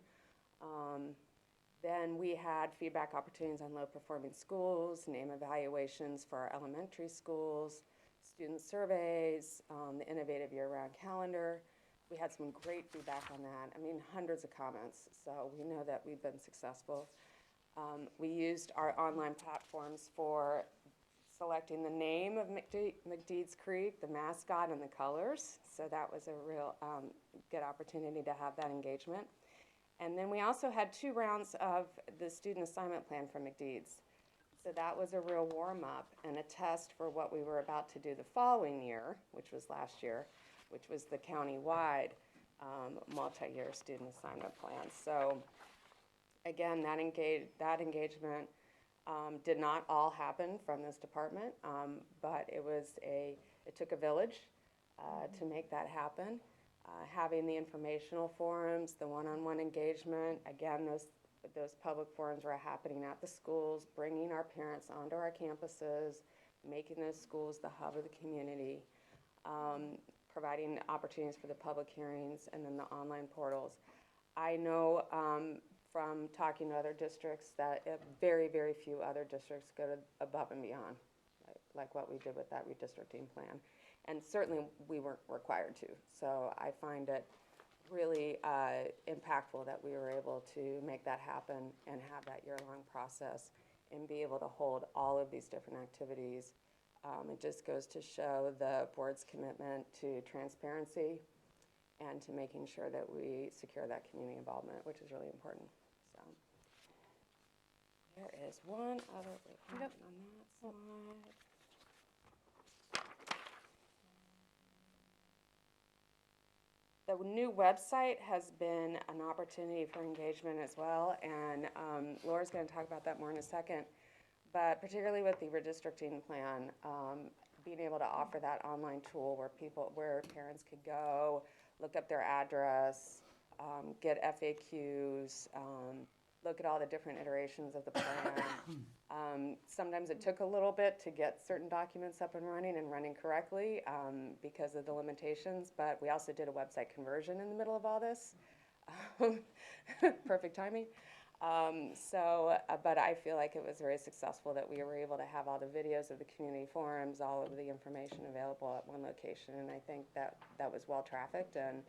Then we had feedback opportunities on low-performing schools, name evaluations for our elementary schools, student surveys, the innovative year-round calendar. We had some great feedback on that. I mean, hundreds of comments, so we know that we've been successful. We used our online platforms for selecting the name of McDeeds Creek, the mascot, and the colors. So that was a real good opportunity to have that engagement. And then we also had 2 rounds of the student assignment plan for McDeeds. So that was a real warm-up and a test for what we were about to do the following year, which was last year, which was the county-wide multi-year student assignment plan. So again, that engagement did not all happen from this department, but it took a village to make that happen. Having the informational forums, the one-on-one engagement, again, those public forums were happening at the schools, bringing our parents onto our campuses, making those schools the hub of the community, providing opportunities for the public hearings, and then the online portals. I know from talking to other districts that very, very few other districts go above and beyond, like what we did with that redistricting plan. And certainly we weren't required to. So I find it really impactful that we were able to make that happen and have that year-long process and be able to hold all of these different activities. It just goes to show the board's commitment to transparency and to making sure that we secure that community involvement, which is really important. So there is one other on that slide. The new website has been an opportunity for engagement as well, and Laura's going to talk about that more in a second. But particularly with the redistricting plan, being able to offer that online tool where parents could go, look up their address, get FAQs, look at all the different iterations of the plan. Sometimes it took a little bit to get certain documents up and running correctly because of the limitations, but we also did a website conversion in the middle of all this. Perfect timing. But I feel like it was very successful that we were able to have all the videos of the community forums, all of the information available at one location, and I think that was well trafficked and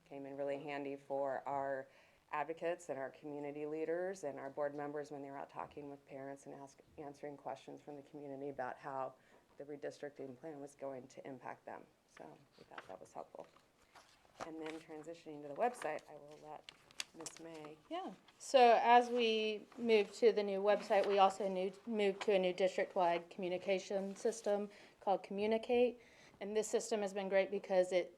came in really handy for our advocates and our community leaders and our board members when they were out talking with parents and answering questions from the community about how the redistricting plan was going to impact them. So we thought that was helpful. And then transitioning to the website, I will let Ms. May. Yeah, so as we moved to the new website, we also moved to a new district-wide communication system called Communicate. And this system has been great because it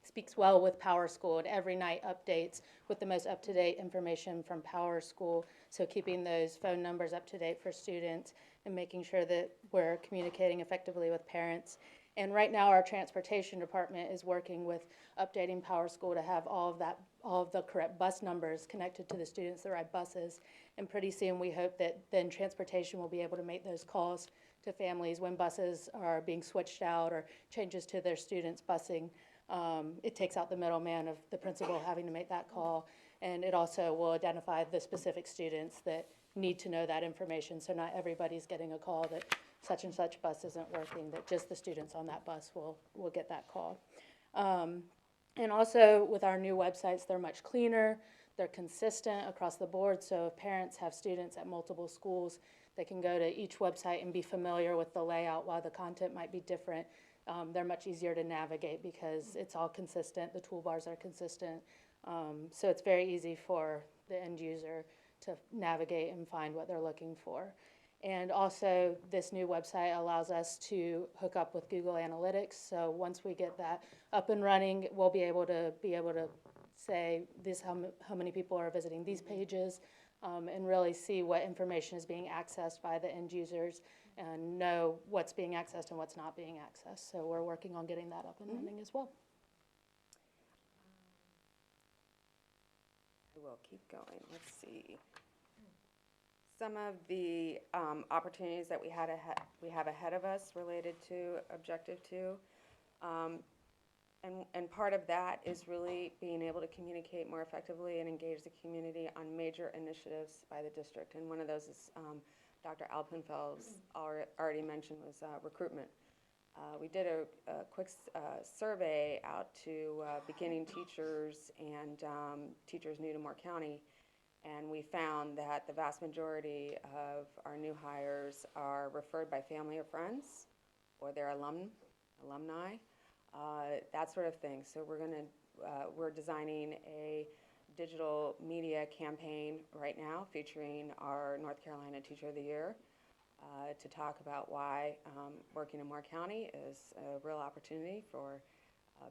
speaks well with Power School. It every night updates with the most up-to-date information from Power School. So keeping those phone numbers up to date for students and making sure that we're communicating effectively with parents. And right now, our transportation department is working with updating Power School to have all of the correct bus numbers connected to the students that ride buses. And pretty soon, we hope that then transportation will be able to make those calls to families when buses are being switched out or changes to their students' busing. It takes out the middleman of the principal having to make that call, and it also will identify the specific students that need to know that information, so not everybody's getting a call that such and such bus isn't working, that just the students on that bus will get that call. And also with our new websites, they're much cleaner, they're consistent across the board, so if parents have students at multiple schools, they can go to each website and be familiar with the layout. While the content might be different, they're much easier to navigate because it's all consistent, the toolbars are consistent, so it's very easy for the end user to navigate and find what they're looking for. And also, this new website allows us to hook up with Google Analytics, so once we get that up and running, we'll be able to say how many people are visiting these pages, and really see what information is being accessed by the end users and know what's being accessed and what's not being accessed. So we're working on getting that up and running as well. I will keep going. Let's see. Some of the opportunities that we have ahead of us related to Objective 2. And part of that is really being able to communicate more effectively and engage the community on major initiatives by the district. And one of those is Dr. Alpenfeld's already mentioned was recruitment. We did a quick survey out to beginning teachers and teachers new to Moore County, and we found that the vast majority of our new hires are referred by family or friends or their alumni, that sort of thing. So we're designing a digital media campaign right now featuring our North Carolina Teacher of the Year to talk about why working in Moore County is a real opportunity for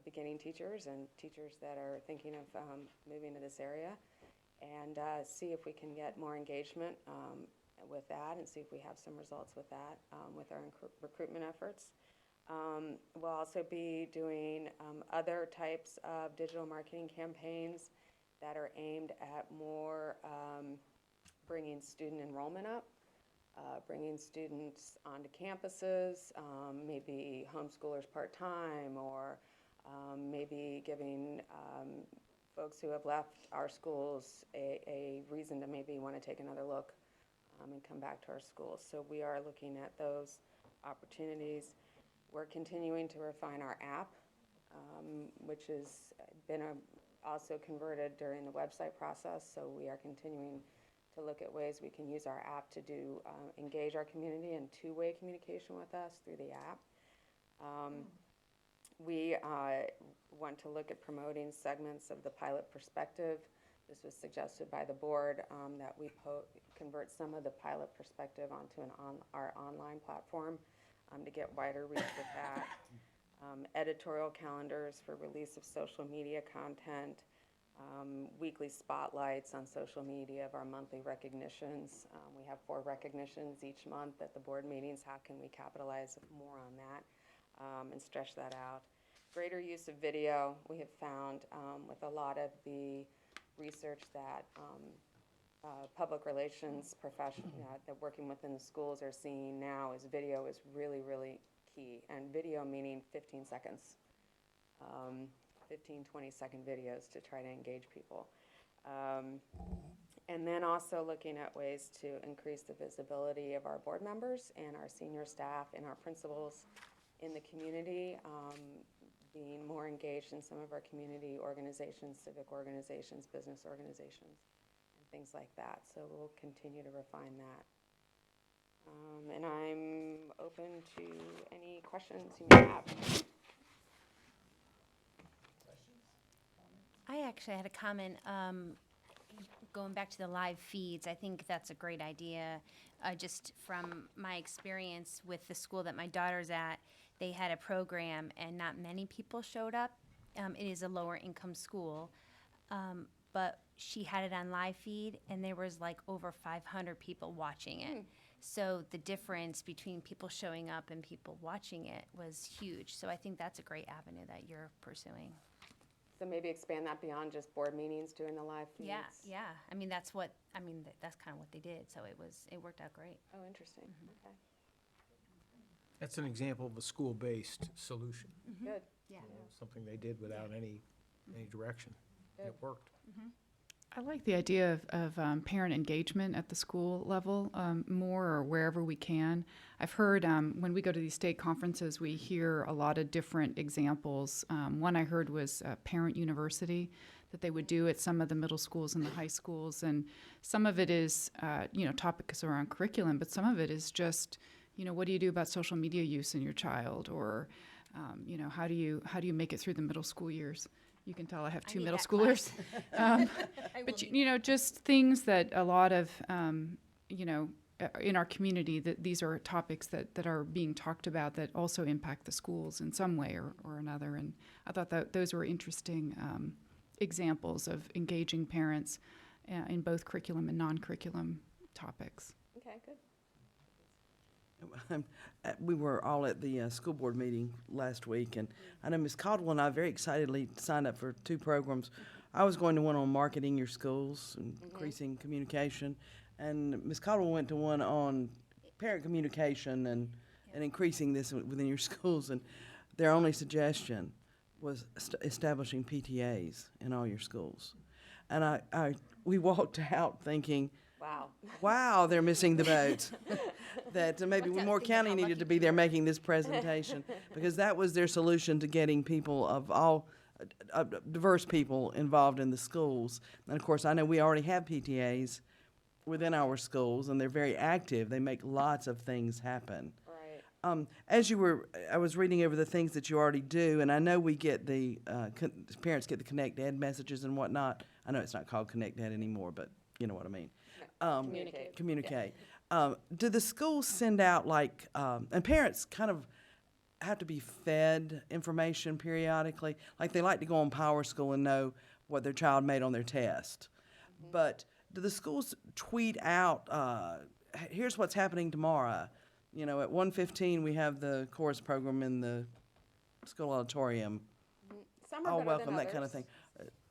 beginning teachers and teachers that are thinking of moving to this area, and see if we can get more engagement with that and see if we have some results with that with our recruitment efforts. We'll also be doing other types of digital marketing campaigns that are aimed at more bringing student enrollment up, bringing students onto campuses, maybe homeschoolers part-time, or maybe giving folks who have left our schools a reason to maybe want to take another look and come back to our schools. So we are looking at those opportunities. We're continuing to refine our app, which has been also converted during the website process, so we are continuing to look at ways we can use our app to engage our community in two-way communication with us through the app. We want to look at promoting segments of the pilot perspective. This was suggested by the board that we convert some of the pilot perspective onto our online platform to get wider reach with that. editorial calendars for release of social media content, weekly spotlights on social media of our monthly recognitions. We have 4 recognitions each month at the board meetings. How can we capitalize more on that and stretch that out? Greater use of video, we have found with a lot of the research that public relations professionals that working within the schools are seeing now is video is really, really key. And video meaning 15 seconds. 15, 20-second videos to try to engage people. And then also looking at ways to increase the visibility of our board members and our senior staff and our principals in the community, being more engaged in some of our community organizations, civic organizations, business organizations, and things like that. So we'll continue to refine that. And I'm open to any questions you may have. I actually had a comment, going back to the live feeds. I think that's a great idea. Just from my experience with the school that my daughter's at, they had a program and not many people showed up. It is a lower income school, but she had it on live feed and there was like over 500 people watching it. So the difference between people showing up and people watching it was huge. So I think that's a great avenue that you're pursuing. So maybe expand that beyond just board meetings, doing the live feeds? Yeah. I mean, that's kind of what they did. So it worked out great. Oh, interesting. Okay, That's an example of a school-based solution. good. Yeah. Something they did without any direction. And it worked. I like the idea of parent engagement at the school level more or wherever we can. I've heard when we go to these state conferences, we hear a lot of different examples. One I heard was Parent University that they would do at some of the middle schools and the high schools. And some of it is, topics around curriculum, but some of it is just, what do you do about social media use in your child? Or, how do you make it through the middle school years? You can tell I have 2 need middle that schoolers. But, just things that a lot of, in our community, that these are topics that are being talked about that also impact the schools in some way or another. And I thought that those were interesting examples of engaging parents in both curriculum and non-curriculum topics. Okay, good. We were all at the school board meeting last week, and I know Ms. Caldwell and I very excitedly signed up for 2 programs. I was going to one on marketing your schools and increasing communication, and Ms. Caldwell went to one on parent communication and increasing this within your schools, and their only suggestion was establishing PTAs in all your schools. And we walked out thinking, wow, they're missing the boat. That maybe Moore County needed to be there making this presentation, because that was their solution to getting people of all diverse people involved in the schools. And of course, I know we already have PTAs within our schools, and they're very active. They make lots of things happen. Right. I was reading over the things that you already do, and I know we get the parents get the Connect Ed messages and whatnot. I know it's not called Connect Ed anymore, but you know what I mean. Communicate. Do the schools send out and parents kind of have to be fed information periodically? Like they like to go on Power School and know what their child made on their test. But do the schools tweet out, here's what's happening tomorrow? At 1:15 we have the chorus program in the school auditorium. Some are All better welcome, than that kind of others.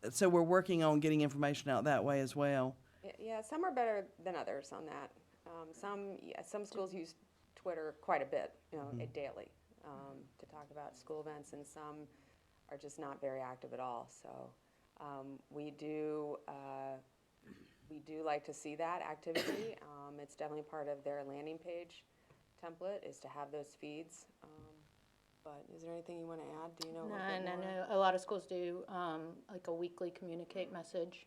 thing. So we're working on getting information out that way as well. Yeah, some are better than others on that. Some schools use Twitter quite a bit, daily, to talk about school events, and some are just not very active at all. So we do like to see that activity. It's definitely part of their landing page template is to have those feeds. But is there anything you want to add? Do you know? No. A lot of schools do like a weekly communicate message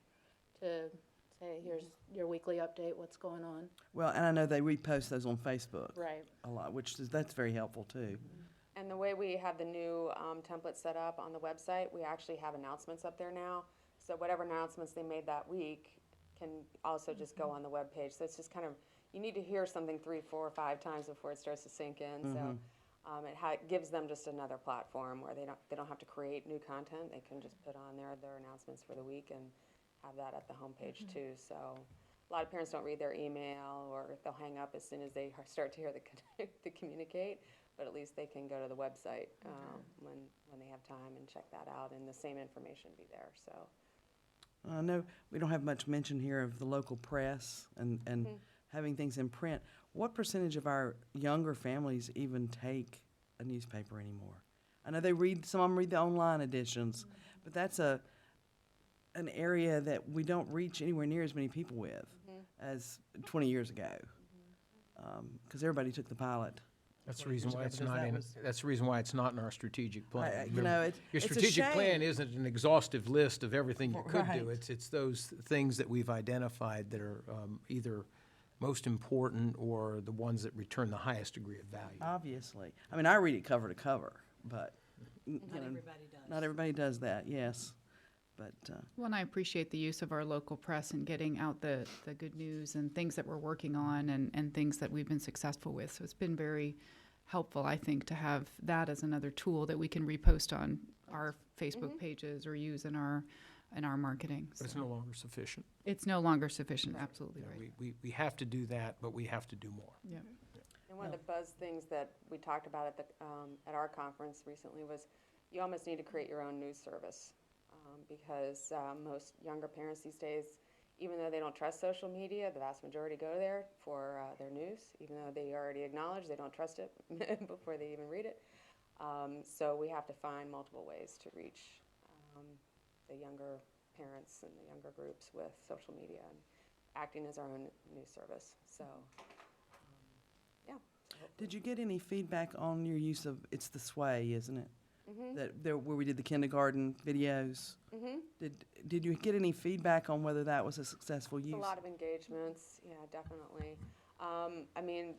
to say, here's your weekly update, what's going on. Well, and I know they repost those on Facebook. Right. A lot, that's very helpful too. And the way we have the new template set up on the website, we actually have announcements up there now. So whatever announcements they made that week can also just go on the webpage. So it's just kind of, you need to hear something 3, 4, or 5 times before it starts to sink in. So It gives them just another platform where they don't have to create new content. They can just put on their announcements for the week and have that at the homepage too. So a lot of parents don't read their email, or they'll hang up as soon as they start to hear the communicate. But at least they can go to the website when they have time and check that out, and the same information be there. So. No, we don't have much mention here of the local press and having things in print. What percentage of our younger families even take a newspaper anymore? I know some of them read the online editions, but that's an area that we don't reach anywhere near as many people with as 20 years ago, because everybody took the pilot. That's the reason why it's Because not that in, was- that's the reason why it's not in our strategic plan. you know, Your it's a strategic plan shame. isn't an exhaustive list of everything you could do. Right. It's those things that we've identified that are either most important or the ones that return the highest degree of value. Obviously. I mean, I read it cover to cover, but, you know, everybody does. not everybody does that, yes. But, Well, and I appreciate the use of our local press and getting out the good news and things that we're working on and things that we've been successful with. So it's been very helpful, I think, to have that as another tool that we can repost on our Facebook pages or use in our marketing. But it's So no longer sufficient. it's no longer sufficient, absolutely You know, right. we have to do that, but we have to do more. Yeah. And one of the buzz things that we talked about at our conference recently was you almost need to create your own news service, because most younger parents these days, even though they don't trust social media, the vast majority go there for their news, even though they already acknowledge they don't trust it before they even read it. So we have to find multiple ways to reach the younger parents and the younger groups with social media and acting as our own news service. So, yeah. did you get any feedback on your use of, it's the Sway, isn't it? Where we did the kindergarten videos? Did you get any feedback on whether that was a successful use? A lot of engagements, yeah, definitely. I mean,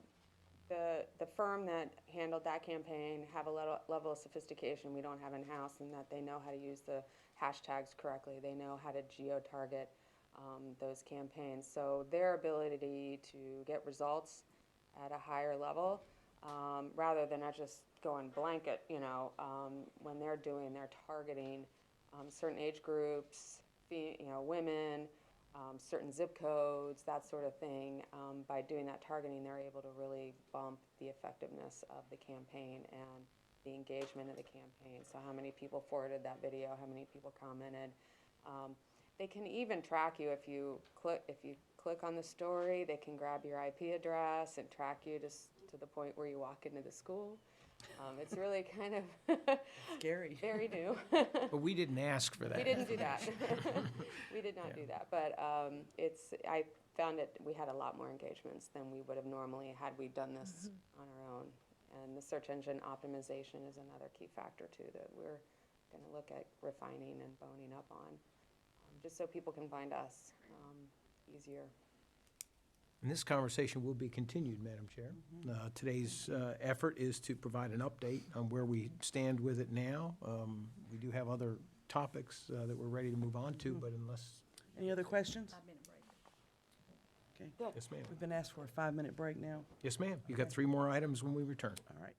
the firm that handled that campaign have a level of sophistication we don't have in-house, in that they know how to use the hashtags correctly. They know how to geo-target those campaigns. So their ability to get results at a higher level, rather than not just going blanket, when they're targeting certain age groups, women, certain zip codes, that sort of thing. By doing that targeting, they're able to really bump the effectiveness of the campaign and the engagement of the campaign. So how many people forwarded that video, how many people commented. They can even track you if you click on the story. They can grab your IP address and track you to the point where you walk into the school. It's really kind of Scary. very new. But we didn't ask for that. We didn't do that. We did not do that. But I found we had a lot more engagements than we would have normally had we done this on our own. And the search engine optimization is another key factor too that we're going to look at refining and boning up on, just so people can find us easier. And this conversation will be continued, Madam Chair. Today's effort is to provide an update on where we stand with it now. We do have other topics that we're ready to move on to, but unless, Any other questions? Okay. yes, ma'am. We've been asked for a 5-minute break now. Yes, ma'am. You got 3 more items when we return. All right.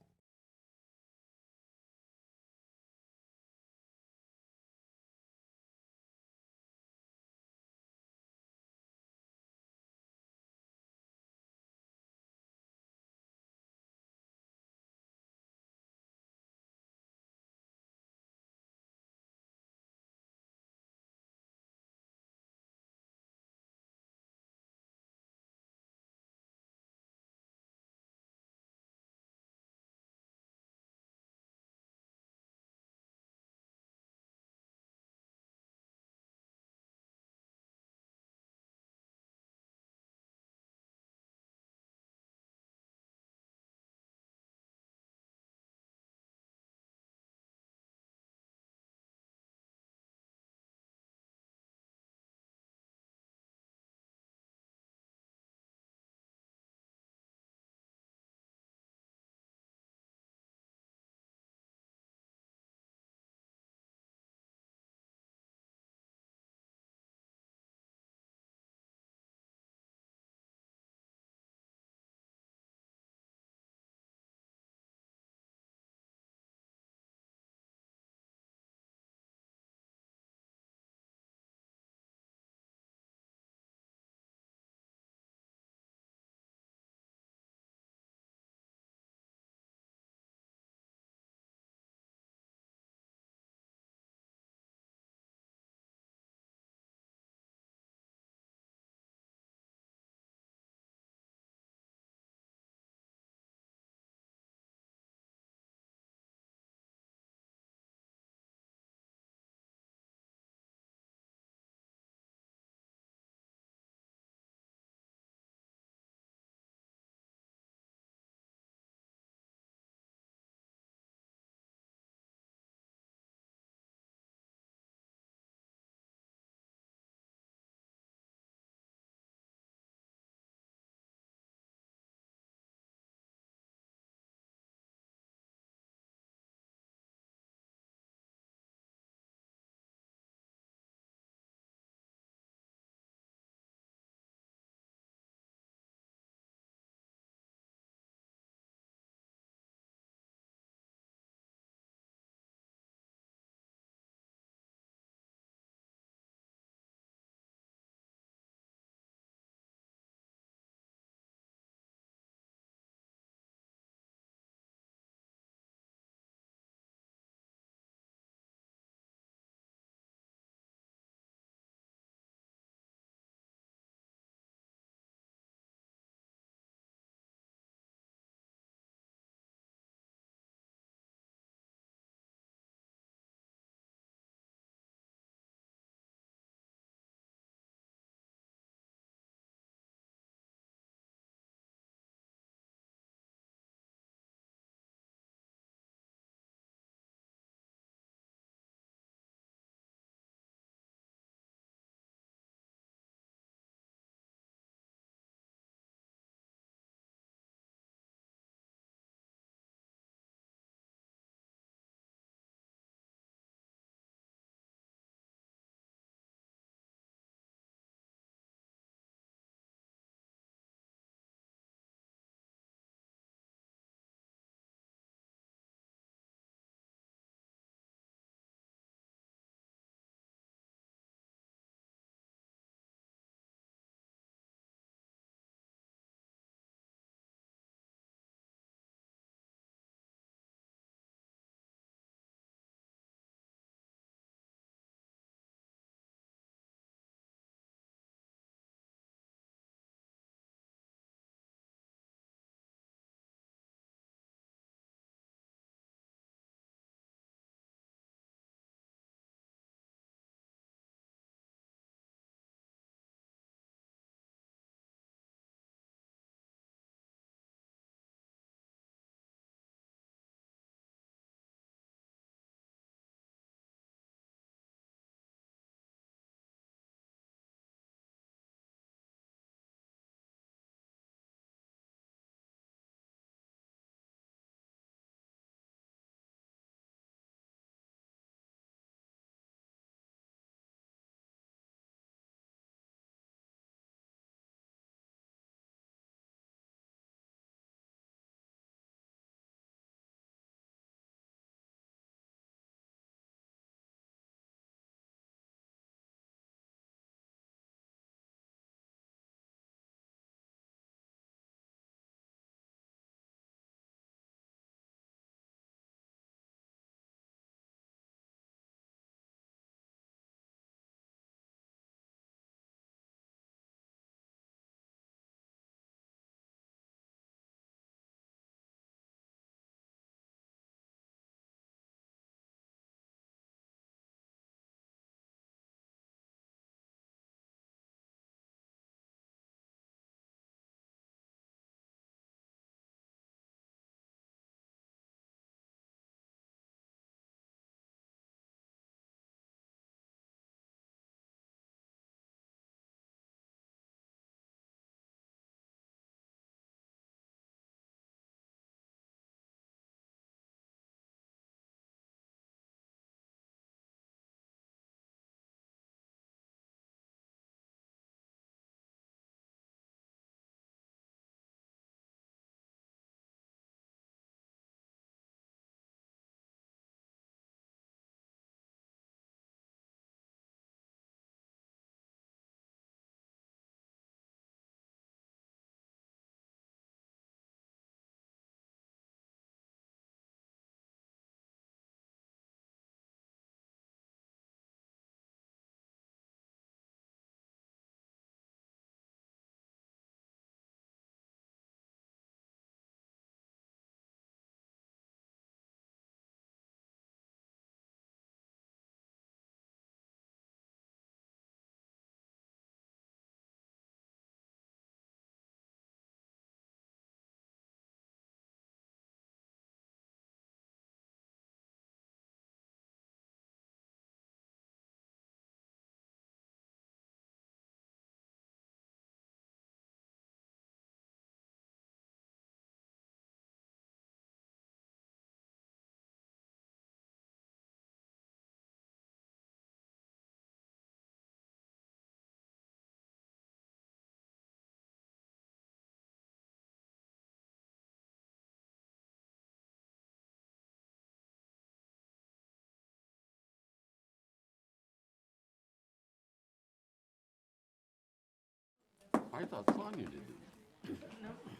I thought Sonia did it.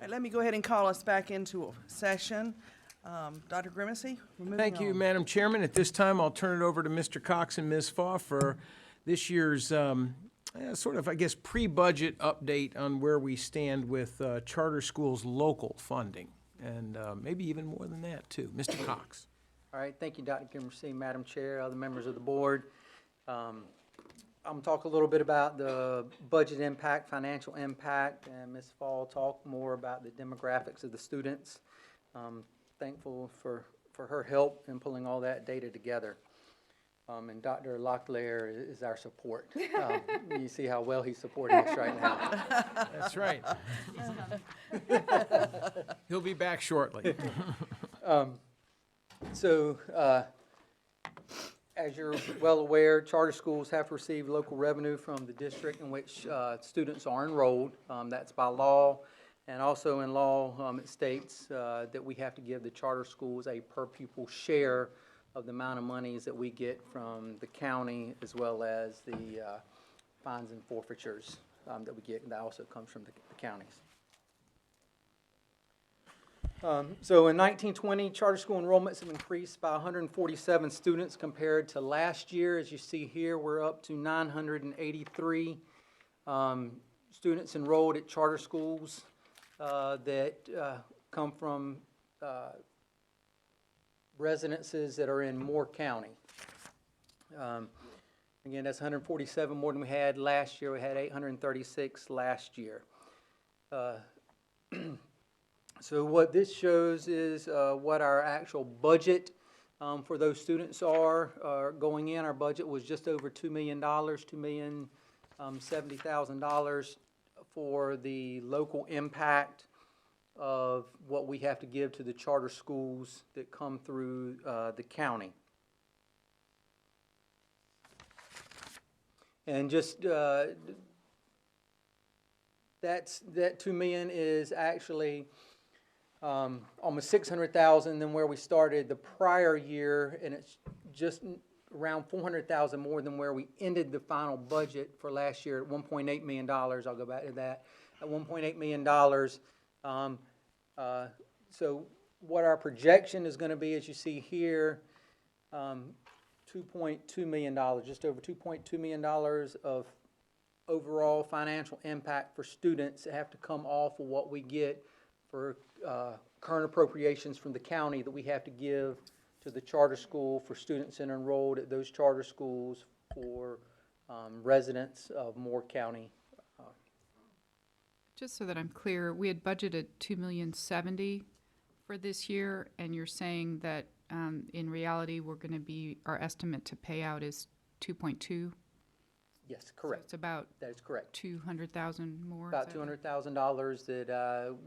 Hey, let me go ahead and call us back into session. Dr. Grimacy, we're moving Thank you, on. Madam Chairman. At this time, I'll turn it over to Mr. Cox and Ms. Faw for this year's sort of, I guess, pre-budget update on where we stand with charter schools' local funding, and maybe even more than that, too. Mr. Cox. All right, thank you, Dr. Kimmersey, Madam Chair, other members of the board. I'm going to talk a little bit about the budget impact, financial impact, and Ms. Fall talk more about the demographics of the students. Thankful for her help in pulling all that data together. And Dr. Locklear is our support. You see how well he's supporting us right now. That's right. He'll be back shortly. So, as you're well aware, charter schools have to receive local revenue from the district in which students are enrolled. That's by law, and also in law, it states that we have to give the charter schools a per pupil share of the amount of monies that we get from the county, as well as the fines and forfeitures that we get, and that also comes from the counties. So in 1920, charter school enrollments have increased by 147 students compared to last year. As you see here, we're up to 983 students enrolled at charter schools that come from residences that are in Moore County. Again, that's 147 more than we had last year. We had 836 last year. So what this shows is what our actual budget for those students are going in. Our budget was just over $2 million, $2,070,000 for the local impact of what we have to give to the charter schools that come through the county. And just that $2 million is actually almost $600,000 than where we started the prior year, and it's just around $400,000 more than where we ended the final budget for last year at $1.8 million. I'll go back to that at $1.8 million. So what our projection is going to be, as you see here, $2.2 million, just over $2.2 million of overall financial impact for students that have to come off of what we get for current appropriations from the county that we have to give to the charter school for students that are enrolled at those charter schools for residents of Moore County. Just so that I'm clear, we had budgeted $2,070,000 for this year, and you're saying that in reality, we're going to be, our estimate to pay out is 2.2? Yes, correct. So it's about That is correct. 200,000 more? About $200,000 that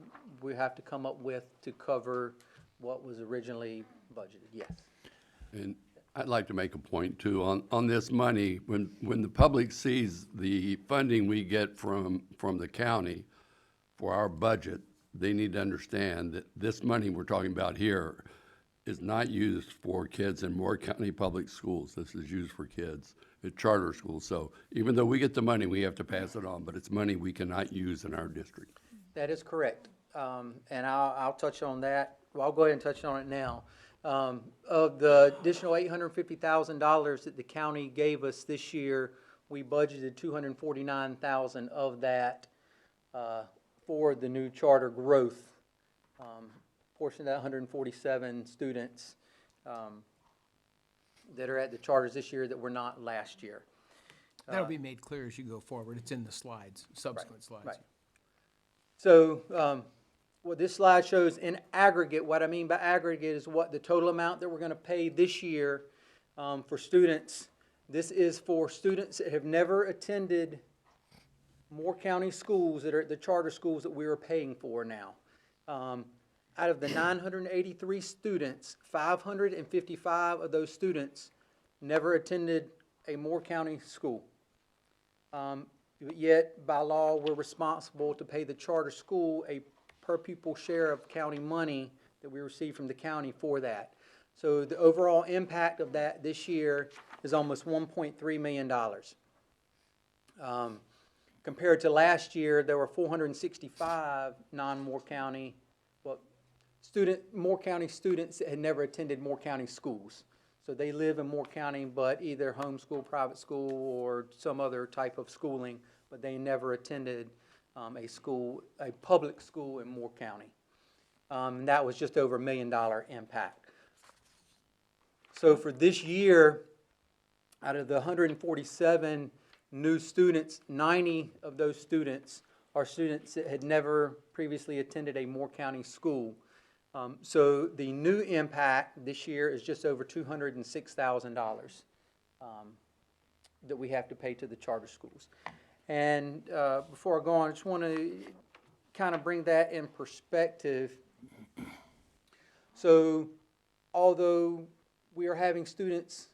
we have to come up with to cover what was originally budgeted, yes. And I'd like to make a point too, on this money, when the public sees the funding we get from the county for our budget, they need to understand that this money we're talking about here is not used for kids in Moore County Public Schools. This is used for kids at charter schools. So even though we get the money, we have to pass it on, but it's money we cannot use in our district. That is correct. And I'll touch on that. Well, I'll go ahead and touch on it now. Of the additional $850,000 that the county gave us this year, we budgeted $249,000 of that for the new charter growth. Portion of that 147 students that are at the charters this year that were not last year. That'll be made clear as you go forward. It's in the slides, subsequent slides. Right. So what this slide shows in aggregate, what I mean by aggregate is what the total amount that we're going to pay this year for students. This is for students that have never attended Moore County schools that are at the charter schools that we are paying for now. Out of the 983 students, 555 of those students never attended a Moore County school. But yet, by law, we're responsible to pay the charter school a per pupil share of county money that we receive from the county for that. So the overall impact of that this year is almost $1.3 million. Compared to last year, there were 465 non-Moore County, Moore County students that had never attended Moore County schools. So they live in Moore County, but either homeschool, private school, or some other type of schooling, but they never attended a public school in Moore County. And that was just over $1 million impact. So for this year, out of the 147 new students, 90 of those students are students that had never previously attended a Moore County school. So the new impact this year is just over $206,000 that we have to pay to the charter schools. And before I go on, I just want to kind of bring that in perspective. So although we are having students,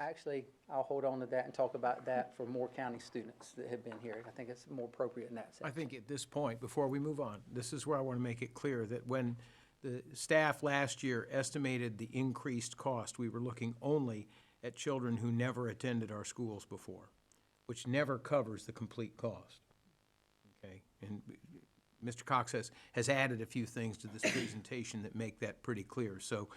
actually, I'll hold on to that and talk about that for Moore County students that have been here. I think it's more appropriate in that sense. I think at this point, before we move on, this is where I want to make it clear that when the staff last year estimated the increased cost, we were looking only at children who never attended our schools before, which never covers the complete cost. Okay? And Mr. Cox has added a few things to this presentation that make that pretty clear. So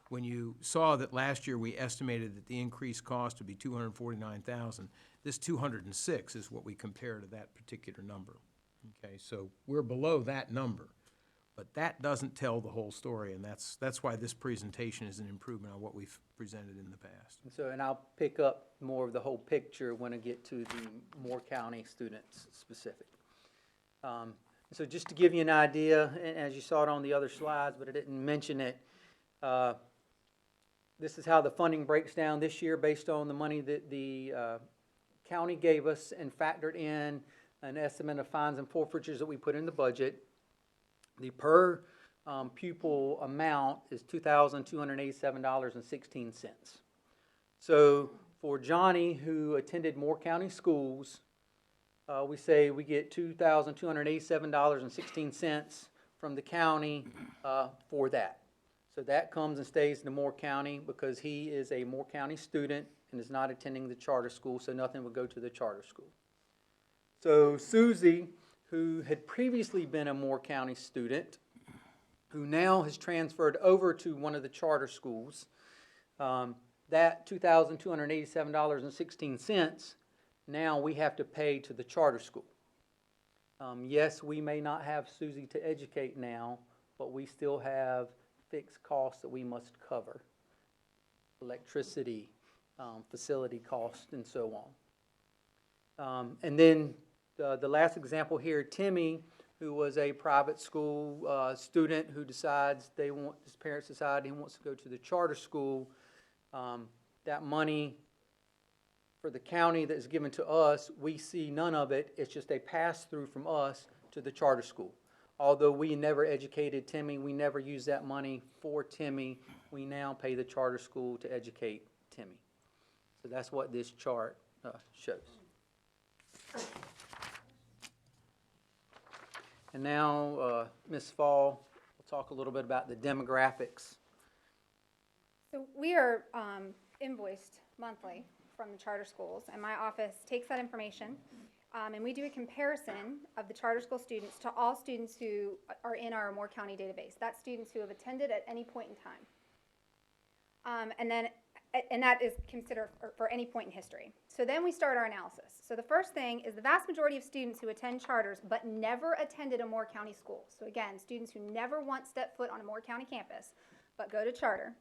when you saw that last year we estimated that the increased cost would be $249,000, this 206 is what we compare to that particular number. Okay, so we're below that number, but that doesn't tell the whole story, and that's why this presentation is an improvement on what we've presented in the past. And I'll pick up more of the whole picture when I get to the Moore County students specific. So just to give you an idea, and as you saw it on the other slides, but I didn't mention it, this is how the funding breaks down this year based on the money that the county gave us and factored in an estimate of fines and forfeitures that we put in the budget. The per pupil amount is $2,287.16. So for Johnny, who attended Moore County schools, we say we get $2,287.16 from the county for that. So that comes and stays in the Moore County because he is a Moore County student and is not attending the charter school, so nothing would go to the charter school. So Susie, who had previously been a Moore County student, who now has transferred over to one of the charter schools, that $2,287.16, now we have to pay to the charter school. Yes, we may not have Susie to educate now, but we still have fixed costs that we must cover. Electricity, facility costs, and so on. And then the last example here, Timmy, who was a private school student who decides his parents decide he wants to go to the charter school. That money for the county that is given to us, we see none of it. It's just a pass-through from us to the charter school. Although we never educated Timmy, we never used that money for Timmy, we now pay the charter school to educate Timmy. So that's what this chart shows. And now, Ms. Fall will talk a little bit about the demographics. So we are invoiced monthly from the charter schools, and my office takes that information, and we do a comparison of the charter school students to all students who are in our Moore County database. That's students who have attended at any point in time. And that is considered for any point in history. So then we start our analysis. So the first thing is the vast majority of students who attend charters but never attended a Moore County school. So again, students who never once stepped foot on a Moore County campus but go to charter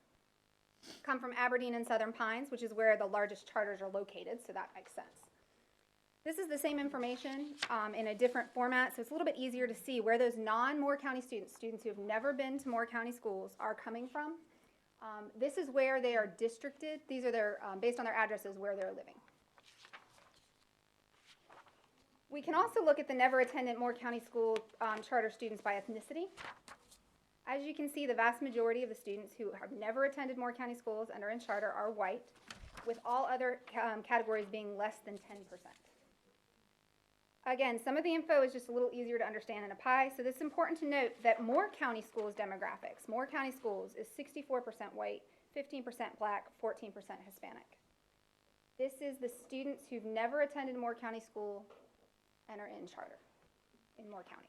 come from Aberdeen and Southern Pines, which is where the largest charters are located, so that makes sense. This is the same information in a different format, so it's a little bit easier to see where those non-Moore County students who have never been to Moore County schools, are coming from. This is where they are districted. These are their, based on their addresses, where they're living. We can also look at the never attended Moore County school charter students by ethnicity. As you can see, the vast majority of the students who have never attended Moore County schools and are in charter are white, with all other categories being less than 10%. Again, some of the info is just a little easier to understand in a pie, so it's important to note that Moore County schools demographics, Moore County schools is 64% white, 15% black, 14% Hispanic. This is the students who've never attended Moore County School and are in charter in Moore County.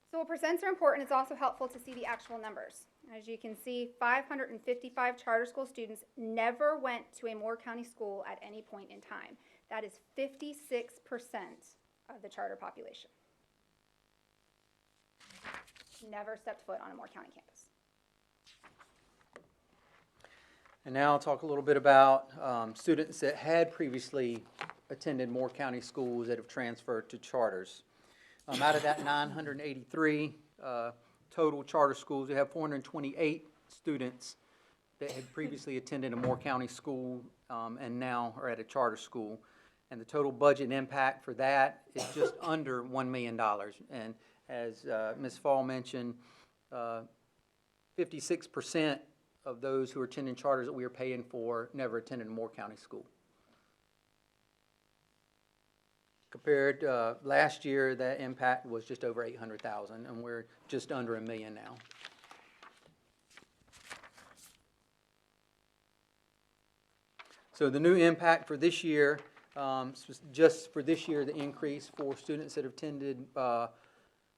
So while percents are important, it's also helpful to see the actual numbers. As you can see, 555 charter school students never went to a Moore County school at any point in time. That is 56% of the charter population. Never stepped foot on a Moore County campus. And now I'll talk a little bit about students that had previously attended Moore County schools that have transferred to charters. Out of that 983 total charter schools, we have 428 students that had previously attended a Moore County school and now are at a charter school. And the total budget impact for that is just under $1 million. And as Ms. Fall mentioned, 56% of those who are attending charters that we are paying for never attended a Moore County school. Compared last year, that impact was just over 800,000, and we're just under $1 million now. So the new impact for this year, just for this year, the increase for students that have attended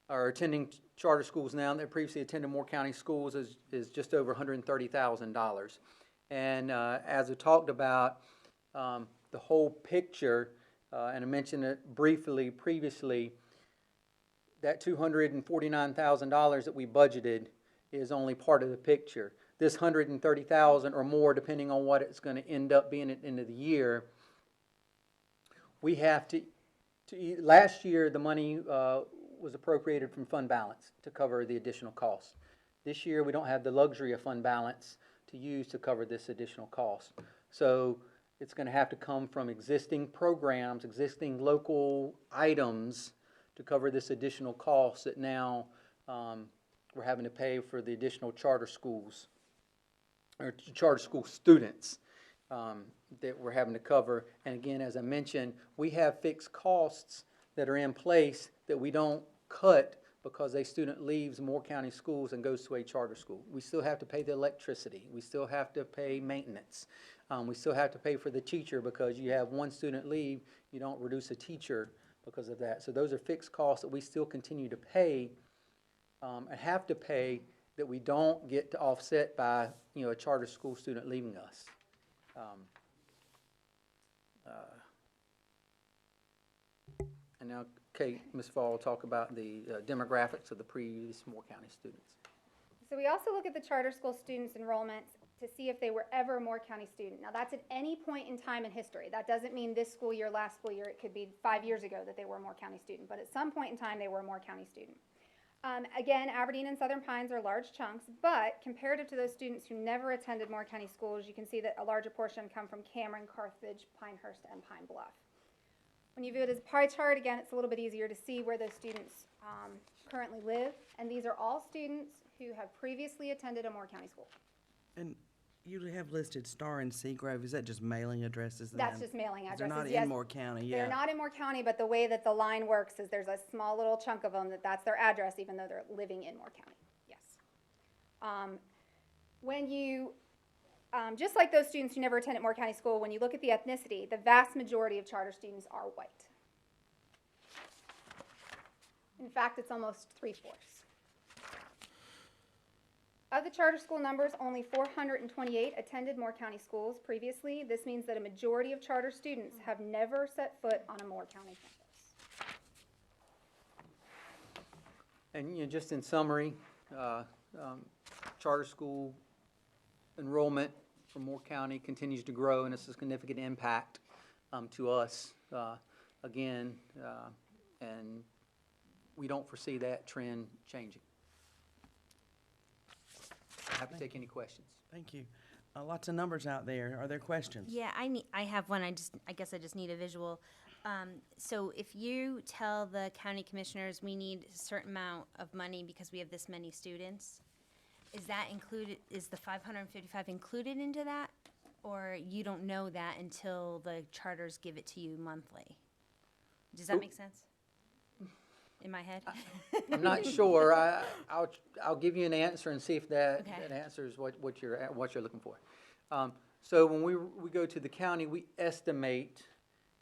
are attending charter schools now that previously attended Moore County schools is just over $130,000. And as I talked about, the whole picture, and I mentioned it briefly previously, that $249,000 that we budgeted is only part of the picture. This $130,000 or more, depending on what it's going to end up being at the end of the year, we have to last year the money was appropriated from fund balance to cover the additional costs. This year we don't have the luxury of fund balance to use to cover this additional cost. So it's going to have to come from existing programs, existing local items to cover this additional cost that now we're having to pay for the additional charter schools or charter school students that we're having to cover. And again, as I mentioned, we have fixed costs that are in place that we don't cut because a student leaves Moore County schools and goes to a charter school. We still have to pay the electricity. We still have to pay maintenance. We still have to pay for the teacher because you have one student leave, you don't reduce a teacher because of that. So those are fixed costs that we still continue to pay and have to pay that we don't get to offset by, a charter school student leaving us. And now, Kate, Ms. Fall will talk about the demographics of the previous Moore County students. So we also look at the charter school students' enrollments to see if they were ever a Moore County student. Now that's at any point in time in history. That doesn't mean this school year, last school year. It could be 5 years ago that they were a Moore County student, but at some point in time they were a Moore County student. Again, Aberdeen and Southern Pines are large chunks, but comparative to those students who never attended Moore County schools, you can see that a larger portion come from Cameron, Carthage, Pinehurst, and Pine Bluff. When you view it as a pie chart, again, it's a little bit easier to see where those students currently live, and these are all students who have previously attended a Moore County school. And you have listed Star and Seagrove. Is that just mailing addresses then? That's just mailing addresses, They're not yes. in Moore County, yeah. They're not in Moore County, but the way that the line works is there's a small little chunk of them that's their address, even though they're living in Moore County, yes. When you, just like those students who never attended Moore County School, when you look at the ethnicity, the vast majority of charter students are white. In fact, it's almost 3/4. Of the charter school numbers, only 428 attended Moore County schools previously. This means that a majority of charter students have never set foot on a Moore County campus. And just in summary, charter school enrollment for Moore County continues to grow, and it's a significant impact to us again, and we don't foresee that trend changing. Happy to take any questions. Thank you. Lots of numbers out there. Are there questions? Yeah, I have one. I guess I just need a visual. So if you tell the county commissioners we need a certain amount of money because we have this many students, is that included, is the 555 included into that? Or you don't know that until the charters give it to you monthly? Does that make sense? In my head? I'm not sure. I'll give you an answer and see if that Okay. that answers what you're looking for. So when we go to the county, we estimate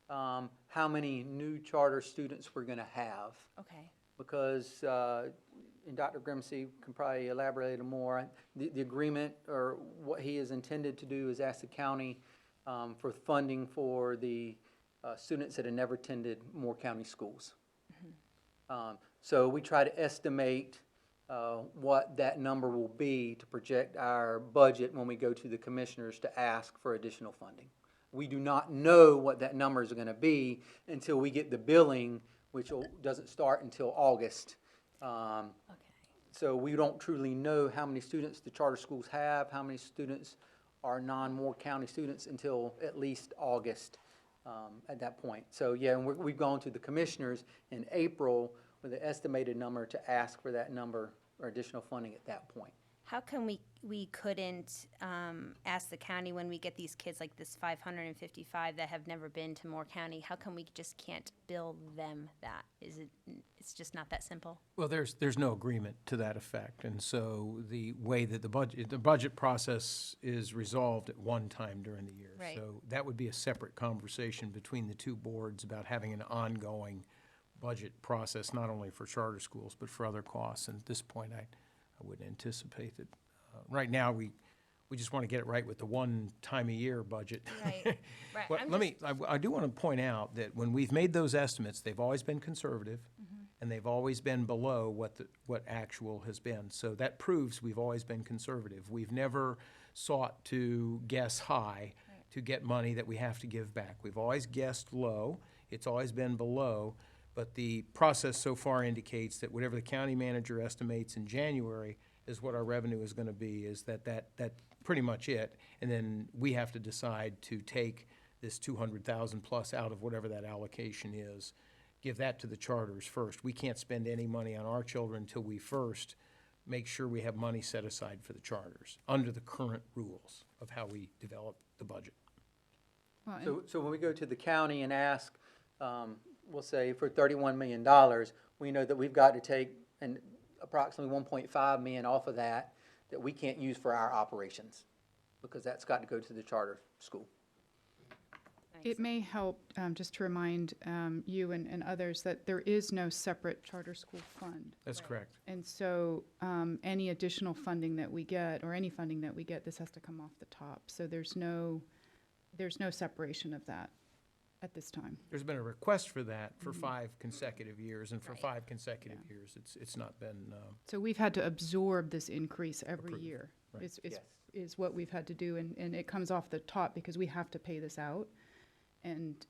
how many new charter students we're gonna have. Okay. Because, and Dr. Grimsey can probably elaborate a little more, the agreement, or what he has intended to do is ask the county for funding for the students that have never attended Moore County schools. So we try to estimate what that number will be to project our budget when we go to the commissioners to ask for additional funding. We do not know what that number is gonna be until we get the billing, which doesn't start until August. Okay. So we don't truly know how many students the charter schools have, how many students are non-Moore County students until at least August at that point. So, yeah, and we've gone to the commissioners in April with an estimated number to ask for that number or additional funding at that point. How come we couldn't ask the county when we get these kids, like this 555 that have never been to Moore County, how come we just can't bill them that? It's just not that simple? Well, there's no agreement to that effect, and so the way that the budget process is resolved at one time during the year. Right. So that would be a separate conversation between the two boards about having an ongoing budget process, not only for charter schools, but for other costs. And at this point, I would anticipate that, right now, we just want to get it right with the one time a year budget. Right, right. Well, I'm I do want to point out that when we've made those estimates, they've always been conservative, and they've always been below what actual has been. So that proves we've always been conservative. We've never sought to guess high to get money that we have to give back. We've always guessed low. It's always been below. But the process so far indicates that whatever the county manager estimates in January is what our revenue is gonna be, is that's pretty much it. And then we have to decide to take this 200,000 plus out of whatever that allocation is, give that to the charters first. We can't spend any money on our children until we first make sure we have money set aside for the charters, under the current rules of how we develop the budget. Well, and- So when we go to the county and ask, we'll say for $31 million, we know that we've got to take approximately 1.5 million off of that we can't use for our operations, because that's got to go to the charter school. It may help, just to remind you and others that there is no separate charter school fund. That's correct. And so any additional funding that we get, or any funding that we get, this has to come off the top. So there's no separation of that at this time. There's been a request for that for 5 consecutive years, and for 5 consecutive years, it's not been, So we've had to absorb this increase every Approved. year, Right. is what we've had to do, and it comes off the top because we have to pay this out. And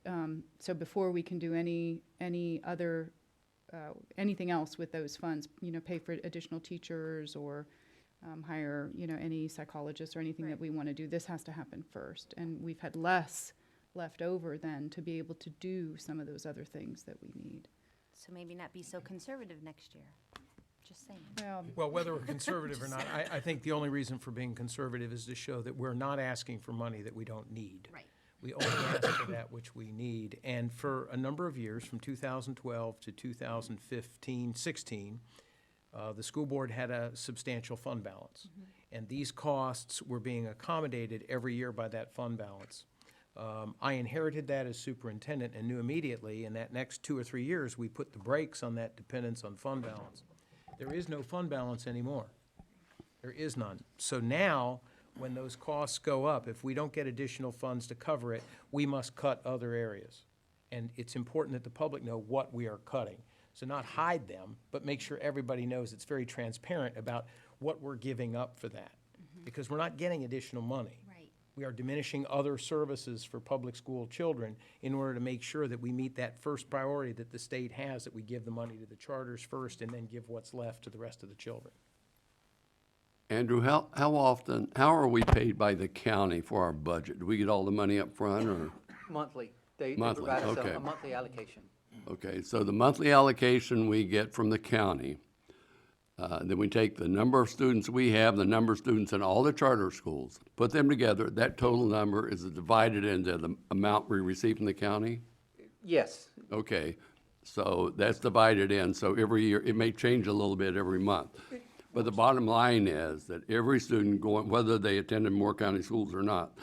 so before we can do any other, anything else with those funds, pay for additional teachers or hire, any psychologists or anything that we want to do, this has to happen first. And we've had less left over then to be able to do some of those other things that we need. So maybe not be so conservative next year. Just saying. well, whether we're conservative or not, I think the only reason for being conservative is to show that we're not asking for money that we don't need. Right. We only ask for that which we need. And for a number of years, from 2012 to 2015, 16, the school board had a substantial fund balance. And these costs were being accommodated every year by that fund balance. I inherited that as superintendent and knew immediately in that next 2 or 3 years, we put the brakes on that dependence on fund balance. There is no fund balance anymore. There is none. So now, when those costs go up, if we don't get additional funds to cover it, we must cut other areas. And it's important that the public know what we are cutting. So not hide them, but make sure everybody knows it's very transparent about what we're giving up for that. Because we're not getting additional money. Right. We are diminishing other services for public school children in order to make sure that we meet that first priority that the state has, that we give the money to the charters first and then give what's left to the rest of the children. Andrew, how are we paid by the county for our budget? Do we get all the money up front, or? Monthly. They Monthly, provide us okay. a monthly allocation. Okay, so the monthly allocation we get from the county, then we take the number of students we have, the number of students in all the charter schools, put them together, that total number is divided into the amount we receive from the county? Yes, Okay, so that's divided in, so every year, it may change a little bit every month. But the bottom line is that every student going, whether they attended Moore County schools or not,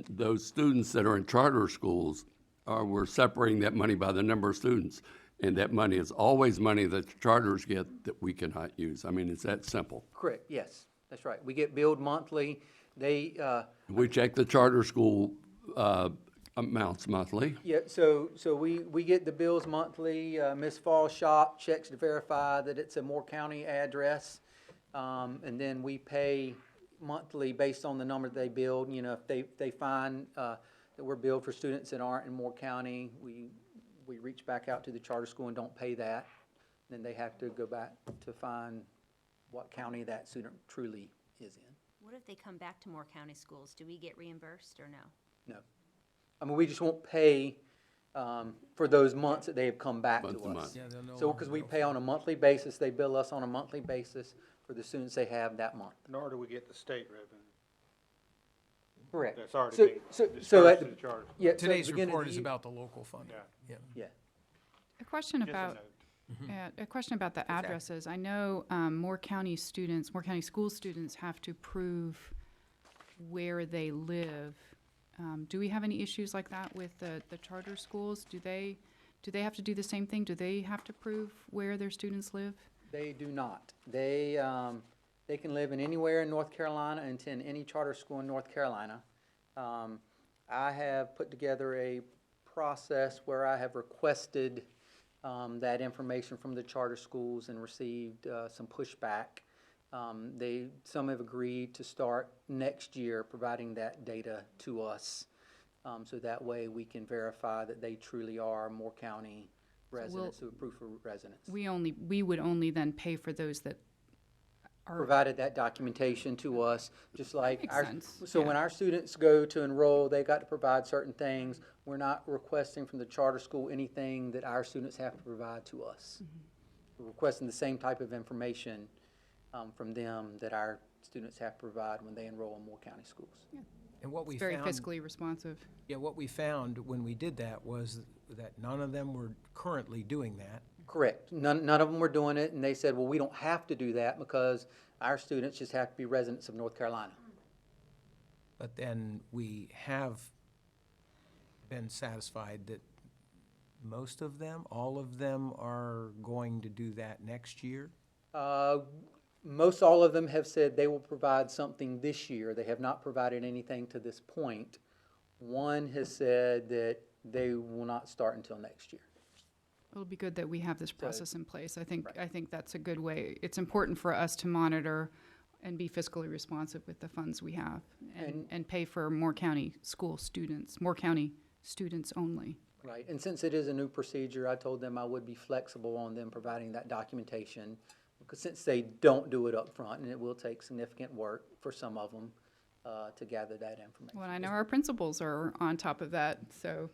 those students that are in charter schools, we're separating that money by the number of students. And that money is always money that the charters get that we cannot use. I mean, it's that simple. Correct, yes, that's right. We get billed monthly. They, We check the charter school amounts monthly. yeah, so we get the bills monthly. Ms. Fall Shop checks to verify that it's a Moore County address. And then we pay monthly based on the number they billed. You know, if they find that we're billed for students that aren't in Moore County, we reach back out to the charter school and don't pay that. Then they have to go back to find what county that student truly is in. What if they come back to Moore County schools? Do we get reimbursed or no? No. I mean, we just won't pay for those months that they have come back Month to to us. month. Yeah, they'll no So, longer because we bill pay on a monthly basis, they bill us on a monthly basis for the students they have that month. Nor do we get the state revenue. Correct. That's already So- being so dispersed at to the- the charter. Yeah, so at the Today's beginning of report the is year- about the local funding. Yeah. Yeah. Yeah. A question Just a about, note. a question about the addresses. I know Moore County school students have to prove where they live. Do we have any issues like that with the charter schools? Do they have to do the same thing? Do they have to prove where their students live? They do not. They can live in anywhere in North Carolina and attend any charter school in North Carolina. I have put together a process where I have requested that information from the charter schools and received some pushback. Some have agreed to start next year providing that data to us. So that way we can verify that they truly are Moore County residents who have proof of residence. We would only then pay for those that are, Provided that documentation to us, just like makes our. sense, So yeah. when our students go to enroll, they got to provide certain things. We're not requesting from the charter school anything that our students have to provide to us. We're requesting the same type of information from them that our students have to provide when they enroll in Moore County schools. And what we it's very found, fiscally responsive. yeah, what we found when we did that was that none of them were currently doing that. Correct. None of them were doing it, and they said, well, we don't have to do that because our students just have to be residents of North Carolina. But then we have been satisfied that most of them, all of them are going to do that next year. Most all of them have said they will provide something this year. They have not provided anything to this point. One has said that they will not start until next year. It'll be good that we have this process in place. I think that's a good way. It's important for us to monitor and be fiscally responsive with the funds we have and pay for Moore County school students, Moore County students only. Right, and since it is a new procedure, I told them I would be flexible on them providing that documentation, because since they don't do it up front, and it will take significant work for some of them to gather that information. Well, I know our principals are on top of that, so.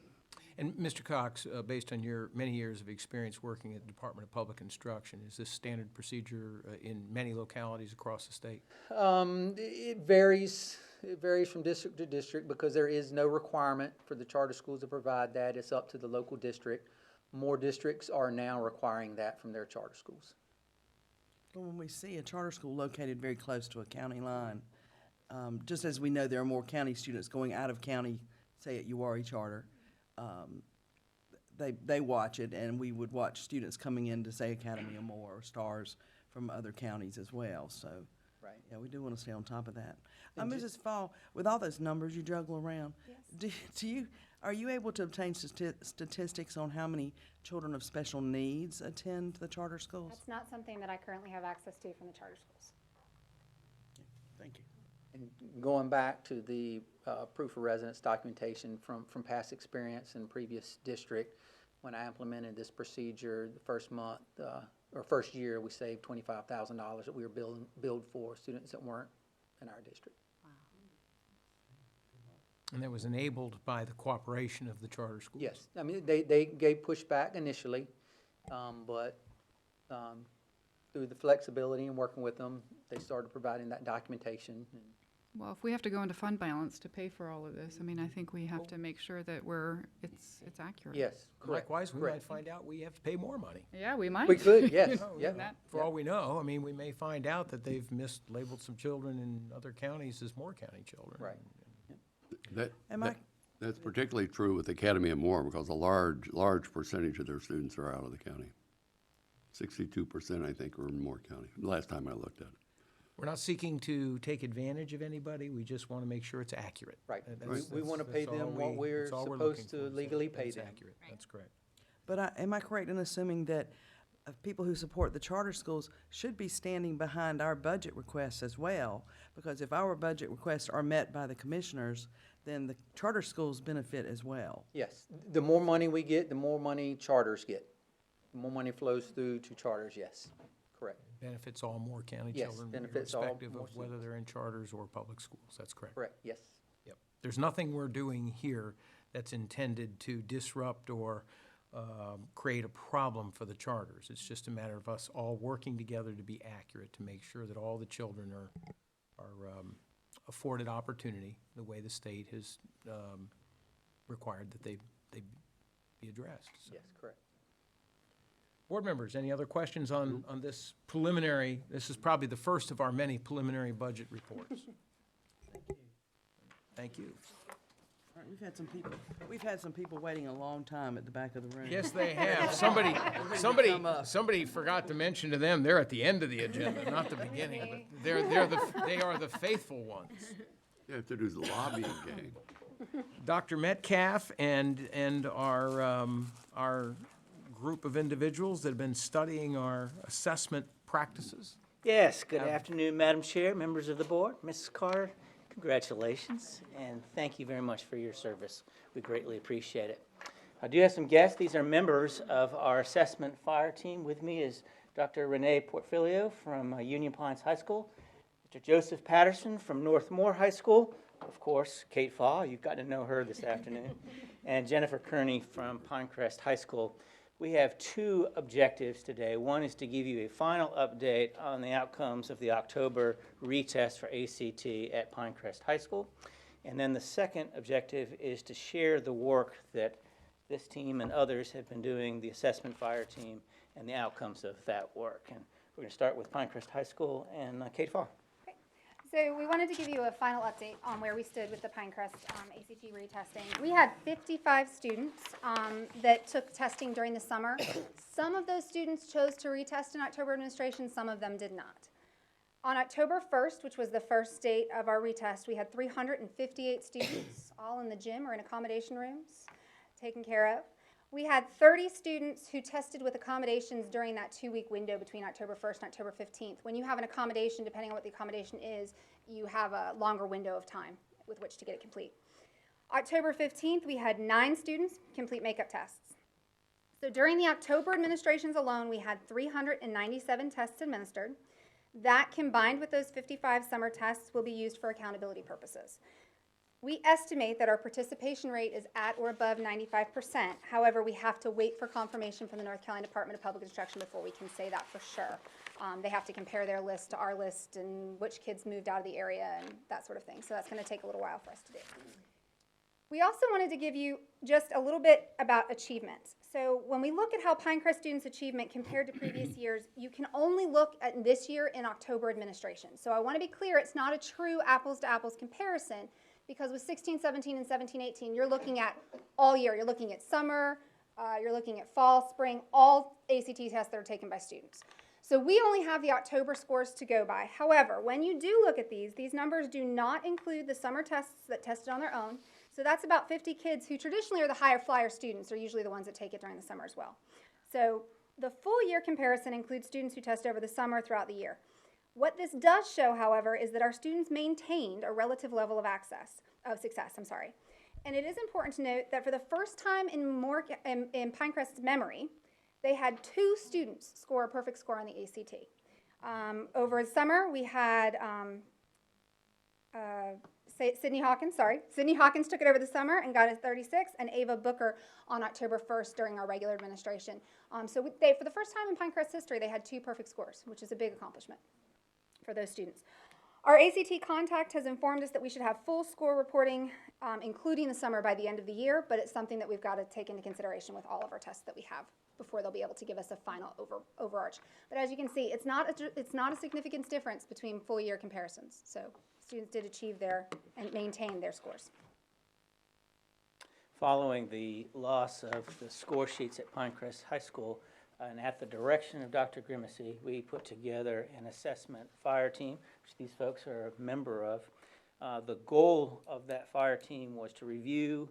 And Mr. Cox, based on your many years of experience working at the Department of Public Instruction, is this standard procedure in many localities across the state? It varies. It varies from district to district because there is no requirement for the charter schools to provide that. It's up to the local district. More districts are now requiring that from their charter schools. Well, when we see a charter school located very close to a county line, just as we know there are more county students going out of county, say at Uwharrie Charter, they watch it, and we would watch students coming in to say Academy or Moore or Stars from other counties as well, so. Right. Yeah, we do want to stay on top of that. Mrs. Fall, with all those numbers you juggle around, are you able to obtain statistics on how many children of special needs attend the charter schools? That's not something that I currently have access to from the charter schools. Thank you. And going back to the proof of residence documentation from past experience in previous district, when I implemented this procedure, the first month, or first year, we saved $25,000 that we were billed for students that weren't in our district. And that was enabled by the cooperation of the charter schools? Yes, I mean, they gave pushback initially, but through the flexibility and working with them, they started providing that documentation. Well, if we have to go into fund balance to pay for all of this, I mean, I think we have to make sure that it's accurate. Yes, correct. Likewise, we might correct. find out we have to pay more money. Yeah, we might. We could, yes, You know, yeah. that- For all we know, I mean, we may find out that they've mislabeled some children in other counties as Moore County children. Right. Am I- That's particularly true with Academy of Moore because a large percentage of their students are out of the county. 62%, I think, are in Moore County, last time I looked at it. We're not seeking to take advantage of anybody, we just want to make sure it's accurate. Right. That's- We want to that's pay all them what we're that's all looking supposed to for, is that legally pay it's them. accurate. That's correct. But am I correct in assuming that people who support the charter schools should be standing behind our budget requests as well? Because if our budget requests are met by the commissioners, then the charter schools benefit as well. Yes, the more money we get, the more money charters get. The more money flows through to charters, yes, correct. Benefits all Moore County Yes, children, benefits all irrespective Moore of whether they're in charters or public schools, that's correct. Correct, yes. Yep. There's nothing we're doing here that's intended to disrupt or create a problem for the charters. It's just a matter of us all working together to be accurate, to make sure that all the children are afforded opportunity the way the state has required that they be addressed. So. Yes, correct. Board members, any other questions on this preliminary? This is probably the first of our many preliminary budget reports. Thank you. All right, we've had some people waiting a long time at the back of the room. Yes, they have. Somebody forgot to mention to them, they're at the end of the agenda, not the beginning, but they are the faithful ones. You have to do the lobbying game. Dr. Metcalf and our group of individuals that have been studying our assessment practices. Yes, good afternoon, Madam Chair, members of the board. Mrs. Carter, congratulations, and thank you very much for your service. We greatly appreciate it. I do have some guests. These are members of our assessment fire team. With me is Dr. Renee Portfolio from Union Pines High School, Mr. Joseph Patterson from North Moore High School, of course, Kate Fall, you've got to know her this afternoon, and Jennifer Kearney from Pinecrest High School. We have two objectives today. One is to give you a final update on the outcomes of the October retest for ACT at Pinecrest High School. And then the second objective is to share the work that this team and others have been doing, the assessment fire team, and the outcomes of that work. And we're going to start with Pinecrest High School and Kate Fall. So we wanted to give you a final update on where we stood with the Pinecrest ACT retesting. We had 55 students that took testing during the summer. Some of those students chose to retest in October administration, some of them did not. On October 1st, which was the first date of our retest, we had 358 students, all in the gym or in accommodation rooms, taken care of. We had 30 students who tested with accommodations during that 2-week window between October 1st and October 15th. When you have an accommodation, depending on what the accommodation is, you have a longer window of time with which to get it complete. October 15th, we had 9 students complete makeup tests. So during the October administrations alone, we had 397 tests administered. That, combined with those 55 summer tests, will be used for accountability purposes. We estimate that our participation rate is at or above 95%. However, we have to wait for confirmation from the North Carolina Department of Public Instruction before we can say that for sure. They have to compare their list to our list and which kids moved out of the area and that sort of thing. So that's going to take a little while for us to do. We also wanted to give you just a little bit about achievement. So when we look at how Pinecrest students' achievement compared to previous years, you can only look at this year in October administration. So I want to be clear, it's not a true apples-to-apples comparison, because with 16, 17, and 17, 18, you're looking at all year. You're looking at summer, you're looking at fall, spring, all ACT tests that are taken by students. So we only have the October scores to go by. However, when you do look at these numbers do not include the summer tests that tested on their own. So that's about 50 kids who traditionally are the higher flyer students, are usually the ones that take it during the summer as well. So the full year comparison includes students who test over the summer throughout the year. What this does show, however, is that our students maintained a relative level of success. And it is important to note that for the first time in Pinecrest's memory, they had 2 students score a perfect score on the ACT. Over the summer, we had Sydney Hawkins took it over the summer and got a 36, and Ava Booker on October 1st during our regular administration. So for the first time in Pinecrest history, they had 2 perfect scores, which is a big accomplishment for those students. Our ACT contact has informed us that we should have full score reporting, including the summer, by the end of the year, but it's something that we've got to take into consideration with all of our tests that we have before they'll be able to give us a final overarch. But as you can see, it's not a significant difference between full year comparisons. So students did achieve and maintain their scores. following the loss of the score sheets at Pinecrest High School, and at the direction of Dr. Grimacy, we put together an assessment fire team, which these folks are a member of. The goal of that fire team was to review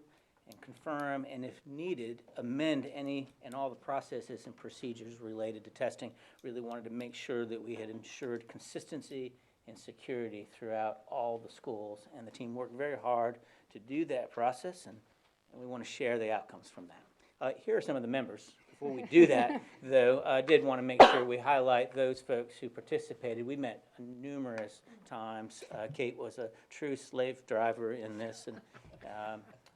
and confirm, and if needed, amend any and all the processes and procedures related to testing. Really wanted to make sure that we had ensured consistency and security throughout all the schools, and the team worked very hard to do that process, and we want to share the outcomes from that. Here are some of the members. Before we do that, though, I did want to make sure we highlight those folks who participated. We met numerous times. Kate was a true slave driver in this, and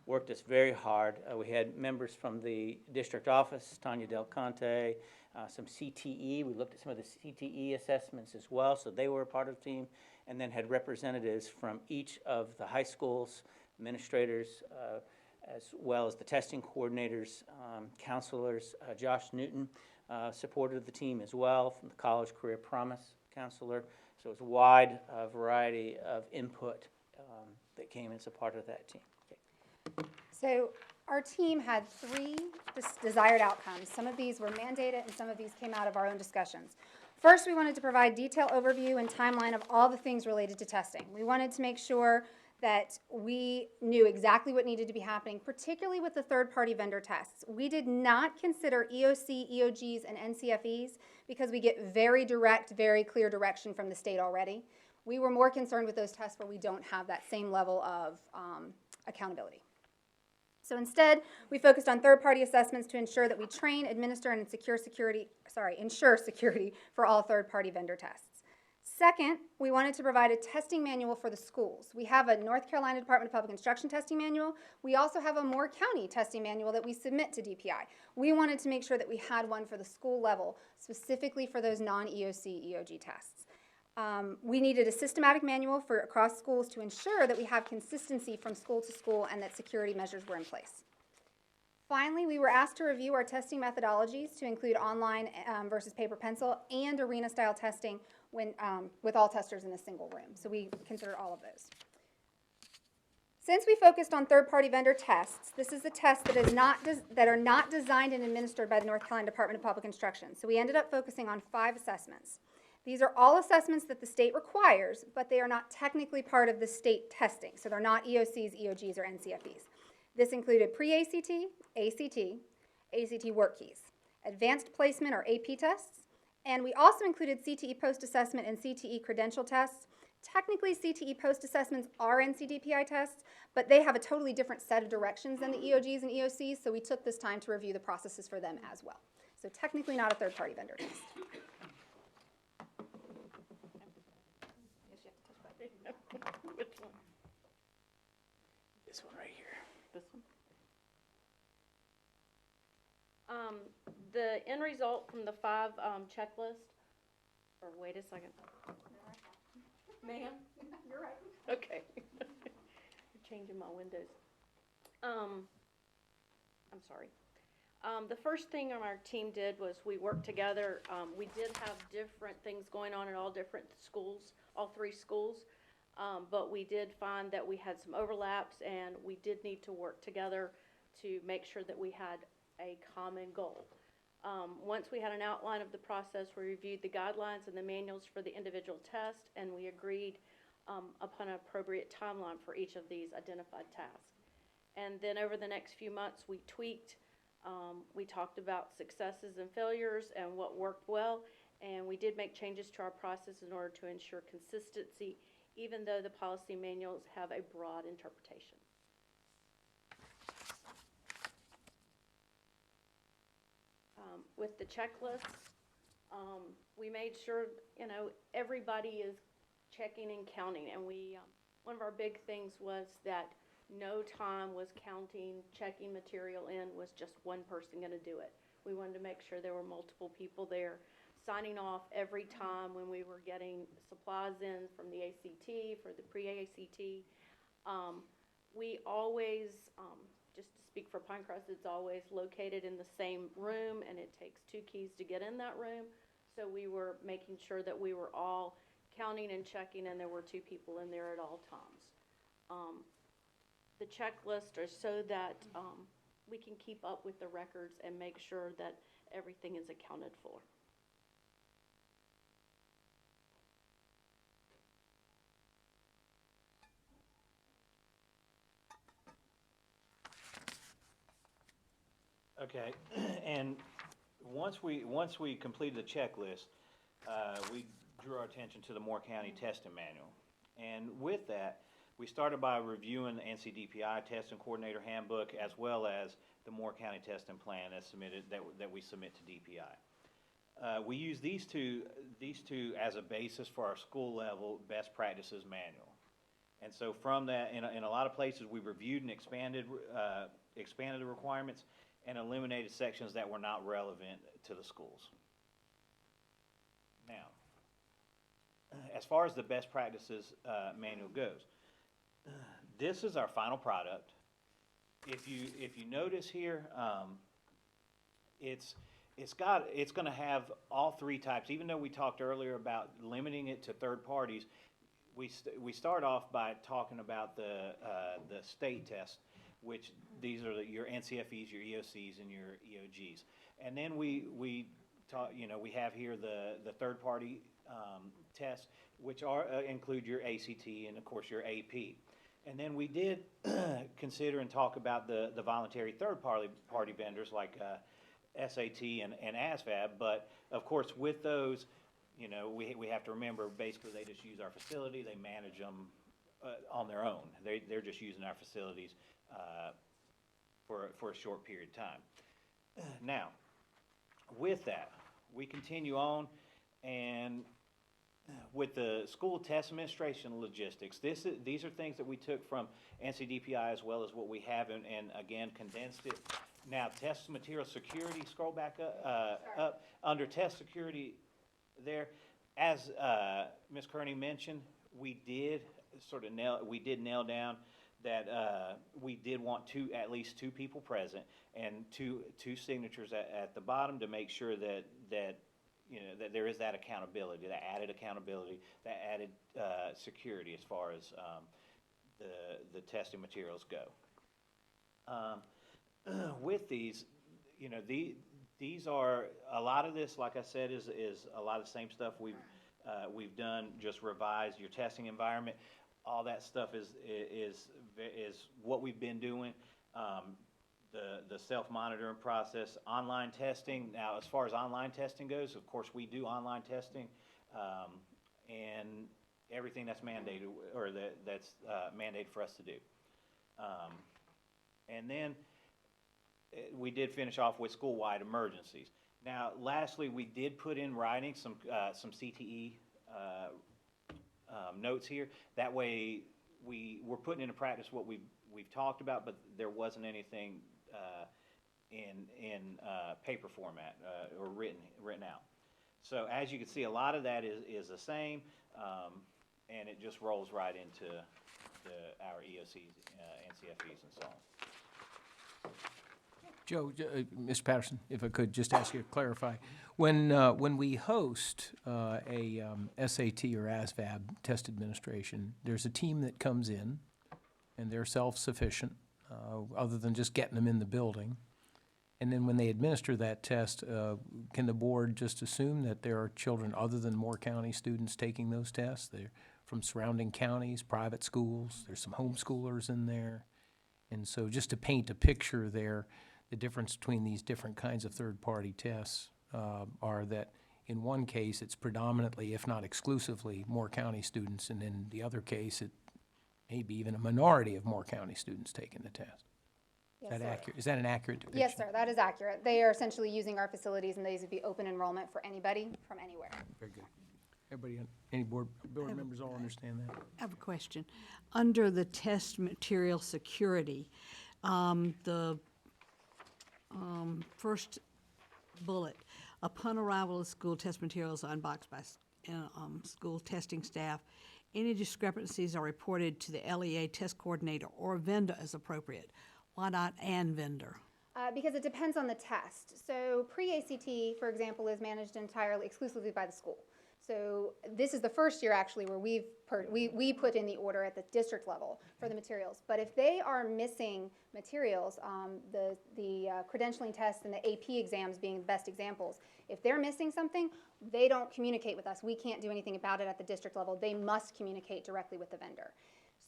worked us very hard. We had members from the district office, Tanya Del Conte, some CTE. We looked at some of the CTE assessments as well, so they were a part of the team, and then had representatives from each of the high schools, administrators, as well as the testing coordinators, counselors. Josh Newton supported the team as well, from the College Career Promise counselor. So it was a wide variety of input that came as a part of that team. So our team had three desired outcomes. Some of these were mandated and some of these came out of our own discussions. First, we wanted to provide detailed overview and timeline of all the things related to testing. We wanted to make sure that we knew exactly what needed to be happening, particularly with the third-party vendor tests. We did not consider EOC, EOGs, and NCFEs because we get very direct, very clear direction from the state already. We were more concerned with those tests where we don't have that same level of accountability. So instead, we focused on third-party assessments to ensure that we train, administer, and ensure security for all third-party vendor tests. Second, we wanted to provide a testing manual for the schools. We have a North Carolina Department of Public Instruction testing manual. We also have a Moore County testing manual that we submit to DPI. We wanted to make sure that we had one for the school level, specifically for those non-EOC, EOG tests. We needed a systematic manual for across schools to ensure that we have consistency from school to school and that security measures were in place. Finally, we were asked to review our testing methodologies to include online versus paper pencil and arena-style testing when, with all testers in a single room. So we considered all of those. Since we focused on third-party vendor tests, this is the tests that are not designed and administered by the North Carolina Department of Public Instruction. So we ended up focusing on 5 assessments. These are all assessments that the state requires, but they are not technically part of the state testing. So they're not EOCs, EOGs, or NCFEs. This included pre-ACT, ACT, ACT work keys, advanced placement or AP tests, and we also included CTE post-assessment and CTE credential tests. Technically, CTE post-assessments are NCDPI tests, but they have a totally different set of directions than the EOGs and EOCs, so we took this time to review the processes for them as well. So technically not a third-party vendor test. Which one? This one right here. This one? The end result from the 5 checklist, or wait a second. Ma'am? You're right. Okay. You're changing my windows. I'm sorry. The first thing our team did was we worked together. We did have different things going on in all different schools, all 3 schools. But we did find that we had some overlaps and we did need to work together to make sure that we had a common goal. Once we had an outline of the process, we reviewed the guidelines and the manuals for the individual test, and we agreed upon an appropriate timeline for each of these identified tasks. And then over the next few months, we tweaked. We talked about successes and failures and what worked well, and we did make changes to our process in order to ensure consistency, even though the policy manuals have a broad interpretation. With the checklists, we made sure, everybody is checking and counting, and one of our big things was that no time was counting, checking material in, was just one person going to do it. We wanted to make sure there were multiple people there signing off every time when we were getting supplies in from the ACT, for the pre-ACT. We always, just to speak for Pinecrest, it's always located in the same room, and it takes 2 keys to get in that room. So we were making sure that we were all counting and checking, and there were 2 people in there at all times. the checklist or so that we can keep up with the records and make sure that everything is accounted for. Okay, and once we completed the checklist, we drew our attention to the Moore County Testing Manual. And with that, we started by reviewing the NCDPI Testing Coordinator Handbook as well as the Moore County Testing Plan as submitted, that we submit to DPI. We use these two as a basis for our school level best practices manual. And so from that, in a lot of places, we reviewed and expanded the requirements and eliminated sections that were not relevant to the schools. Now, as far as the best practices manual goes, this is our final product. If you notice here, it's going to have all three types. Even though we talked earlier about limiting it to third parties, we start off by talking about the state test, which these are your NCFEs, your EOCs, and your EOGs. And then we talk, we have here the third party tests, which include your ACT and of course your AP. And then we did consider and talk about the voluntary third party vendors like SAT and ASVAB. But of course, with those, we have to remember basically they just use our facility, they manage them on their own. They're just using our facilities for a short period of time. Now, with that, we continue on, and with the school test administration logistics, these are things that we took from NCDPI as well as what we have, and again condensed it. Now, test material security. Scroll back up under test security. There, as Ms. Kearney mentioned, we did nail down that we did want at least two people present and two signatures at the bottom to make sure that that there is that accountability, that added accountability, that added security as far as the testing materials go. With these, these are a lot of this. Like I said, is a lot of the same stuff we've done. Just revise your testing environment. All that stuff is what we've been doing. The self-monitoring process, online testing. Now, as far as online testing goes, of course, we do online testing, and everything that's mandated or that's mandated for us to do. And then we did finish off with school-wide emergencies. Now, lastly, we did put in writing some CTE notes here. That way, we're putting into practice what we've talked about, but there wasn't anything in paper format or written out. So as you can see, a lot of that is the same, and it just rolls right into our EOCs, NCFEs, and so on. Joe, Mr. Patterson, if I could just ask you to clarify. When we host a SAT or ASVAB test administration, there's a team that comes in, and they're self-sufficient, other than just getting them in the building. And then when they administer that test, can the board just assume that there are children other than Moore County students taking those tests? They're from surrounding counties, private schools, there's some homeschoolers in there. And so just to paint a picture there, the difference between these different kinds of third-party tests are that in one case, it's predominantly, if not exclusively, Moore County students, and in the other case, it may be even a minority of Moore County students taking the test. Is that accurate? Is that an accurate depiction? Yes, sir, that is accurate. They are essentially using our facilities, and these would be open enrollment for anybody from anywhere. Very good. Everybody, any board members all understand that? I have a question. Under the test material security, the first bullet, upon arrival of school, test materials are unboxed by school testing staff. Any discrepancies are reported to the LEA test coordinator or vendor as appropriate. Why not "and vendor"? Because it depends on the test. So pre-ACT, for example, is managed entirely exclusively by the school. So this is the first year actually where we put in the order at the district level for the materials. But if they are missing materials, the credentialing tests and the AP exams being the best examples, if they're missing something, they don't communicate with us. We can't do anything about it at the district level. They must communicate directly with the vendor.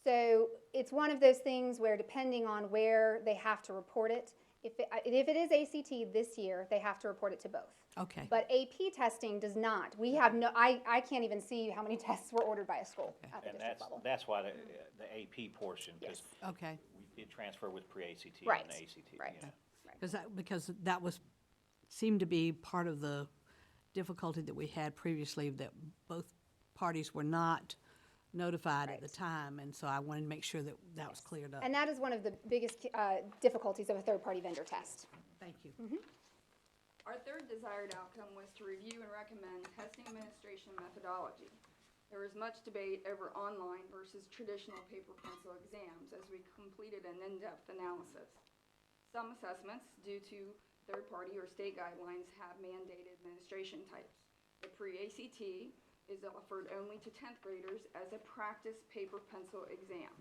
So it's one of those things where depending on where they have to report it, if it is ACT this year, they have to report it to both. Okay. But AP testing does not. We have no, I can't even see how many tests were ordered by a school at the And district level. that's why the AP portion, because Okay. we did transfer with pre-ACT Right, and ACT, right. you know. Because that was, seemed to be part of the difficulty that we had previously, that both parties were not notified at the time, and so I wanted to make sure that that was cleared up. And that is one of the biggest difficulties of a third-party vendor test. Thank you. Our third desired outcome was to review and recommend testing administration methodology. There was much debate over online versus traditional paper pencil exams as we completed an in-depth analysis. Some assessments, due to third-party or state guidelines, have mandated administration types. The pre-ACT is offered only to 10th graders as a practice paper pencil exam.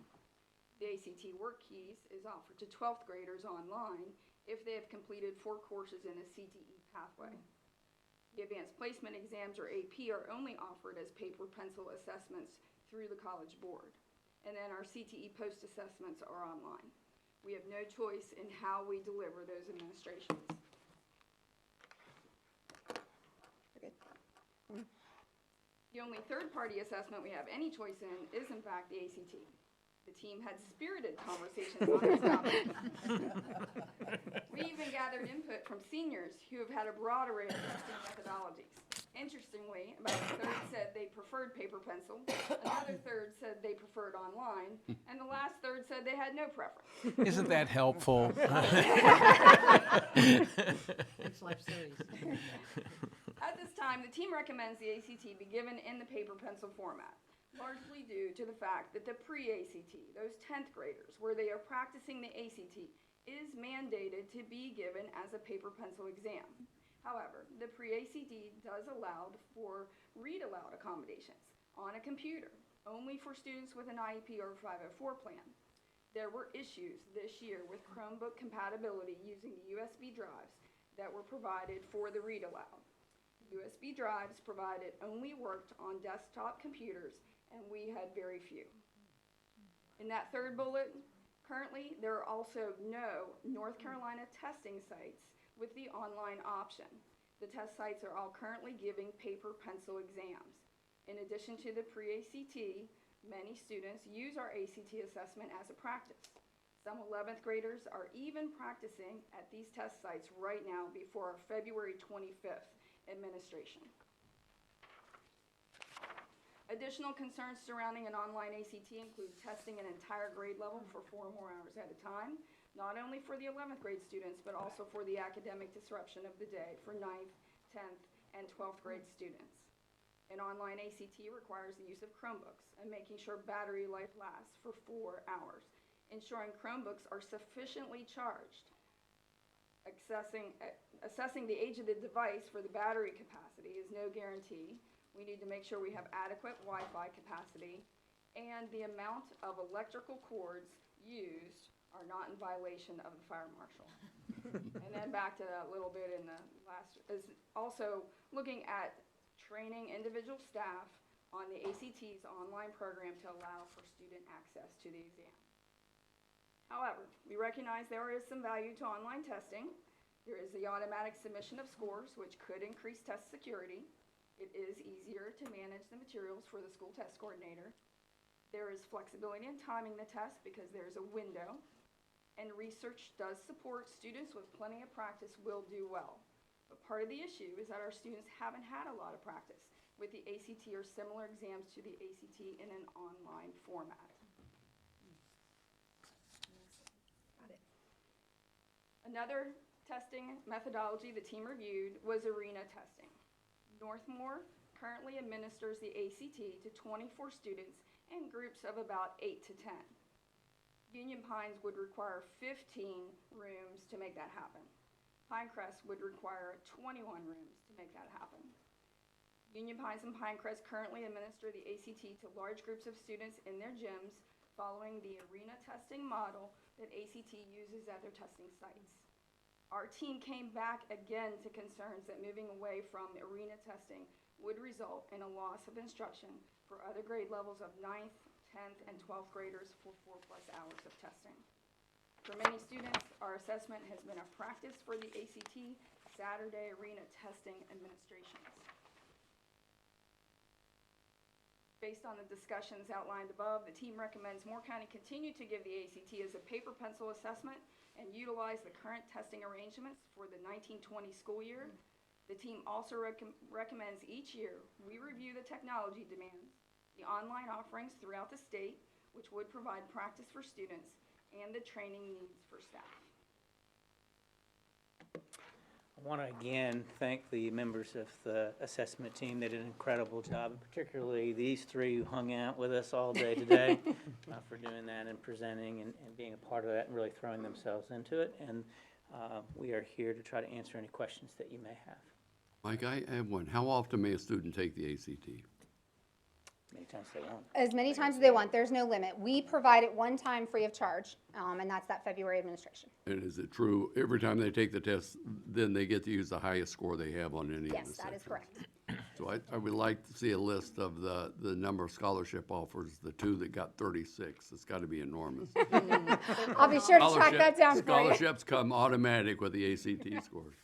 The ACT Work Keys is offered to 12th graders online if they have completed 4 courses in a CTE pathway. The Advanced Placement Exams, or AP, are only offered as paper pencil assessments through the College Board. And then our CTE post assessments are online. We have no choice in how we deliver those administrations. The only third-party assessment we have any choice in is, in fact, the ACT. The team had spirited conversations on this topic. We even gathered input from seniors who have had a broad array of testing methodologies. Interestingly, about a third said they preferred paper pencil, another third said they preferred online, and the last third said they had no preference. Isn't that helpful? Makes life so easy. At this time, the team recommends the ACT be given in the paper pencil format, largely due to the fact that the pre-ACT, those 10th graders, where they are practicing the ACT, is mandated to be given as a paper pencil exam. However, the pre-ACT does allow for read-aloud accommodations on a computer, only for students with an IEP or 504 plan. There were issues this year with Chromebook compatibility using the USB drives that were provided for the read-aloud. USB drives provided only worked on desktop computers, and we had very few. In that third bullet, currently there are also no North Carolina testing sites with the online option. The test sites are all currently giving paper pencil exams. In addition to the pre-ACT, many students use our ACT assessment as a practice. Some 11th graders are even practicing at these test sites right now before our February 25th administration. Additional concerns surrounding an online ACT include testing an entire grade level for 4 more hours at a time, not only for the 11th grade students, but also for the academic disruption of the day for 9th, 10th, and 12th grade students. An online ACT requires the use of Chromebooks and making sure battery life lasts for 4 hours, ensuring Chromebooks are sufficiently charged. Assessing the age of the device for the battery capacity is no guarantee. We need to make sure we have adequate Wi-Fi capacity, and the amount of electrical cords used are not in violation of the fire marshal. And then back to that little bit in the last, is also looking at training individual staff on the ACT's online program to allow for student access to the exam. However, we recognize there is some value to online testing. There is the automatic submission of scores, which could increase test security. It is easier to manage the materials for the school test coordinator. There is flexibility in timing the test because there's a window. And research does support students with plenty of practice will do well. But part of the issue is that our students haven't had a lot of practice with the ACT or similar exams to the ACT in an online format. Another testing methodology the team reviewed was arena testing. Northmore currently administers the ACT to 24 students in groups of about 8 to 10. Union Pines would require 15 rooms to make that happen. Pinecrest would require 21 rooms to make that happen. Union Pines and Pinecrest currently administer the ACT to large groups of students in their gyms following the arena testing model that ACT uses at their testing sites. Our team came back again to concerns that moving away from arena testing would result in a loss of instruction for other grade levels of 9th, 10th, and 12th graders for 4+ hours of testing. For many students, our assessment has been a practice for the ACT Saturday arena testing administrations. Based on the discussions outlined above, the team recommends Moore County continue to give the ACT as a paper pencil assessment and utilize the current testing arrangements for the 1920 school year. The team also recommends each year we review the technology demands, the online offerings throughout the state, which would provide practice for students, and the training needs for staff. I want to again thank the members of the assessment team. They did an incredible job, particularly these three who hung out with us all day today for doing that and presenting and being a part of that and really throwing themselves into it. And we are here to try to answer any questions that you may have. Mike, I have one. How often may a student take the ACT? Many times they want. As many times as they want, there's no limit. We provide it one time free of charge, and that's that February administration. And is it true, every time they take the test, then they get to use the highest score they have on any of the Yes, that is sections? correct. So I would like to see a list of the number of scholarship offers, the two that got 36. It's got to be enormous. I'll be sure to track that down for you. Scholarships come automatic with the ACT scores.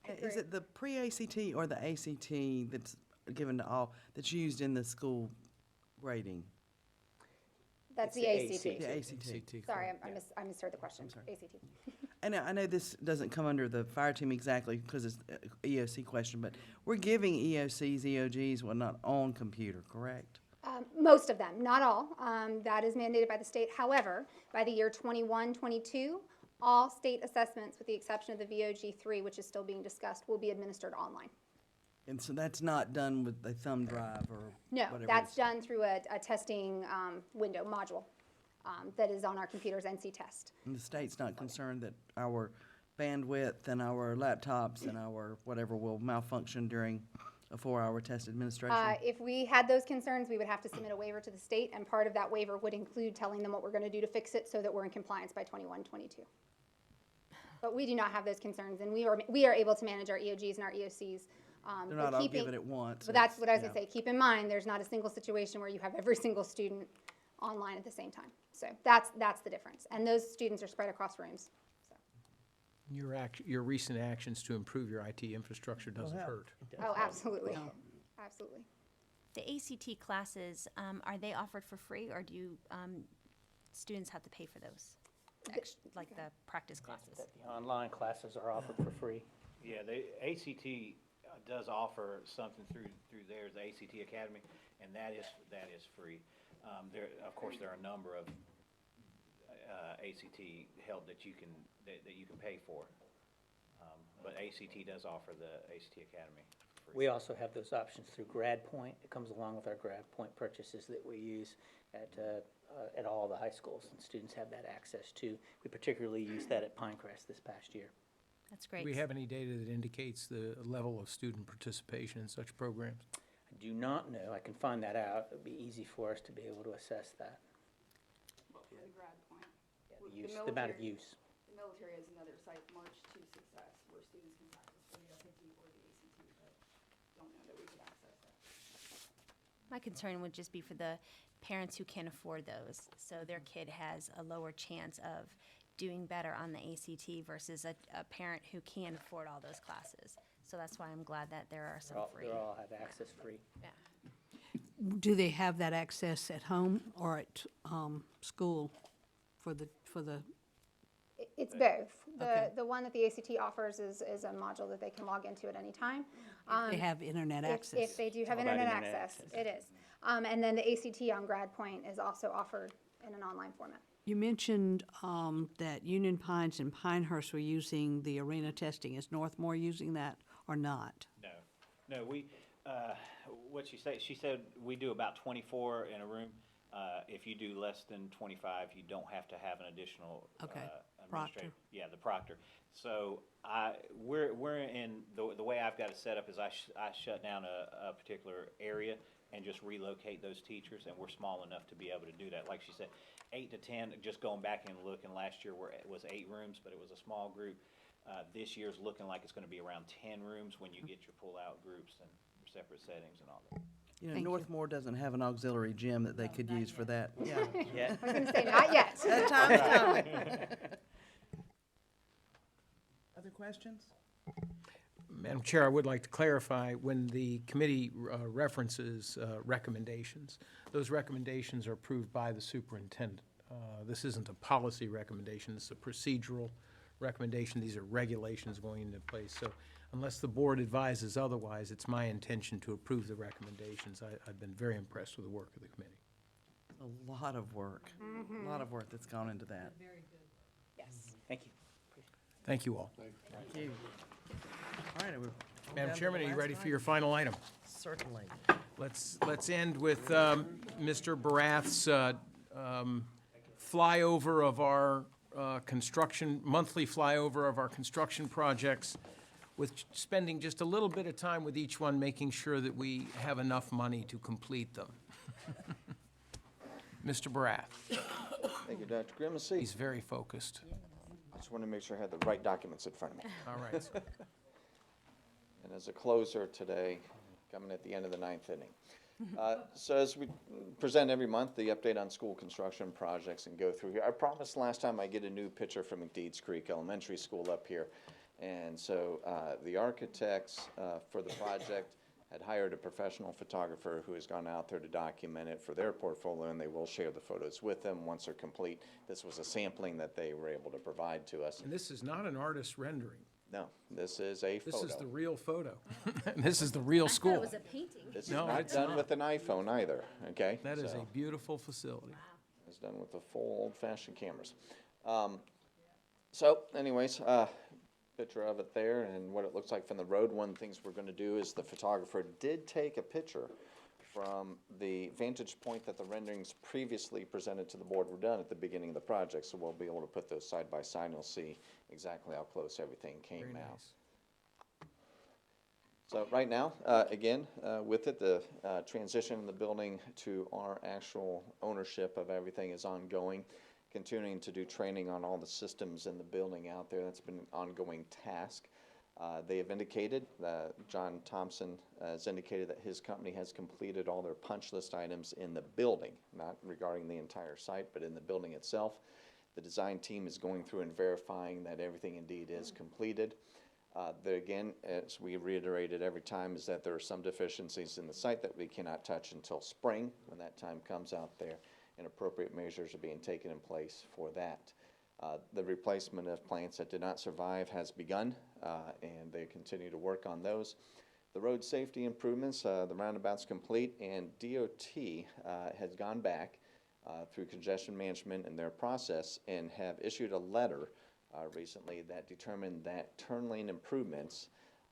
Is it the pre-ACT or the ACT that's given to all, that's used in the school grading? That's the It's ACT. The ACT. Sorry, I misheard the question. ACT. And I know this doesn't come under the fire team exactly because it's a EOC question, but we're giving EOCs, EOGs, well, not on computer, correct? Most of them, not all. That is mandated by the state. However, by the year 21-22, all state assessments, with the exception of the VOG3, which is still being discussed, will be administered online. And so that's not done with a thumb drive or No, whatever. that's done through a testing window module that is on our computers, NC Test. And the state's not concerned that our bandwidth and our laptops and our whatever will malfunction during a 4-hour test administration? If we had those concerns, we would have to submit a waiver to the state, and part of that waiver would include telling them what we're going to do to fix it so that we're in compliance by 21-22. But we do not have those concerns, and we are able to manage our EOGs and our EOCs. They're not all given at once. But that's It's- what I was going yeah. to say. Keep in mind, there's not a single situation where you have every single student online at the same time. So that's the difference. And those students are spread across rooms. So. Your recent actions to improve your IT infrastructure doesn't hurt. Oh, absolutely. Absolutely. The ACT classes, are they offered for free, or do students have to pay for those? Like the practice classes? The online classes are offered for free. Yeah, the ACT does offer something through theirs, the ACT Academy, and that is free. Of course, there are a number of ACT help that you can pay for, but ACT does offer the ACT Academy. We also have those options through GradPoint. It comes along with our GradPoint purchases that we use at all the high schools, and students have that access too. We particularly used that at Pinecrest this past year. That's great. Do we have any data that indicates the level of student participation in such programs? I do not know. I can find that out. It would be easy for us to be able to assess that. Well, for the grad point. The amount of use. The military has another site, March to Success, where students can practice for the SAT or the ACT, but don't know that we could access that. My concern would just be for the parents who can't afford those, so their kid has a lower chance of doing better on the ACT versus a parent who can't afford all those classes. So that's why I'm glad that there are some free. They all have access free. Yeah. Do they have that access at home or at school for the? It's both. Okay. The one that the ACT offers is a module that they can log into at any time. They have internet If access. they do have all about internet internet access, access. it is. And then the ACT on GradPoint is also offered in an online format. You mentioned that Union Pines and Pinehurst were using the arena testing. Is Northmore using that or not? No, we, what she said we do about 24 in a room. If you do less than 25, you don't have to have an additional, Okay. Proctor. Yeah, the proctor. So we're in, the way I've got it set up is I shut down a particular area and just relocate those teachers, and we're small enough to be able to do that. Like she said, 8 to 10, just going back and looking, last year was 8 rooms, but it was a small group. This year's looking like it's gonna be around 10 rooms when you get your pull-out groups and your separate settings and all that. You know, Thank you. Northmore doesn't have an auxiliary gym that they could use for that. Yeah. Yeah. I was gonna say, not yet. That time's coming. Other questions? Madam Chair, I would like to clarify, when the committee references recommendations, those recommendations are approved by the superintendent. This isn't a policy recommendation, it's a procedural recommendation. These are regulations going into place. So unless the board advises otherwise, it's my intention to approve the recommendations. I've been very impressed with the work of the committee. A lot of work, a lot of work that's gone into that. Yes. Thank you. Thank you all. Thank you. All right, we're down Madam to Chairman, the are you last ready for item. your final item? Certainly. Let's end with Mr. Barath's flyover of our monthly flyover of our construction projects, with spending just a little bit of time with each one, making sure that we have enough money to complete them. Mr. Barath, Thank you, Dr. Grimacy. he's very focused. I just wanted to make sure I had the right documents in front of me. All right. And as a closer today, coming at the end of the 9th inning. So as we present every month, the update on school construction projects and go through here. I promised last time I get a new picture from McDeeds Creek Elementary School up here. And so the architects for the project had hired a professional photographer who has gone out there to document it for their portfolio, and they will share the photos with them once they're complete. This was a sampling that they were able to provide to us. And this is not an artist's rendering. No, this is a photo. This is the real photo. This is the real school. I thought it was a painting. This is No, not it's done not. with an iPhone either, okay? That is So, a beautiful facility. it's done with the full old-fashioned cameras. So anyways, picture of it there and what it looks like from the road. One of the things we're gonna do is the photographer did take a picture from the vantage point that the renderings previously presented to the board were done at the beginning of the project, so we'll be able to put those side by side and you'll see exactly how close everything came Very out. nice. So right now, again, with it, the transition in the building to our actual ownership of everything is ongoing. Continuing to do training on all the systems in the building out there, that's been an ongoing task. They have indicated, John Thompson has indicated that his company has completed all their punch list items in the building, not regarding the entire site, but in the building itself. The design team is going through and verifying that everything indeed is completed. Again, as we reiterated every time, is that there are some deficiencies in the site that we cannot touch until spring, when that time comes out there, and appropriate measures are being taken in place for that. The replacement of plants that did not survive has begun, and they continue to work on those. The road safety improvements, the roundabout's complete, and DOT has gone back through congestion management and their process and have issued a letter recently that determined that turn lane improvements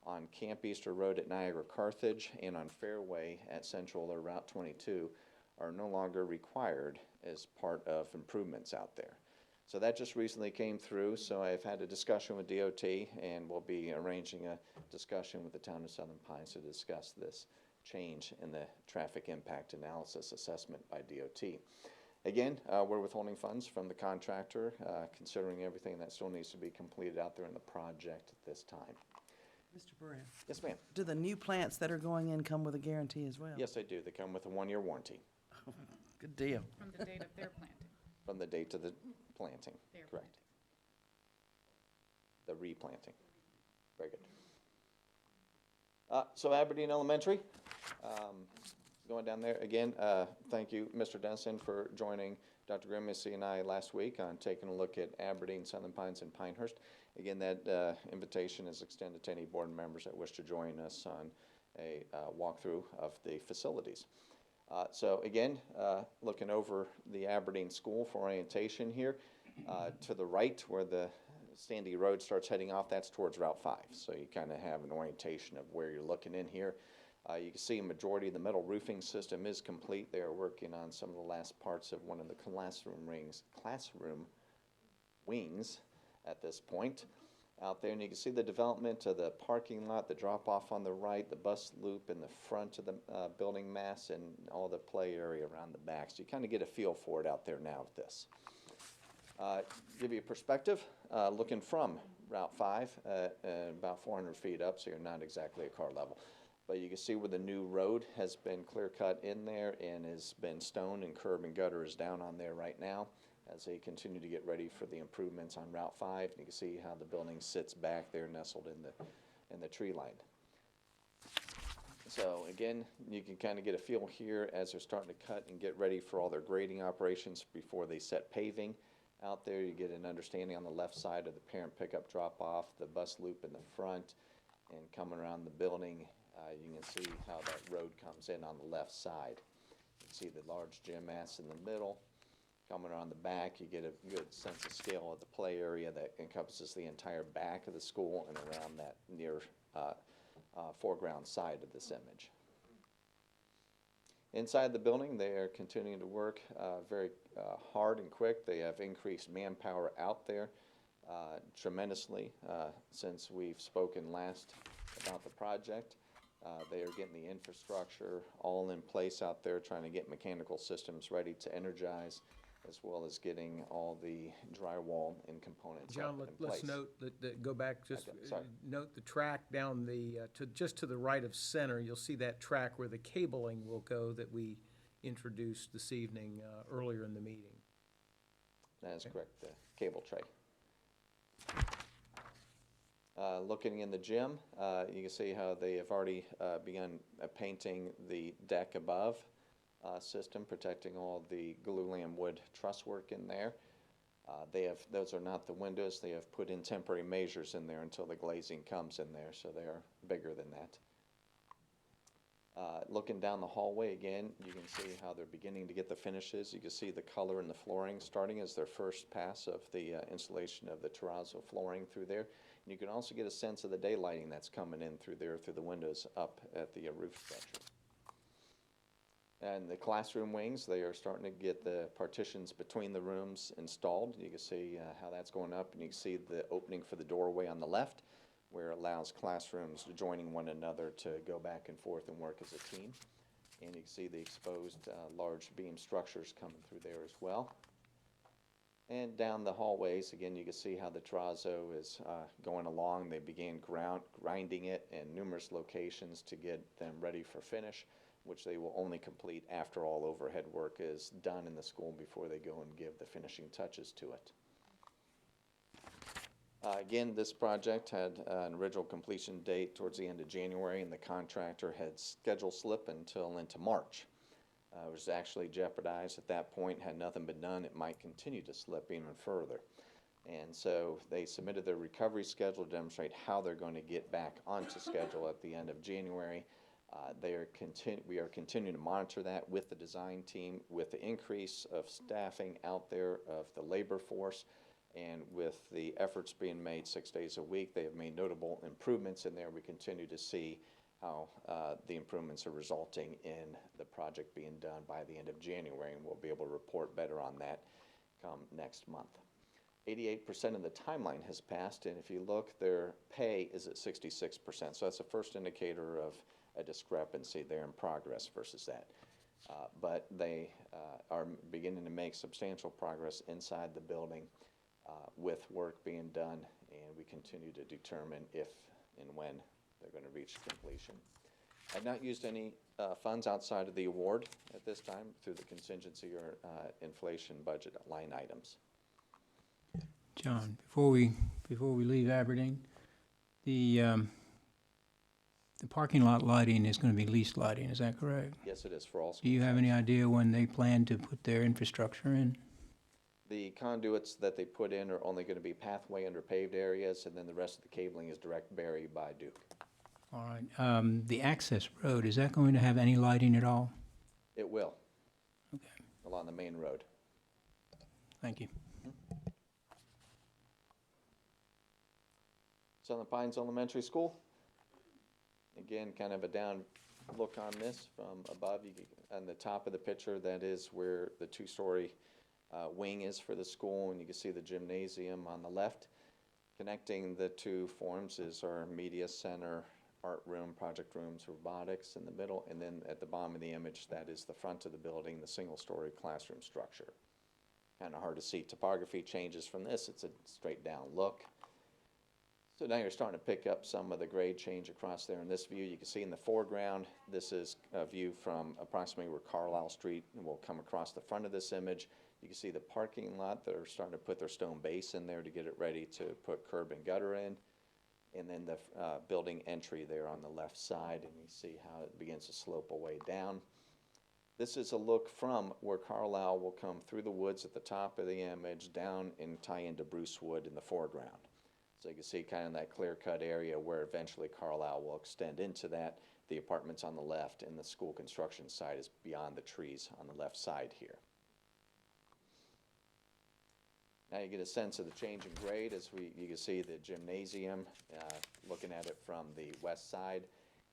on Camp Easter Road at Niagara Carthage and on Fairway at Central or Route 22 are no longer required as part of improvements out there. So that just recently came through, so I've had a discussion with DOT, and we'll be arranging a discussion with the town of Southern Pines to discuss this change in the traffic impact analysis assessment by DOT. Again, we're withholding funds from the contractor, considering everything that still needs to be completed out there in the project at this time. Mr. Brown, Yes, ma'am. do the new plants that are going in come with a guarantee as well? Yes, they do. They come with a 1-year warranty Good deal. From the date of their planting. from the date of the planting. Their Correct. The replanting. Very good. So Aberdeen Elementary, going down there again, thank you, Mr. Denison, for joining Dr. Grimacy and I last week on taking a look at Aberdeen, Southern Pines, and Pinehurst. Again, that invitation is extended to any board members that wish to join us on a walkthrough of the facilities. So again, looking over the Aberdeen School for orientation here, to the right where the Sandy Road starts heading off, that's towards Route 5. So you kind of have an orientation of where you're looking in here. You can see a majority of the metal roofing system is complete. They are working on some of the last parts of one of the classroom wings at this point out there. And you can see the development of the parking lot, the drop-off on the right, the bus loop in the front of the building mass, and all the play area around the back. So you kind of get a feel for it out there now with this. Give you a perspective, looking from Route 5, about 400 feet up, so you're not exactly at car level. But you can see where the new road has been clear cut in there and has been stone, and curb and gutter is down on there right now as they continue to get ready for the improvements on Route 5. And you can see how the building sits back there nestled in the tree line. So again, you can kind of get a feel here as they're starting to cut and get ready for all their grading operations before they set paving. Out there, you get an understanding on the left side of the parent pickup drop-off, the bus loop in the front, and coming around the building, you can see how that road comes in on the left side. You can see the large gym mats in the middle. Coming around the back, you get a good sense of scale of the play area that encompasses the entire back of the school and around that near foreground side of this image. Inside the building, they are continuing to work very hard and quick. They have increased manpower out there tremendously since we've spoken last about the project. They are getting the infrastructure all in place out there, trying to get mechanical systems ready to energize, as well as getting all the drywall and components up John, and in let's place. note that, go back, just Sorry. note the track down the, just to the right of center, you'll see that track where the cabling will go that we introduced this evening, earlier in the meeting. That is correct, the cable tray. Looking in the gym, you can see how they have already begun painting the deck above system, protecting all the glulam wood truss work in there. Those are not the windows. They have put in temporary measures in there until the glazing comes in there, so they are bigger than that. Looking down the hallway again, you can see how they're beginning to get the finishes. You can see the color in the flooring starting as their first pass of the installation of the terrazzo flooring through there. And you can also get a sense of the daylighting that's coming in through there, through the windows up at the roof structure. And the classroom wings, they are starting to get the partitions between the rooms installed. You can see how that's going up, and you can see the opening for the doorway on the left, where it allows classrooms joining one another to go back and forth and work as a team. And you can see the exposed large beam structures coming through there as well. And down the hallways, again, you can see how the terrazzo is going along. They began grinding it in numerous locations to get them ready for finish, which they will only complete after all overhead work is done in the school before they go and give the finishing touches to it. Again, this project had an original completion date towards the end of January, and the contractor had schedule slip until into March. It was actually jeopardized at that point. Had nothing been done, it might continue to slip even further. And so they submitted their recovery schedule to demonstrate how they're going to get back onto schedule at the end of January. We are continuing to monitor that with the design team, with the increase of staffing out there of the labor force, and with the efforts being made 6 days a week. They have made notable improvements in there. We continue to see how the improvements are resulting in the project being done by the end of January, and we'll be able to report better on that come next month. 88% of the timeline has passed, and if you look, their pay is at 66%. So that's the first indicator of a discrepancy there in progress versus that. But they are beginning to make substantial progress inside the building with work being done, and we continue to determine if and when they're going to reach completion. I've not used any funds outside of the award at this time through the contingency or inflation budget line items. John, before we leave Aberdeen, the parking lot lighting is going to be leased lighting, is that correct? Yes, it is for all schools. Do you have any idea when they plan to put their infrastructure in? The conduits that they put in are only going to be pathway under paved areas, and then the rest of the cabling is direct buried by Duke. All right. The access road, is that going to have any lighting at all? It will. Okay. Along the main road. Thank you. Southern Pines Elementary School. Again, kind of a down look on this from above. On the top of the picture, that is where the two-story wing is for the school, and you can see the gymnasium on the left. Connecting the two forms is our media center, art room, project rooms, robotics in the middle, and then at the bottom of the image, that is the front of the building, the single-story classroom structure. Kind of hard to see. Topography changes from this. It's a straight down look. So now you're starting to pick up some of the grade change across there. In this view, you can see in the foreground, this is a view from approximately where Carlisle Street will come across the front of this image. You can see the parking lot. They're starting to put their stone base in there to get it ready to put curb and gutter in. And then the building entry there on the left side, and you see how it begins to slope away down. This is a look from where Carlisle will come through the woods at the top of the image, down and tie into Bruce Wood in the foreground. So you can see kind of that clear-cut area where eventually Carlisle will extend into that. The apartments on the left and the school construction side is beyond the trees on the left side here. Now you get a sense of the change in grade as you can see the gymnasium, looking at it from the west side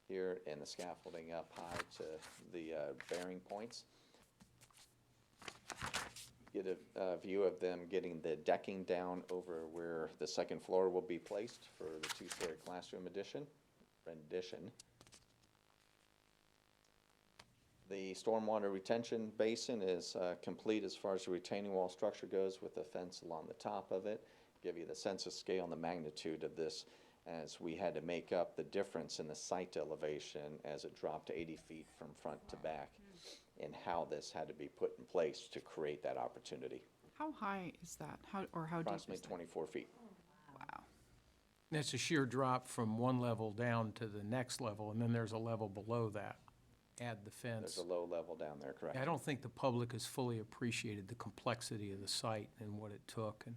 here, and the scaffolding up high to the bearing points. Get a view of them getting the decking down over where the second floor will be placed for the two-story classroom rendition. The stormwater retention basin is complete as far as the retaining wall structure goes, with a fence along the top of it. Give you the sense of scale and the magnitude of this, as we had to make up the difference in the site elevation as it dropped 80 feet from front to back, and how this had to be put in place to create that opportunity. How high is that? How deep is Approximately that? 24 feet. Wow. That's a sheer drop from one level down to the next level, and then there's a level below that. Add the fence. There's a low level down there, correct? I don't think the public has fully appreciated the complexity of the site and what it took. And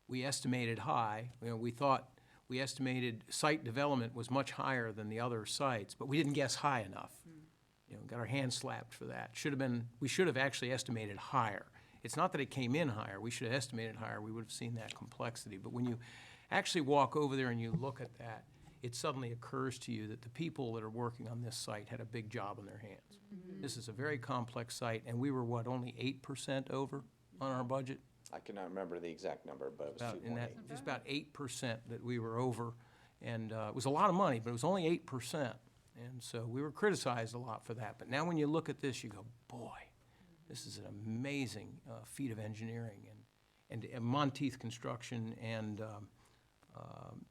we estimated high. You know, we estimated site development was much higher than the other sites, but we didn't guess high enough. You know, got our hands slapped for that. We should have actually estimated higher. It's not that it came in higher. We should have estimated higher. We would have seen that complexity. But when you actually walk over there and you look at that, it suddenly occurs to you that the people that are working on this site had a big job on their hands. This is a very complex site, and we were, only 8% over on our budget? I cannot remember the exact number, but it was 2.8. Just about 8% that we were over, and it was a lot of money, but it was only 8%. And so we were criticized a lot for that. But now when you look at this, you go, boy, this is an amazing feat of engineering. And Monteith Construction and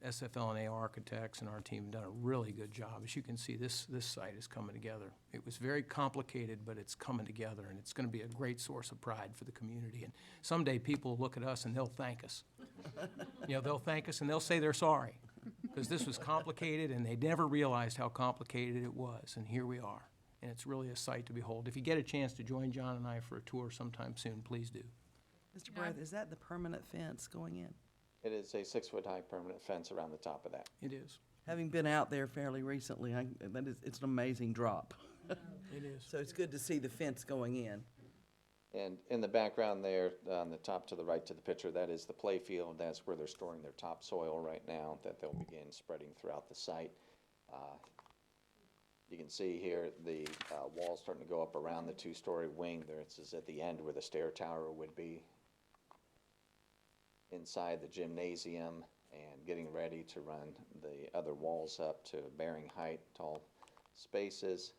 SFL&A Architects and our team have done a really good job. As you can see, this site is coming together. It was very complicated, but it's coming together, and it's going to be a great source of pride for the community. And someday people will look at us and they'll thank us. You know, they'll thank us and they'll say they're sorry, because this was complicated and they never realized how complicated it was. And here we are. And it's really a sight to behold. If you get a chance to join John and I for a tour sometime soon, please do. Mr. Brath, is that the permanent fence going in? It is a 6-foot-high permanent fence around the top of that. It is. Having been out there fairly recently, it's an amazing drop. It is. So it's good to see the fence going in. And in the background there, on the top to the right to the picture, that is the play field. That's where they're storing their topsoil right now that they'll begin spreading throughout the site. You can see here the wall starting to go up around the two-story wing. There it is at the end where the stair tower would be. Inside the gymnasium, and getting ready to run the other walls up to bearing height, tall spaces.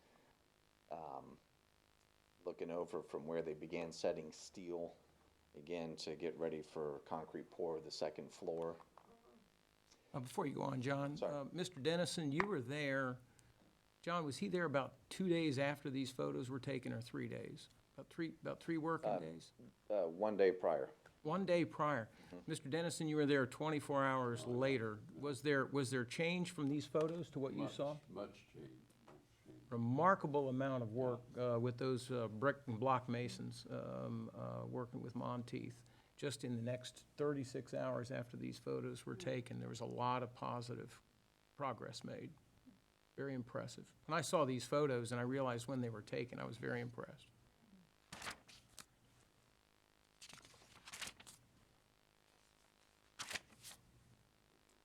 Looking over from where they began setting steel, again, to get ready for concrete pour of the second floor. Before you go on, John, Mr. Dennison, you were there. John, was he there about 2 days after these photos were taken, or 3 days? About three working days? 1 day prior. 1 day prior. Mr. Dennison, you were there 24 hours later. Was there change from these photos to what you saw? Much change. Remarkable amount of work with those brick and block masons working with Monteith. Just in the next 36 hours after these photos were taken, there was a lot of positive progress made. Very impressive. When I saw these photos and I realized when they were taken, I was very impressed.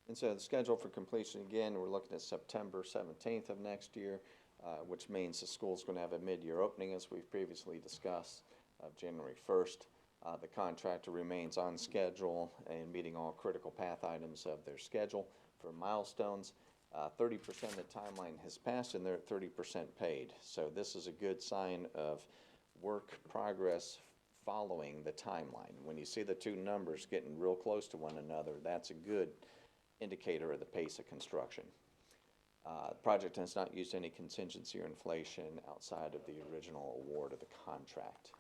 And so the schedule for completion, again, we're looking at September 17th of next year, which means the school's going to have a mid-year opening, as we've previously discussed, of January 1st. The contractor remains on schedule and meeting all critical path items of their schedule. For milestones, 30% of the timeline has passed and they're at 30% paid. So this is a good sign of work progress following the timeline. When you see the two numbers getting real close to one another, that's a good indicator of the pace of construction. The project has not used any contingency or inflation outside of the original award of the contract.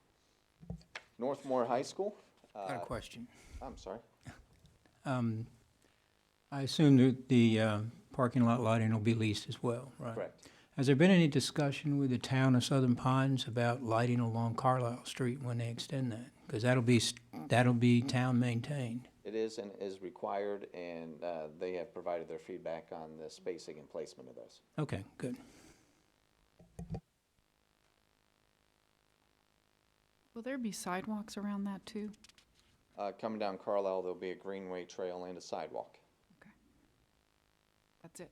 Northmore High School. I got a question. I'm sorry. I assume that the parking lot lighting will be leased as well, right? Correct. Has there been any discussion with the town of Southern Pines about lighting along Carlisle Street when they extend that? Because that'll be town maintained. It is and is required, and they have provided their feedback on the spacing and placement of those. Okay, good. Will there be sidewalks around that too? Coming down Carlisle, there'll be a greenway trail and a sidewalk. That's it.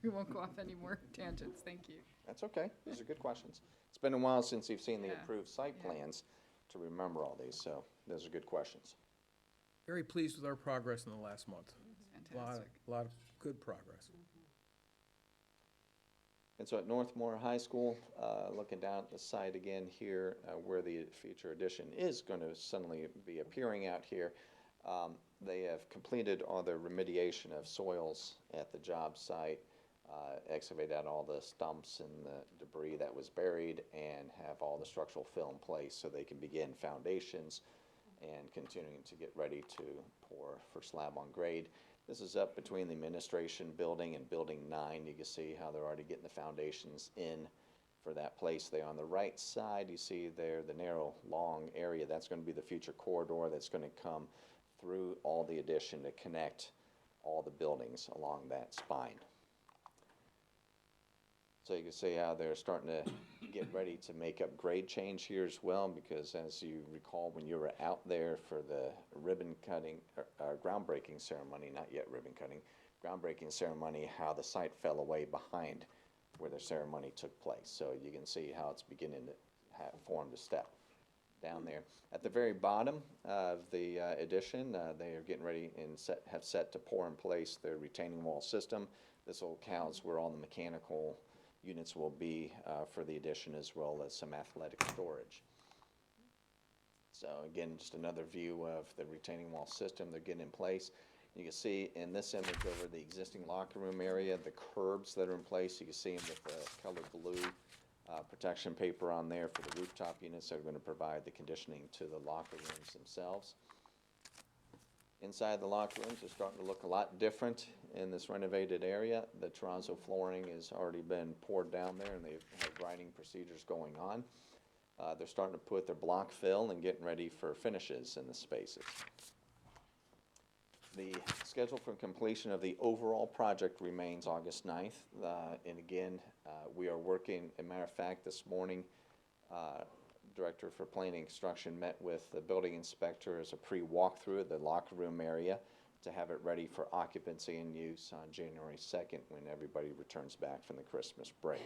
We won't go off any more tangents, thank you. That's okay. These are good questions. It's been a while since you've seen the Yeah. approved site plans to remember all these, so those are good questions. Very pleased with our progress in the last month. Fantastic. A lot of good progress. And so at Northmore High School, looking down at the site again here, where the future addition is going to suddenly be appearing out here, they have completed all the remediation of soils at the job site, excavated out all the stumps and the debris that was buried, and have all the structural fill in place so they can begin foundations and continuing to get ready to pour for slab on grade. This is up between the administration building and building 9. You can see how they're already getting the foundations in for that place there. On the right side, you see there the narrow, long area. That's going to be the future corridor that's going to come through all the addition to connect all the buildings along that spine. So you can see how they're starting to get ready to make up grade change here as well, because as you recall, when you were out there for the ribbon cutting, groundbreaking ceremony, not yet ribbon cutting, groundbreaking ceremony, how the site fell away behind where the ceremony took place. So you can see how it's beginning to form the step down there. At the very bottom of the addition, they are getting ready and have set to pour in place their retaining wall system. This will house where all the mechanical units will be for the addition, as well as some athletic storage. So again, just another view of the retaining wall system they're getting in place. You can see in this image over the existing locker room area, the curbs that are in place. You can see them with the colored blue protection paper on there for the rooftop units that are going to provide the conditioning to the locker rooms themselves. Inside the locker rooms are starting to look a lot different in this renovated area. The terrazzo flooring has already been poured down there, and they have grinding procedures going on. They're starting to put their block fill and getting ready for finishes in the spaces. The schedule for completion of the overall project remains August 9th. And again, we are working, as a matter of fact, this morning, Director for Planning and Construction met with the building inspector as a pre-walkthrough of the locker room area to have it ready for occupancy and use on January 2nd when everybody returns back from the Christmas break.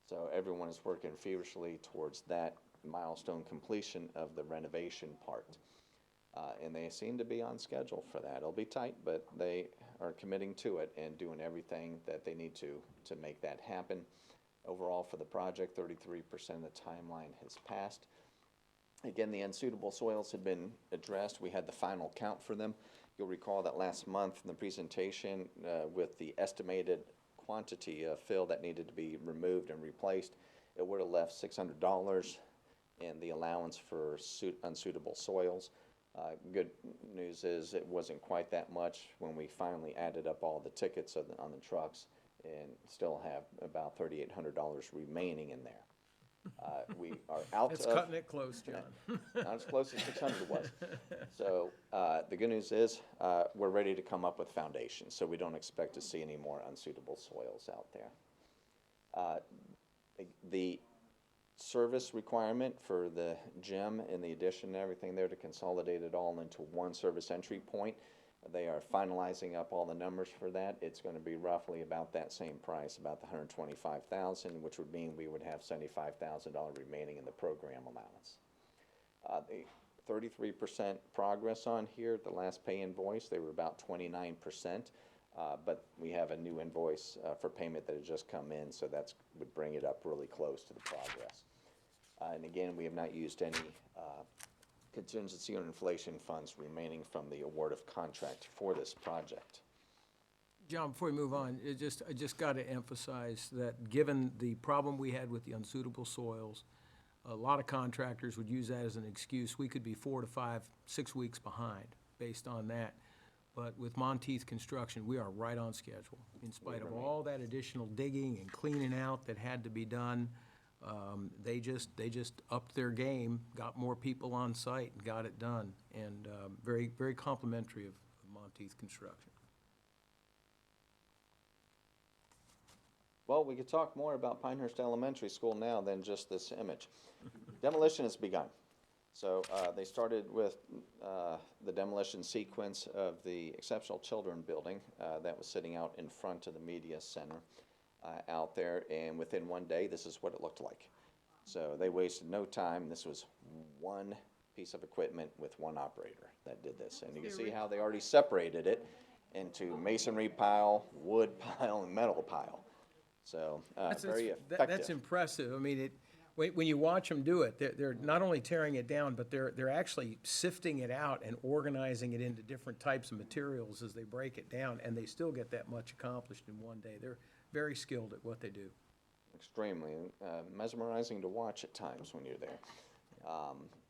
So everyone is working feverishly towards that milestone completion of the renovation part. And they seem to be on schedule for that. It'll be tight, but they are committing to it and doing everything that they need to make that happen. Overall, for the project, 33% of the timeline has passed. Again, the unsuitable soils had been addressed. We had the final count for them. You'll recall that last month in the presentation with the estimated quantity of fill that needed to be removed and replaced, it would have left $600 in the allowance for unsuitable soils. Good news is it wasn't quite that much when we finally added up all the tickets on the trucks, and still have about $3,800 remaining in there. We are out It's of... cutting it close, John. Not as close as 600 was. So the good news is we're ready to come up with foundations, so we don't expect to see any more unsuitable soils out there. The service requirement for the gym and the addition and everything there to consolidate it all into one service entry point. They are finalizing up all the numbers for that. It's going to be roughly about that same price, about the $125,000, which would mean we would have $75,000 remaining in the program allowance. The 33% progress on here. The last pay invoice, they were about 29%. But we have a new invoice for payment that had just come in, so that's would bring it up really close to the progress. And again, we have not used any contingency on inflation funds remaining from the award of contract for this project. John, before we move on, I just got to emphasize that given the problem we had with the unsuitable soils, a lot of contractors would use that as an excuse. We could be 4 to 5, 6 weeks behind based on that. But with Monteith Construction, we are right on schedule. In spite of all that additional digging and cleaning out that had to be done, they just upped their game, got more people on site, and got it done. And very, very complimentary of Monteith Construction. Well, we could talk more about Pinehurst Elementary School now than just this image. Demolition has begun. So they started with the demolition sequence of the Exceptional Children building that was sitting out in front of the media center out there, and within one day, this is what it looked like. So they wasted no time. This was one piece of equipment with one operator that did this. And you can see how they already separated it into masonry pile, wood pile, and metal pile. So very effective. That's impressive. I mean, when you watch them do it, they're not only tearing it down, but they're actually sifting it out and organizing it into different types of materials as they break it down, and they still get that much accomplished in one day. They're very skilled at what they do. Extremely mesmerizing to watch at times when you're there.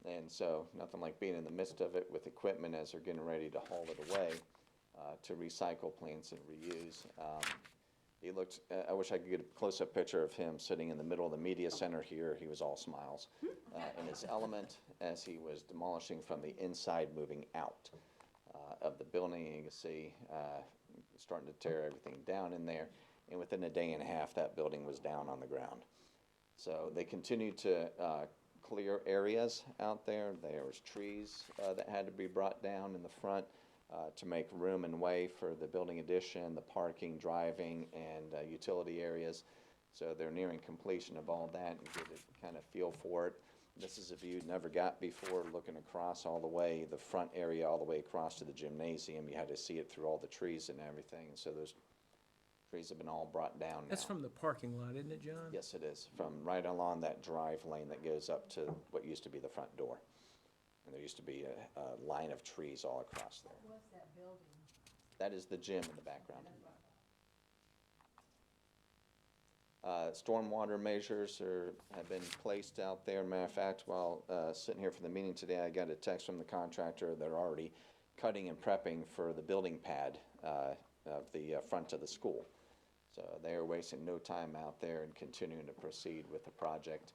And so nothing like being in the midst of it with equipment as they're getting ready to haul it away to recycle plants and reuse. He looked, I wish I could get a close-up picture of him sitting in the middle of the media center here. He was all smiles in his element as he was demolishing from the inside, moving out of the building. You can see starting to tear everything down in there. And within a day and a half, that building was down on the ground. So they continued to clear areas out there. There was trees that had to be brought down in the front to make room and way for the building addition, the parking, driving, and utility areas. So they're nearing completion of all that and get a kind of feel for it. This is a view you never got before, looking across all the way, the front area all the way across to the gymnasium. You had to see it through all the trees and everything. So those trees have been all brought down now. That's from the parking lot, isn't it, John? Yes, it is, from right along that drive lane that goes up to what used to be the front door. And there used to be a line of trees all across there. What's that building? That is the gym in the background. Stormwater measures have been placed out there. Matter of fact, while sitting here for the meeting today, I got a text from the contractor. They're already cutting and prepping for the building pad of the front of the school. So they are wasting no time out there and continuing to proceed with the project.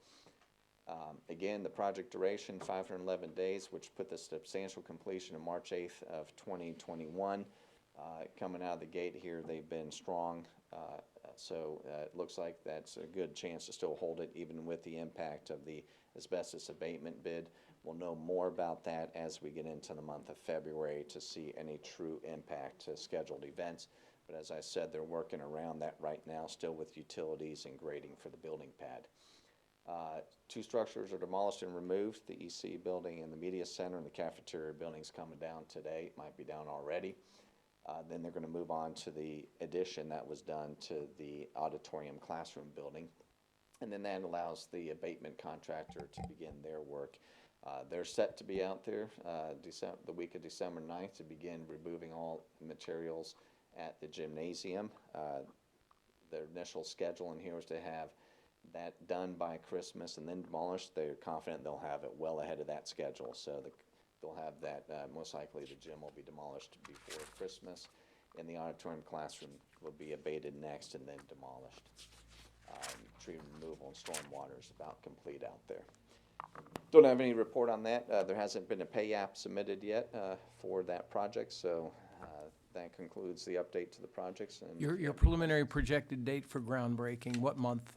Again, the project duration, 511 days, which put the substantial completion of March 8th of 2021. Coming out of the gate here, they've been strong. So it looks like that's a good chance to still hold it, even with the impact of the asbestos abatement bid. We'll know more about that as we get into the month of February to see any true impact to scheduled events. But as I said, they're working around that right now, still with utilities and grading for the building pad. 2 structures are demolished and removed, the EC building and the media center, and the cafeteria building's coming down today. It might be down already. Then they're going to move on to the addition that was done to the auditorium classroom building. And then that allows the abatement contractor to begin their work. They're set to be out there the week of December 9th to begin removing all materials at the gymnasium. Their initial schedule in here is to have that done by Christmas and then demolished. They're confident they'll have it well ahead of that schedule. So they'll have that, most likely the gym will be demolished before Christmas, and the auditorium classroom will be abated next and then demolished. Tree removal and stormwater is about complete out there. Don't have any report on that. There hasn't been a pay app submitted yet for that project, so that concludes the update to the projects. And Your preliminary projected date for groundbreaking, what month?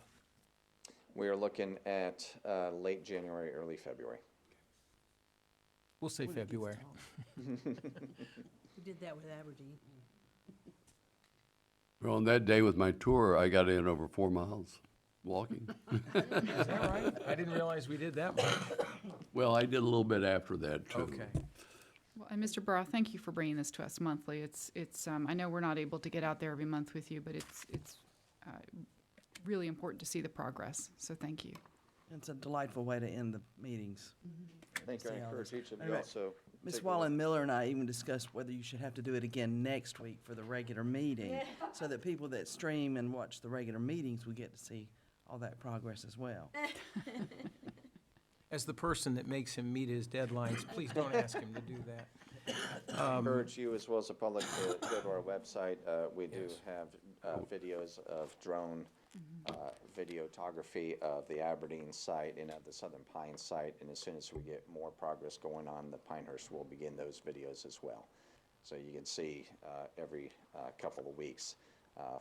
we are looking at late January, early February. We'll say February. We did that with Aberdeen. Well, on that day with my tour, I got in over 4 miles. walking. Is that right? I didn't realize we did that much. Well, I did a little bit after that, too. Okay. Well, and Mr. Burrow, thank you for bringing this to us monthly. I know we're not able to get out there every month with you, but it's really important to see the progress, so thank you. It's a delightful way to end the meetings. I think I See how encourage this- each of All you right. also. Ms. take a look. Wallen Miller and I even discussed whether you should have to do it again next week for the regular meeting, so that people that stream and watch the regular meetings will get to see all that progress as well. As the person that makes him meet his deadlines, please don't ask him to do that. I encourage you as well as the public to go to our website. We do Yes. have videos of drone videography of the Aberdeen site and of the Southern Pines site. And as soon as we get more progress going on, the Pinehurst will begin those videos as well. So you can see every couple of weeks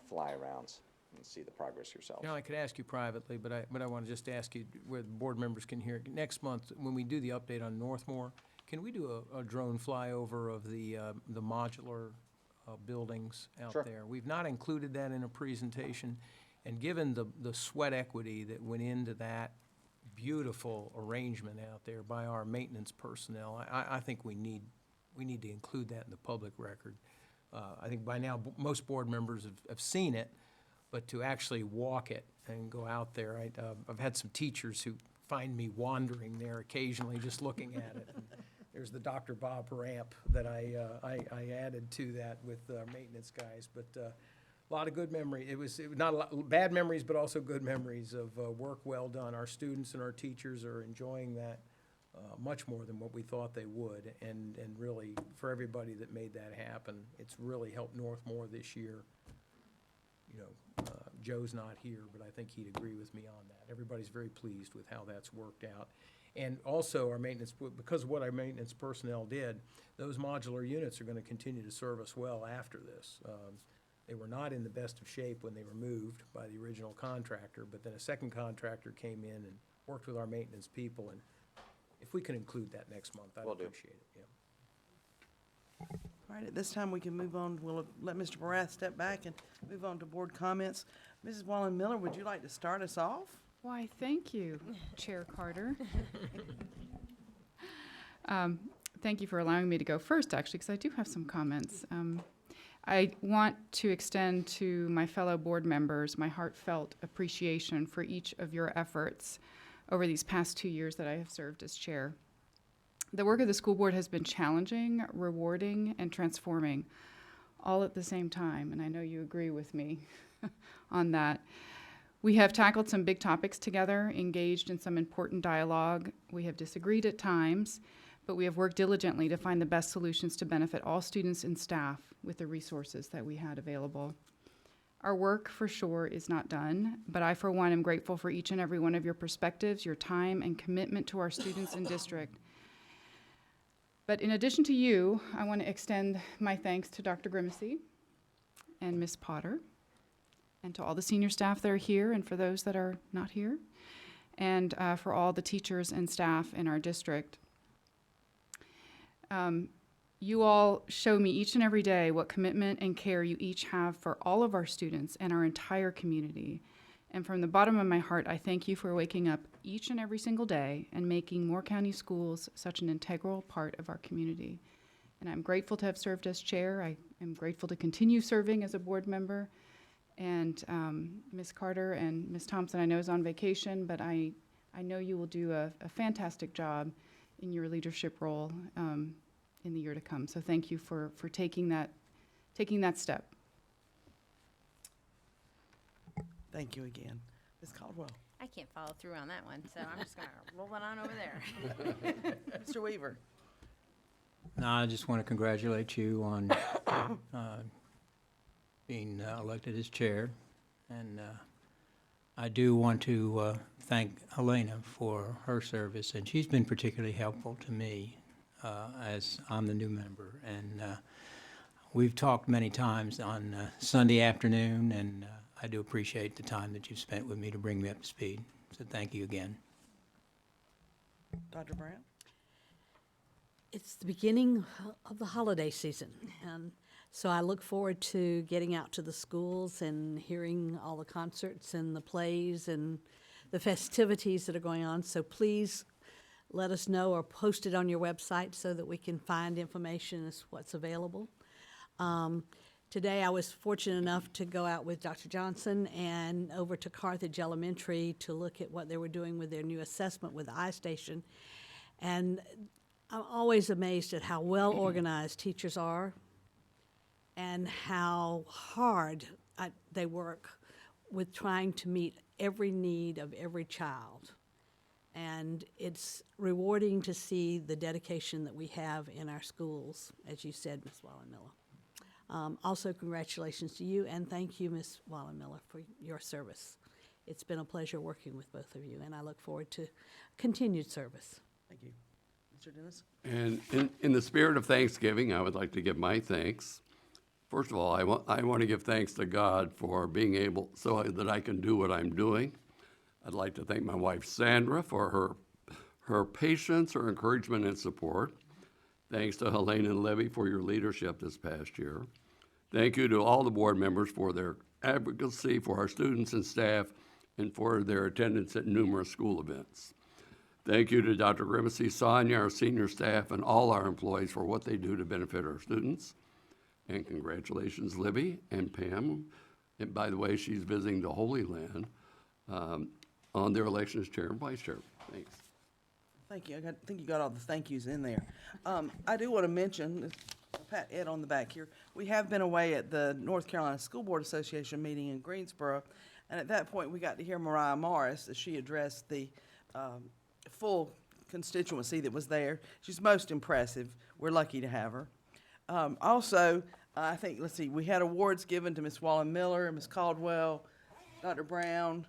fly arounds and see the progress yourself. John, I could ask you privately, but I want to just ask you where the board members can hear. Next month, when we do the update on Northmore, can we do a drone flyover of the modular buildings out Sure. there? We've not included that in a presentation, and given the sweat equity that went into that beautiful arrangement out there by our maintenance personnel, I think we need to include that in the public record. I think by now, most board members have seen it, but to actually walk it and go out there, I've had some teachers who find me wandering there occasionally, just looking at it. And there's the Dr. Bob ramp that I added to that with maintenance guys, but a lot of good memory. It was not a lot, bad memories, but also good memories of work well done. Our students and our teachers are enjoying that much more than what we thought they would, and really, for everybody that made that happen, it's really helped Northmore this year. You know, Joe's not here, but I think he'd agree with me on that. Everybody's very pleased with how that's worked out. And also, our maintenance, because of what our maintenance personnel did, those modular units are going to continue to serve us well after this. They were not in the best of shape when they were moved by the original contractor, but then a second contractor came in and worked with our maintenance people, and if we can include that next month, I'd Will do. appreciate it, yeah. All right, at this time, we can move on. We'll let Mr. Barath step back and move on to board comments. Mrs. Wallen Miller, would you like to start us off? Why, thank you, Chair Carter. Thank you for allowing me to go first, actually, because I do have some comments. I want to extend to my fellow board members my heartfelt appreciation for each of your efforts over these past 2 years that I have served as chair. The work of the school board has been challenging, rewarding, and transforming, all at the same time, and I know you agree with me on that. We have tackled some big topics together, engaged in some important dialogue. We have disagreed at times, but we have worked diligently to find the best solutions to benefit all students and staff with the resources that we had available. Our work, for sure, is not done, but I, for one, am grateful for each and every one of your perspectives, your time, and commitment to our students and district. But in addition to you, I want to extend my thanks to Dr. Grimacy and Ms. Potter, and to all the senior staff that are here, and for those that are not here, and for all the teachers and staff in our district. You all show me each and every day what commitment and care you each have for all of our students and our entire community. And from the bottom of my heart, I thank you for waking up each and every single day and making Moore County Schools such an integral part of our community. And I'm grateful to have served as chair. I am grateful to continue serving as a board member. And Ms. Carter and Ms. Thompson, I know is on vacation, but I know you will do a fantastic job in your leadership role in the year to come. So thank you for taking that step. Thank you again. Ms. Caldwell. I can't follow through on that one, so I'm just gonna roll it on over there. Mr. Weaver. No, I just want to congratulate you on being elected as chair. And I do want to thank Helena for her service, and she's been particularly helpful to me as I'm the new member. And we've talked many times on Sunday afternoon, and I do appreciate the time that you've spent with me to bring me up to speed. So thank you again. Dr. Brown. It's the beginning of the holiday season, and So I look forward to getting out to the schools and hearing all the concerts and the plays and the festivities that are going on. So please let us know or post it on your website so that we can find information as what's available. Today I was fortunate enough to go out with Dr. Johnson and over to Carthage Elementary to look at what they were doing with their new assessment with the iStation. And I'm always amazed at how well organized teachers are and how hard they work with trying to meet every need of every child. And it's rewarding to see the dedication that we have in our schools, as you said, Ms. Wallen-Miller. Also, congratulations to you, and thank you, Ms. Wallen-Miller, for your service. It's been a pleasure working with both of you, and I look forward to continued service. Thank you. Mr. Dennis? And in the spirit of Thanksgiving, I would like to give my thanks. First of all, I want to give thanks to God for being able, so that I can do what I'm doing. I'd like to thank my wife, Sandra, for her patience, her encouragement, and support. Thanks to Helene and Libby for your leadership this past year. Thank you to all the board members for their advocacy for our students and staff and for their attendance at numerous school events. Thank you to Dr. Grimacy, Sonia, our senior staff, and all our employees for what they do to benefit our students. And congratulations, Libby and Pam. And by the way, she's visiting the Holy Land on their election as chair and vice chair. Thanks. Thank you. I think you got all the thank yous in there. I do want to mention, pat Ed on the back here, we have been away at the North Carolina School Board Association meeting in Greensboro, and at that point, we got to hear Mariah Morris as she addressed the full constituency that was there. She's most impressive. We're lucky to have her. Also, I think, let's see, we had awards given to Ms. Wallen-Miller, Ms. Caldwell, Dr. Brown.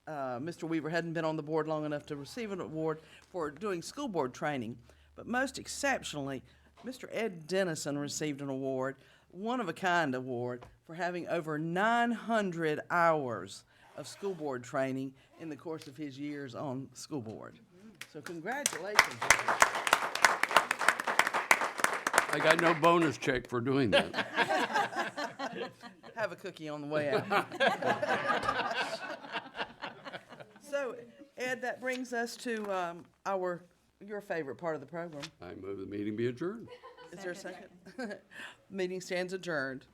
Mr. Weaver hadn't been on the board long enough to receive an award for doing school board training. But most exceptionally, Mr. Ed Dennison received an award, one-of-a-kind award, for having over 900 hours of school board training in the course of his years on the school board. So congratulations. I got no bonus check for doing that. Have a cookie on the way out. So, Ed, that brings us to your favorite part of the program. I move the meeting be adjourned. Is there a second? Meeting stands adjourned.